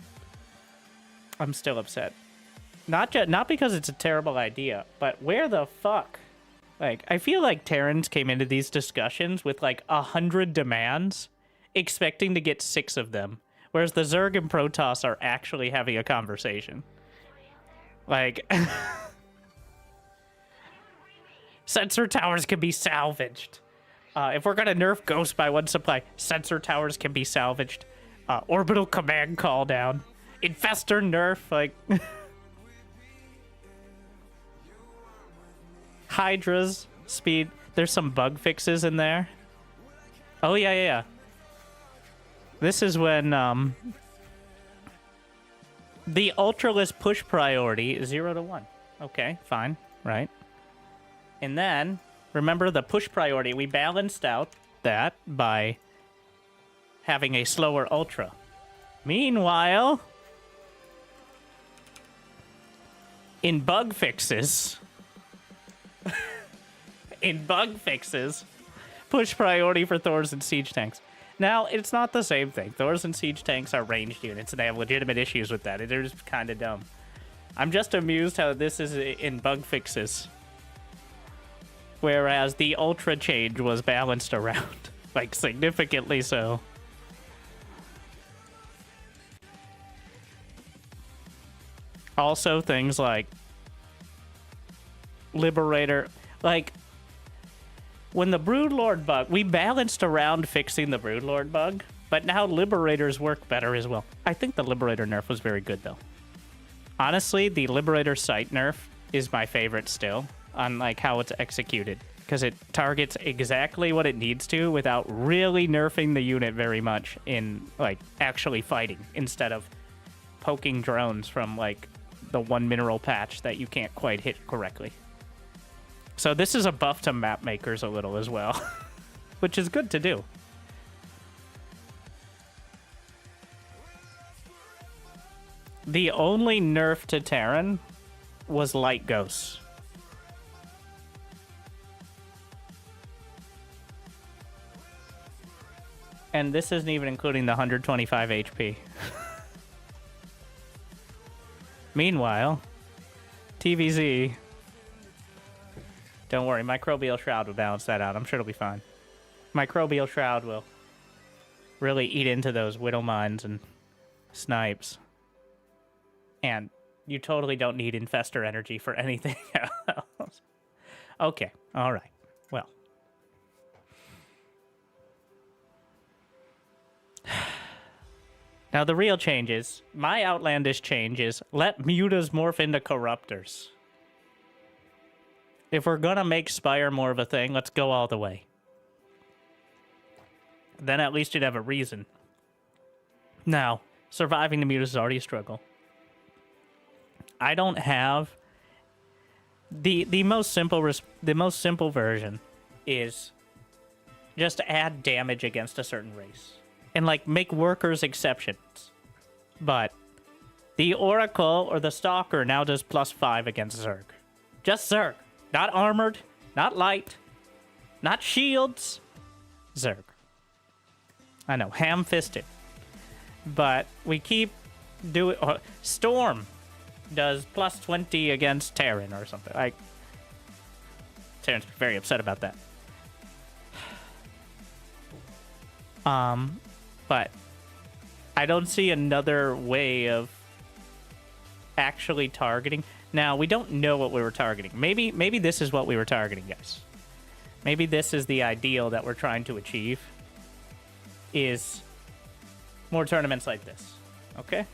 I'm still upset. Not because it's a terrible idea, but where the fuck? Like, I feel like Terrans came into these discussions with like 100 demands, expecting to get 6 of them, whereas the Zerg and Protoss are actually having a conversation. Like, sensor towers can be salvaged. If we're gonna nerf Ghost by 1 supply, sensor towers can be salvaged. Orbital command call down. Infestor nerf, like... Hydra's speed. There's some bug fixes in there. Oh, yeah. This is when, the Ultraless push priority is 0 to 1. Okay, fine, right. And then, remember the push priority, we balanced out that by having a slower Ultra. Meanwhile, in bug fixes... push priority for Thors and siege tanks. Now, it's not the same thing. Thors and siege tanks are ranged units, and they have legitimate issues with that. They're just kind of dumb. I'm just amused how this is in bug fixes. Whereas the Ultra change was balanced around. Like, significantly so. Also, things like Liberator... Like, when the Broodlord bug... We balanced around fixing the Broodlord bug, but now Liberators work better as well. I think the Liberator nerf was very good, though. Honestly, the Liberator sight nerf is my favorite still, on, like, how it's executed. Because it targets exactly what it needs to without really nerfing the unit very much in, like, actually fighting, instead of poking drones from, like, the 1 mineral patch that you can't quite hit correctly. So this is a buff to map makers a little as well, which is good to do. The only nerf to Terran was light ghosts. And this isn't even including the 125 HP. Meanwhile, TVZ... Don't worry, Microbial Shroud will balance that out. I'm sure it'll be fine. Microbial Shroud will really eat into those Widow Mines and snipes. And you totally don't need Infestor energy for anything else. Okay, alright. Well. Now the real change is, my outlandish change is, let mutas morph into corruptors. If we're gonna make Spire more of a thing, let's go all the way. Then at least you'd have a reason. Now, surviving the mutas is already a struggle. I don't have... The most simple version is just add damage against a certain race. And, like, make workers exceptions. But the Oracle or the Stalker now does +5 against Zerg. Just Zerg. Not armored, not light, not shields. Zerg. I know, ham-fisted. But we keep doing... Storm does +20 against Terran or something. Terran's very upset about that. But I don't see another way of actually targeting... Now, we don't know what we were targeting. Maybe this is what we were targeting, guys. Maybe this is the ideal that we're trying to achieve. Is more tournaments like this. Okay?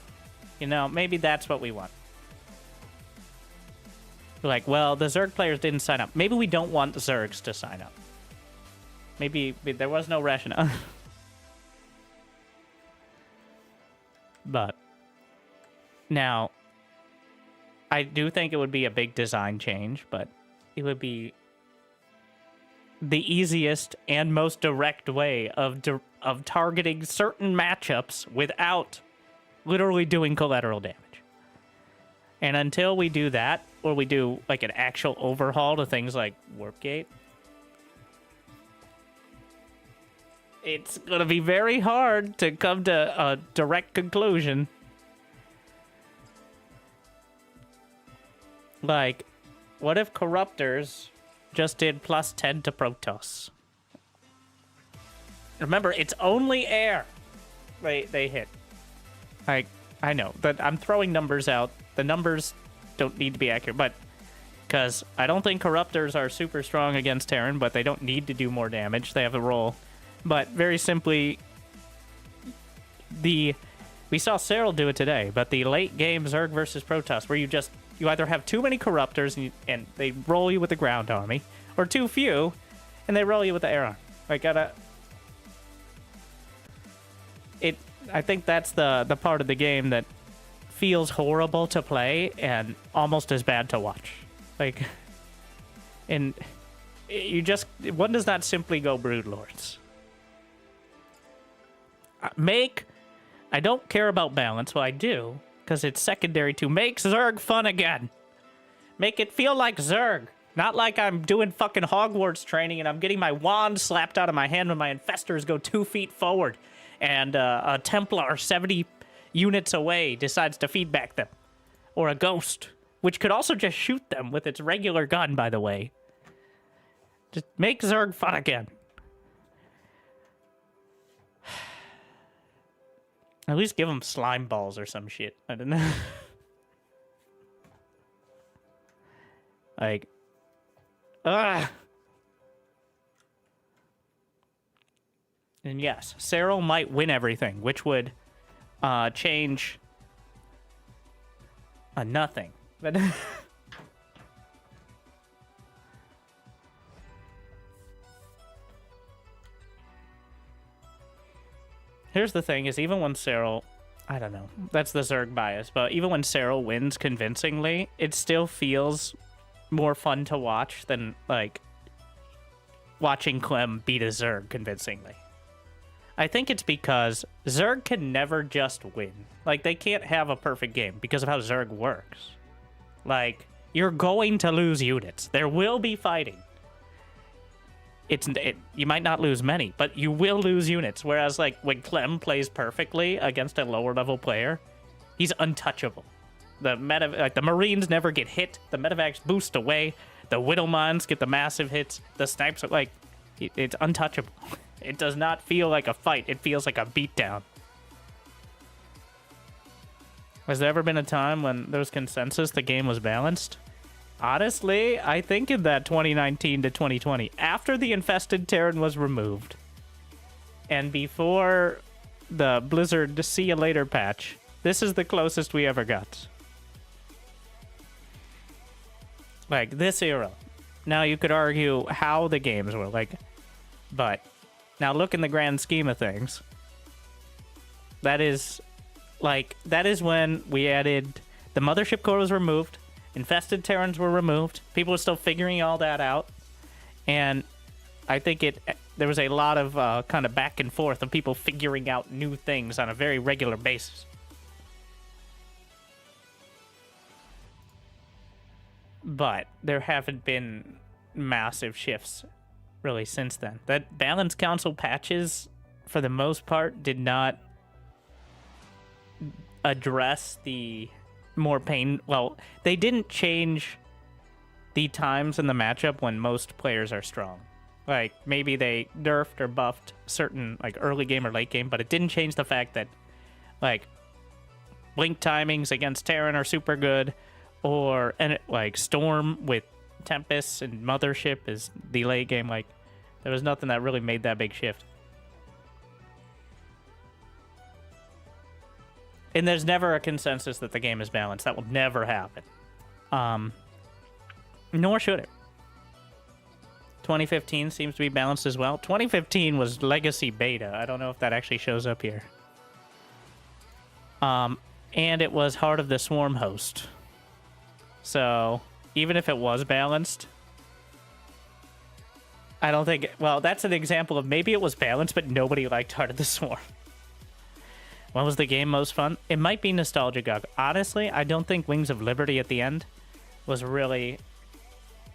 You know, maybe that's what we want. We're like, well, the Zerg players didn't sign up. Maybe we don't want the Zergs to sign up. Maybe there was no rationale. But now... I do think it would be a big design change, but it would be the easiest and most direct way of targeting certain matchups without literally doing collateral damage. And until we do that, or we do like an actual overhaul to things like Warp Gate, it's going to be very hard to come to a direct conclusion. Like, what if Corruptors just did +10 to Protoss? Remember, it's only air they hit. I know that I'm throwing numbers out. The numbers don't need to be accurate, but because I don't think Corruptors are super strong against Terran, but they don't need to do more damage. They have a role. But very simply, we saw Cyril do it today, but the late game Zerg versus Protoss, where you either have too many Corruptors and they roll you with the ground army, or too few and they roll you with the air army. I think that's the part of the game that feels horrible to play and almost as bad to watch. And one does not simply go Broodlords. I don't care about balance. Well, I do, because it's secondary to make Zerg fun again. Make it feel like Zerg. Not like I'm doing fucking Hogwarts training and I'm getting my wand slapped out of my hand when my infestors go 2 feet forward and a Templar 70 units away decides to feedback them. Or a Ghost, which could also just shoot them with its regular gun, by the way. Just make Zerg fun again. At least give them slime balls or some shit. I don't know. Ugh. And yes, Cyril might win everything, which would change nothing. But here's the thing, is even when Cyril, I don't know, that's the Zerg bias, but even when Cyril wins convincingly, it still feels more fun to watch than, watching Clem beat a Zerg convincingly. I think it's because Zerg can never just win. They can't have a perfect game because of how Zerg works. You're going to lose units. There will be fighting. You might not lose many, but you will lose units. Whereas, when Clem plays perfectly against a lower-level player, he's untouchable. The Marines never get hit. The medevacs boost away. The Widowmines get the massive hits. The snipes are, it's untouchable. It does not feel like a fight. It feels like a beatdown. Has there ever been a time when there was consensus the game was balanced? Honestly, I think in that 2019 to 2020, after the infested Terran was removed, and before the Blizzard See You Later patch, this is the closest we ever got. This era. Now, you could argue how the games were, but now look in the grand scheme of things. That is when we added, the Mothership Core was removed, infested Terrans were removed, people were still figuring all that out, and I think there was a lot of kind of back and forth of people figuring out new things on a very regular basis. But there haven't been massive shifts really since then. That Balance Council patches, for the most part, did not address the more pain. Well, they didn't change the times in the matchup when most players are strong. Maybe they nerfed or buffed certain early game or late game, but it didn't change the fact that blink timings against Terran are super good, or Storm with Tempest and Mothership is the late game. There was nothing that really made that big shift. And there's never a consensus that the game is balanced. That will never happen. Nor should it. 2015 seems to be balanced as well. 2015 was Legacy Beta. I don't know if that actually shows up here. And it was Heart of the Swarm host. So, even if it was balanced, I don't think... Well, that's an example of maybe it was balanced, but nobody liked Heart of the Swarm. When was the game most fun? It might be Nostalgia Gog. Honestly, I don't think Wings of Liberty at the end was really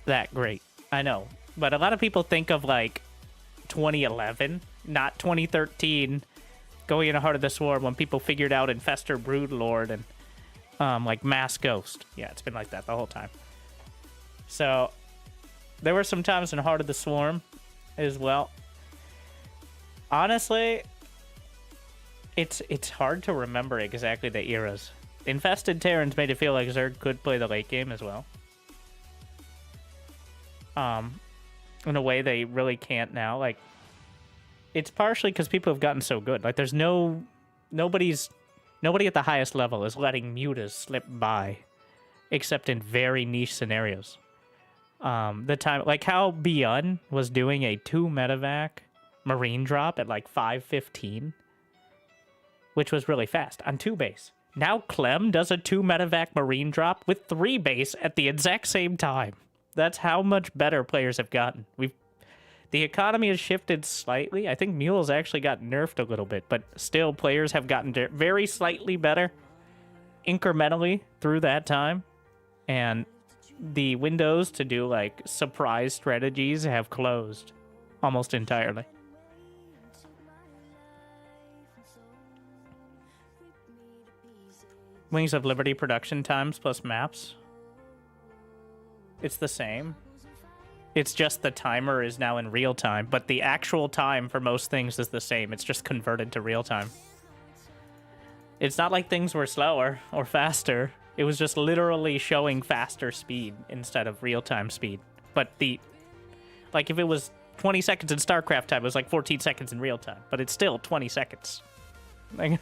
that great. I know. But a lot of people think of, like, 2011, not 2013, going into Heart of the Swarm when people figured out Infestor Broodlord and, like, Mass Ghost. Yeah, it's been like that the whole time. So, there were some times in Heart of the Swarm as well. Honestly, it's hard to remember exactly the eras. Infested Terrans made it feel like Zerg could play the late game as well. In a way they really can't now. Like, it's partially because people have gotten so good. Like, there's nobody at the highest level is letting mutas slip by, except in very niche scenarios. The time, like how Beyond was doing a 2 medevac marine drop at like 5:15, which was really fast on 2 base. Now Clem does a 2 medevac marine drop with 3 base at the exact same time. That's how much better players have gotten. The economy has shifted slightly. I think Mule's actually got nerfed a little bit, but still players have gotten very slightly better incrementally through that time. And the windows to do like surprise strategies have closed almost entirely. Wings of Liberty production times plus maps. It's the same. It's just the timer is now in real time, but the actual time for most things is the same. It's just converted to real time. It's not like things were slower or faster. It was just literally showing faster speed instead of real time speed. But like if it was 20 seconds in StarCraft time, it was like 14 seconds in real time, but it's still 20 seconds. Like,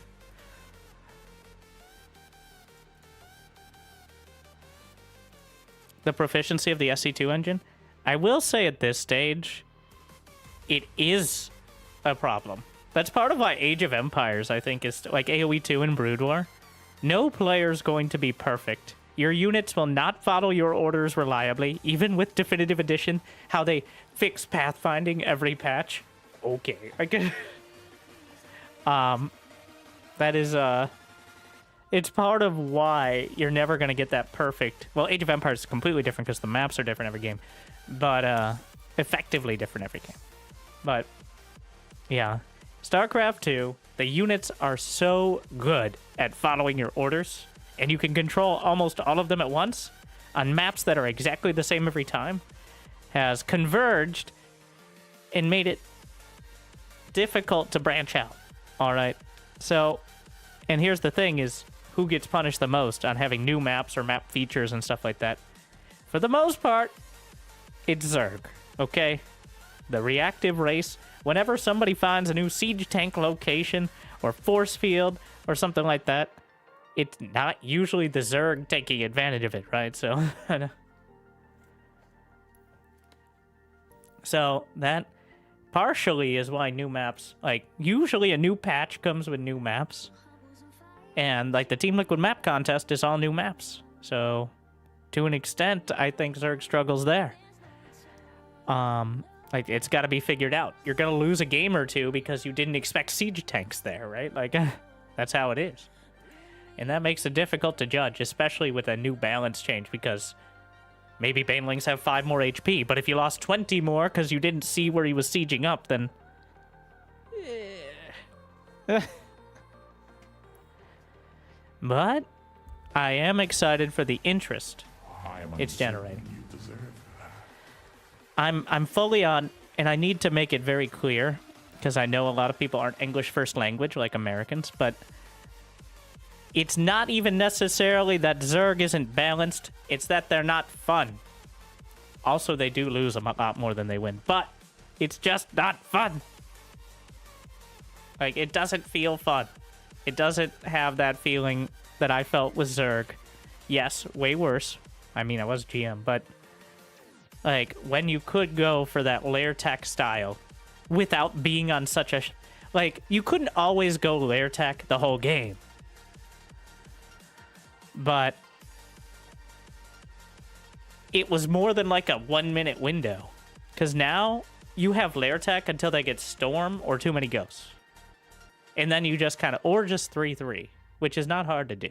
the proficiency of the SC2 engine, I will say at this stage, it is a problem. That's part of why Age of Empires, I think, is like AoE 2 and Brood War. No player's going to be perfect. Your units will not follow your orders reliably, even with Definitive Edition, how they fix pathfinding every patch. Okay. That is, it's part of why you're never going to get that perfect. Well, Age of Empires is completely different because the maps are different every game. But, effectively different every game. But, yeah. StarCraft 2, the units are so good at following your orders, and you can control almost all of them at once on maps that are exactly the same every time, has converged and made it difficult to branch out. All right? So, and here's the thing is, who gets punished the most on having new maps or map features and stuff like that? For the most part, it's Zerg, okay? The reactive race, whenever somebody finds a new siege tank location or force field or something like that, it's not usually the Zerg taking advantage of it, right? So that partially is why new maps, like, usually a new patch comes with new maps. And, like, the Team Liquid map contest is all new maps. So, to an extent, I think Zerg struggles there. Like, it's got to be figured out. You're going to lose a game or two because you didn't expect siege tanks there, right? Like, that's how it is. And that makes it difficult to judge, especially with a new balance change, because maybe Banelings have 5 more HP, but if you lost 20 more because you didn't see where he was sieging up, then... But I am excited for the interest it's generating. I'm fully on, and I need to make it very clear, because I know a lot of people aren't English first language like Americans, but it's not even necessarily that Zerg isn't balanced, it's that they're not fun. Also, they do lose a lot more than they win, but it's just not fun. Like, it doesn't feel fun. It doesn't have that feeling that I felt with Zerg. Yes, way worse. I mean, I was GM, but... like, when you could go for that lair tech style without being on such a... like, you couldn't always go lair tech the whole game. But... it was more than like a 1-minute window. Because now, you have lair tech until they get storm or too many ghosts. And then you just kind of, or just 3-3, which is not hard to do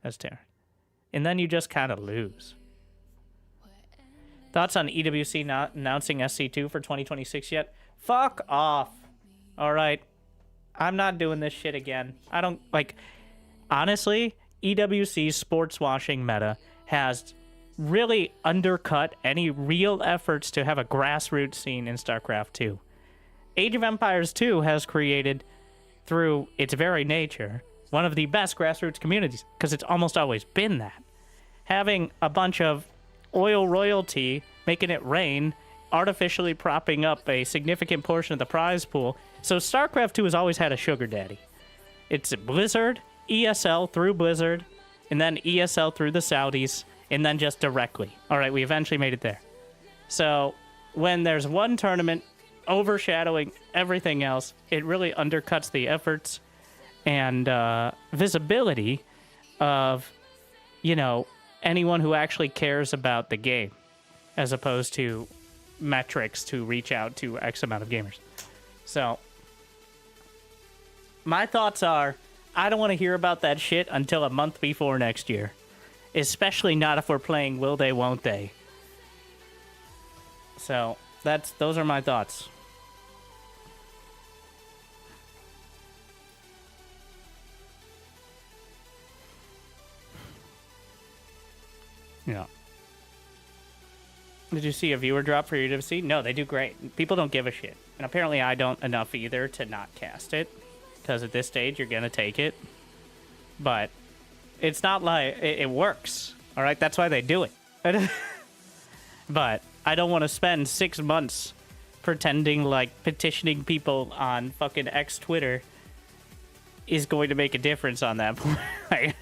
as Terran. And then you just kind of lose. Thoughts on EWC not announcing SC2 for 2026 yet? Fuck off. All right. I'm not doing this shit again. I don't, like, honestly, EWC's sports washing meta has really undercut any real efforts to have a grassroots scene in StarCraft 2. Age of Empires 2 has created, through its very nature, one of the best grassroots communities, because it's almost always been that. Having a bunch of oil royalty making it rain, artificially propping up a significant portion of the prize pool. So StarCraft 2 has always had a sugar daddy. It's Blizzard, ESL through Blizzard, and then ESL through the Saudis, and then just directly. All right, we eventually made it there. So when there's one tournament overshadowing everything else, it really undercuts the efforts and visibility of, you know, anyone who actually cares about the game, as opposed to metrics to reach out to X amount of gamers. So my thoughts are, I don't want to hear about that shit until a month before next year. Especially not if we're playing Will They, Won't They. So those are my thoughts. Yeah. Did you see a viewer drop for UWC? No, they do great. People don't give a shit. And apparently I don't enough either to not cast it. Because at this stage, you're going to take it. But it's not like... It works. All right? That's why they do it. But I don't want to spend 6 months pretending like petitioning people on fucking X Twitter is going to make a difference on that point. Like,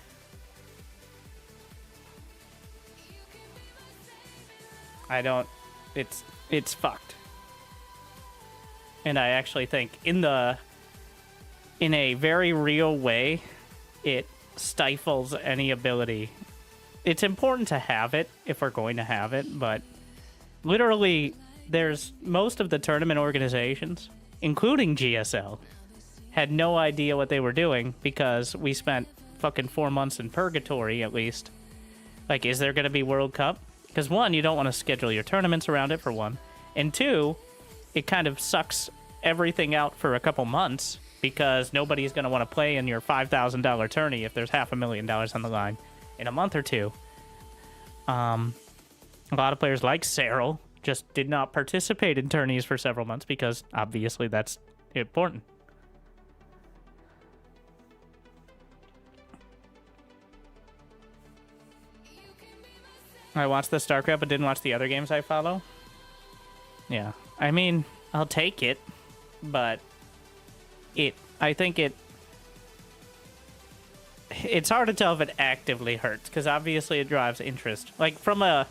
I don't... It's fucked. And I actually think in a very real way, it stifles any ability. It's important to have it if we're going to have it, but literally there's most of the tournament organizations, including GSL, had no idea what they were doing because we spent fucking 4 months in purgatory at least. Like, is there going to be World Cup? Because one, you don't want to schedule your tournaments around it for one. And two, it kind of sucks everything out for a couple months because nobody's going to want to play in your $5,000 tourney if there's $500,000 on the line in a month or two. A lot of players like Cyril just did not participate in tourneys for several months because obviously that's important. I watched the StarCraft but didn't watch the other games I follow. Yeah. I mean, I'll take it, but I think it's hard to tell if it actively hurts because obviously it drives interest. Like from a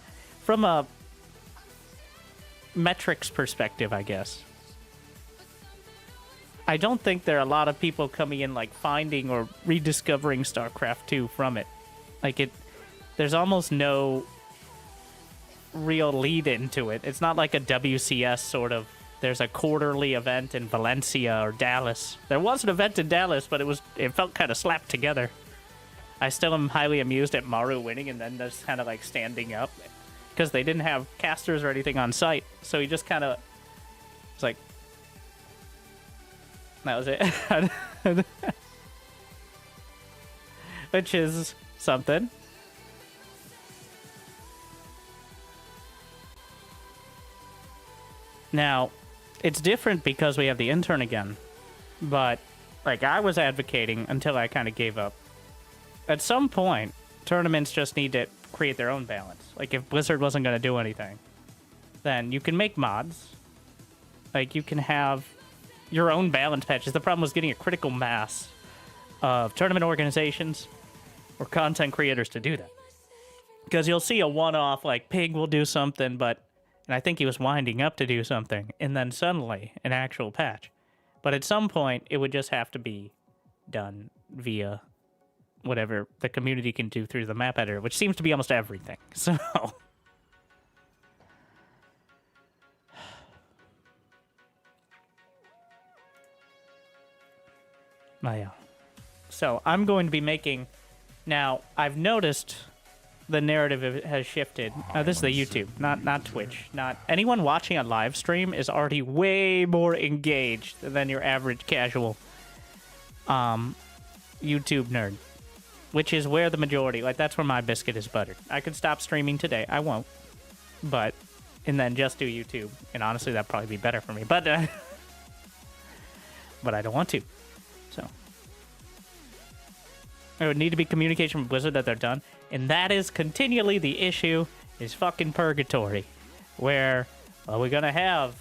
metrics perspective, I guess. I don't think there are a lot of people coming in like finding or rediscovering StarCraft 2 from it. Like there's almost no real lead into it. It's not like a WCS sort of, there's a quarterly event in Valencia or Dallas. There was an event in Dallas, but it felt kind of slapped together. I still am highly amused at Maru winning and then just kind of like standing up because they didn't have casters or anything on site. So he just kind of was like, that was it. Which is something. Now, it's different because we have the intern again, but like I was advocating until I kind of gave up. At some point, tournaments just need to create their own balance. Like if Blizzard wasn't going to do anything, then you can make mods. Like you can have your own balance patches. The problem was getting a critical mass of tournament organizations or content creators to do that. Because you'll see a one-off, like Pig will do something, and I think he was winding up to do something, and then suddenly an actual patch. But at some point, it would just have to be done via whatever the community can do through the map editor, which seems to be almost everything. So Yeah. So I'm going to be making... Now, I've noticed the narrative has shifted. This is the YouTube, not Twitch. Not anyone watching a live stream is already way more engaged than your average casual YouTube nerd, which is where the majority, like, that's where my biscuit is buttered. I could stop streaming today. I won't. And then just do YouTube. And honestly, that'd probably be better for me. But I don't want to. So there would need to be communication from Blizzard that they're done. And that is continually the issue, is fucking purgatory. Where are we going to have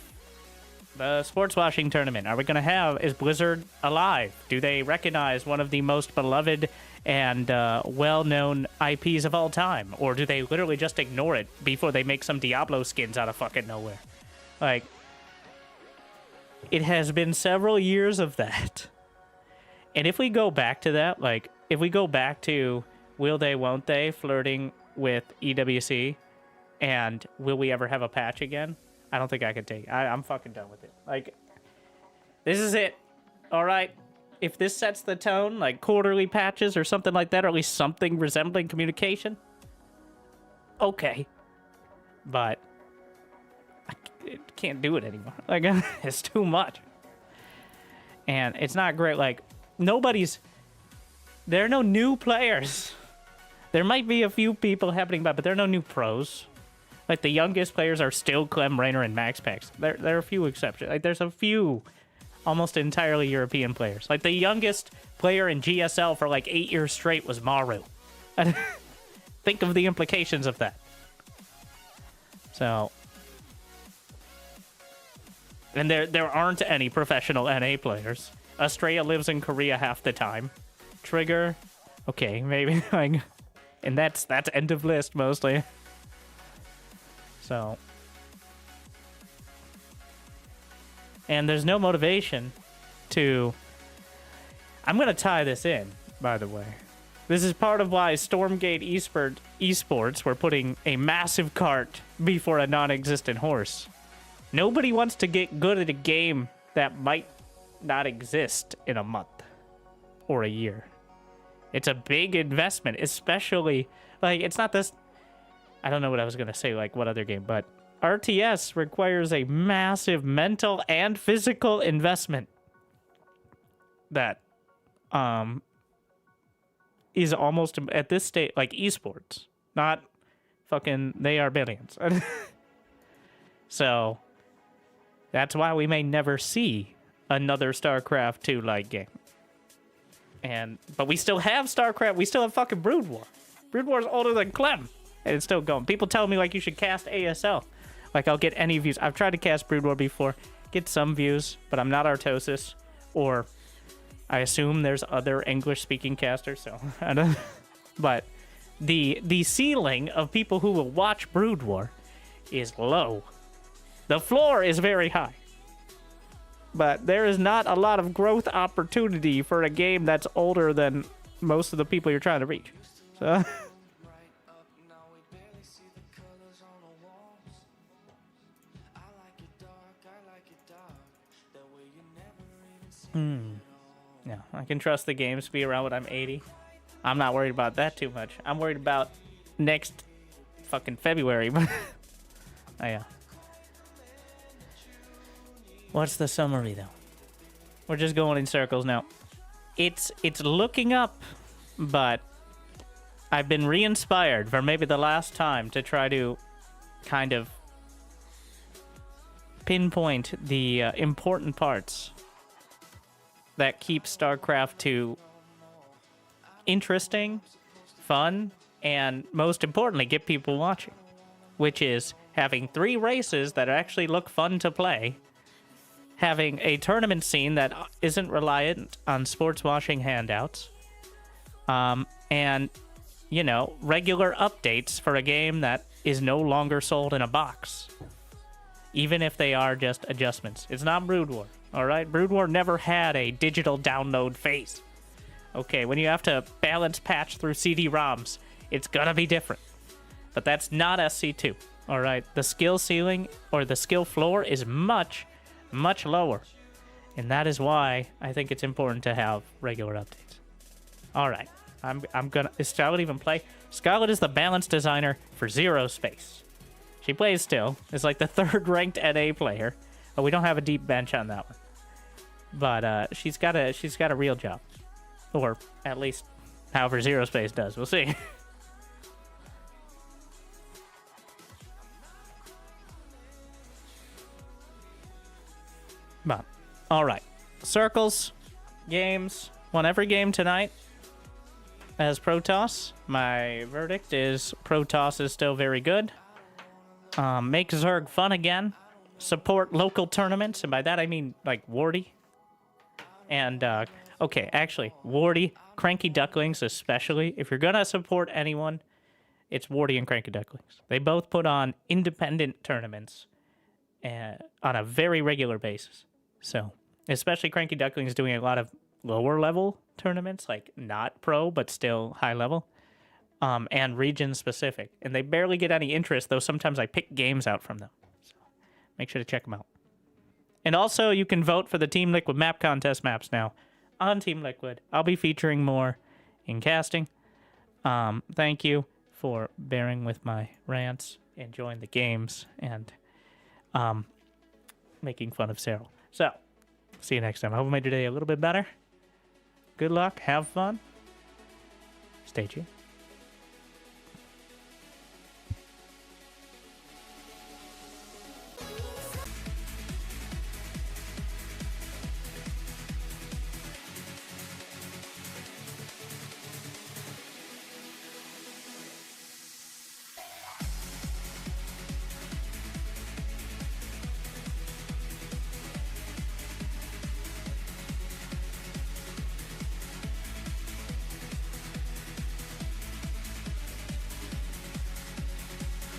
the sports washing tournament? Are we going to have, is Blizzard alive? Do they recognize one of the most beloved and well-known IPs of all time? Or do they literally just ignore it before they make some Diablo skins out of fucking nowhere? Like, it has been several years of that. And if we go back to that, like, if we go back to will they, won't they, flirting with EWC, and will we ever have a patch again? I don't think I could take it. I'm fucking done with it. Like, this is it. All right. If this sets the tone, like quarterly patches or something like that, or at least something resembling communication, okay. But I can't do it anymore. Like, it's too much. And it's not great. Like, there are no new players. There might be a few people happening by, but there are no new pros. Like, the youngest players are still Clem, Raynor, and Max Pax. There are a few exceptions. Like, there's a few almost entirely European players. Like, the youngest player in GSL for, like, 8 years straight was Maru. Think of the implications of that. So... And there aren't any professional NA players. Estrella lives in Korea half the time. Trigger... Okay, maybe, like... And that's end of list, mostly. So... And there's no motivation to... I'm going to tie this in, by the way. This is part of why Stormgate Esports were putting a massive cart before a non-existent horse. Nobody wants to get good at a game that might not exist in a month or a year. It's a big investment, especially... Like, it's not this... I don't know what I was going to say, like, what other game, but... RTS requires a massive mental and physical investment that is almost at this state like esports, not fucking they are billions. So that's why we may never see another StarCraft 2 like game. But we still have StarCraft. We still have fucking Brood War. Brood War is older than Clem, and it's still going. People tell me like you should cast ASL. Like, I'll get any views. I've tried to cast Brood War before. Get some views, but I'm not Artosis. Or I assume there's other English-speaking casters, so I don't... But the ceiling of people who will watch Brood War is low. The floor is very high. But there is not a lot of growth opportunity for a game that's older than most of the people you're trying to reach. So... Yeah, I can trust the games to be around when I'm 80. I'm not worried about that too much. I'm worried about next fucking February. Oh, yeah. What's the summary, though? We're just going in circles now. It's looking up, but I've been re-inspired for maybe the last time to try to kind of pinpoint the important parts that keeps StarCraft 2 interesting, fun, and most importantly, get people watching. Which is having 3 races that actually look fun to play, having a tournament scene that isn't reliant on sports washing handouts, and, you know, regular updates for a game that is no longer sold in a box. Even if they are just adjustments. It's not Brood War. Alright, Brood War never had a digital download phase. Okay, when you have to balance patch through CD-ROMs, it's gonna be different. But that's not SC2. Alright, the skill ceiling, or the skill floor, is much, much lower. And that is why I think it's important to have regular updates. All right. I'm gonna... Is Scarlet even play? Scarlet is the balance designer for Zero Space. She plays still. Is like the 3rd ranked NA player. But we don't have a deep bench on that one. But she's got a real job. Or at least however Zero Space does. We'll see. But, alright. Circles, games, won every game tonight as Protoss. My verdict is Protoss is still very good. Make Zerg fun again. Support local tournaments, and by that I mean, like, Warty. And, okay, actually, Warty, Cranky Ducklings especially. If you're gonna support anyone, it's Warty and Cranky Ducklings. They both put on independent tournaments on a very regular basis. So, especially Cranky Ducklings doing a lot of lower level tournaments, like not pro, but still high level, and region specific. And they barely get any interest, though sometimes I pick games out from them. So, make sure to check them out. And also, you can vote for the Team Liquid map contest maps now on Team Liquid. I'll be featuring more in casting. Thank you for bearing with my rants, enjoying the games, and making fun of Cyril. So, see you next time. I hope I made your day a little bit better. Good luck. Have fun. Stay tuned.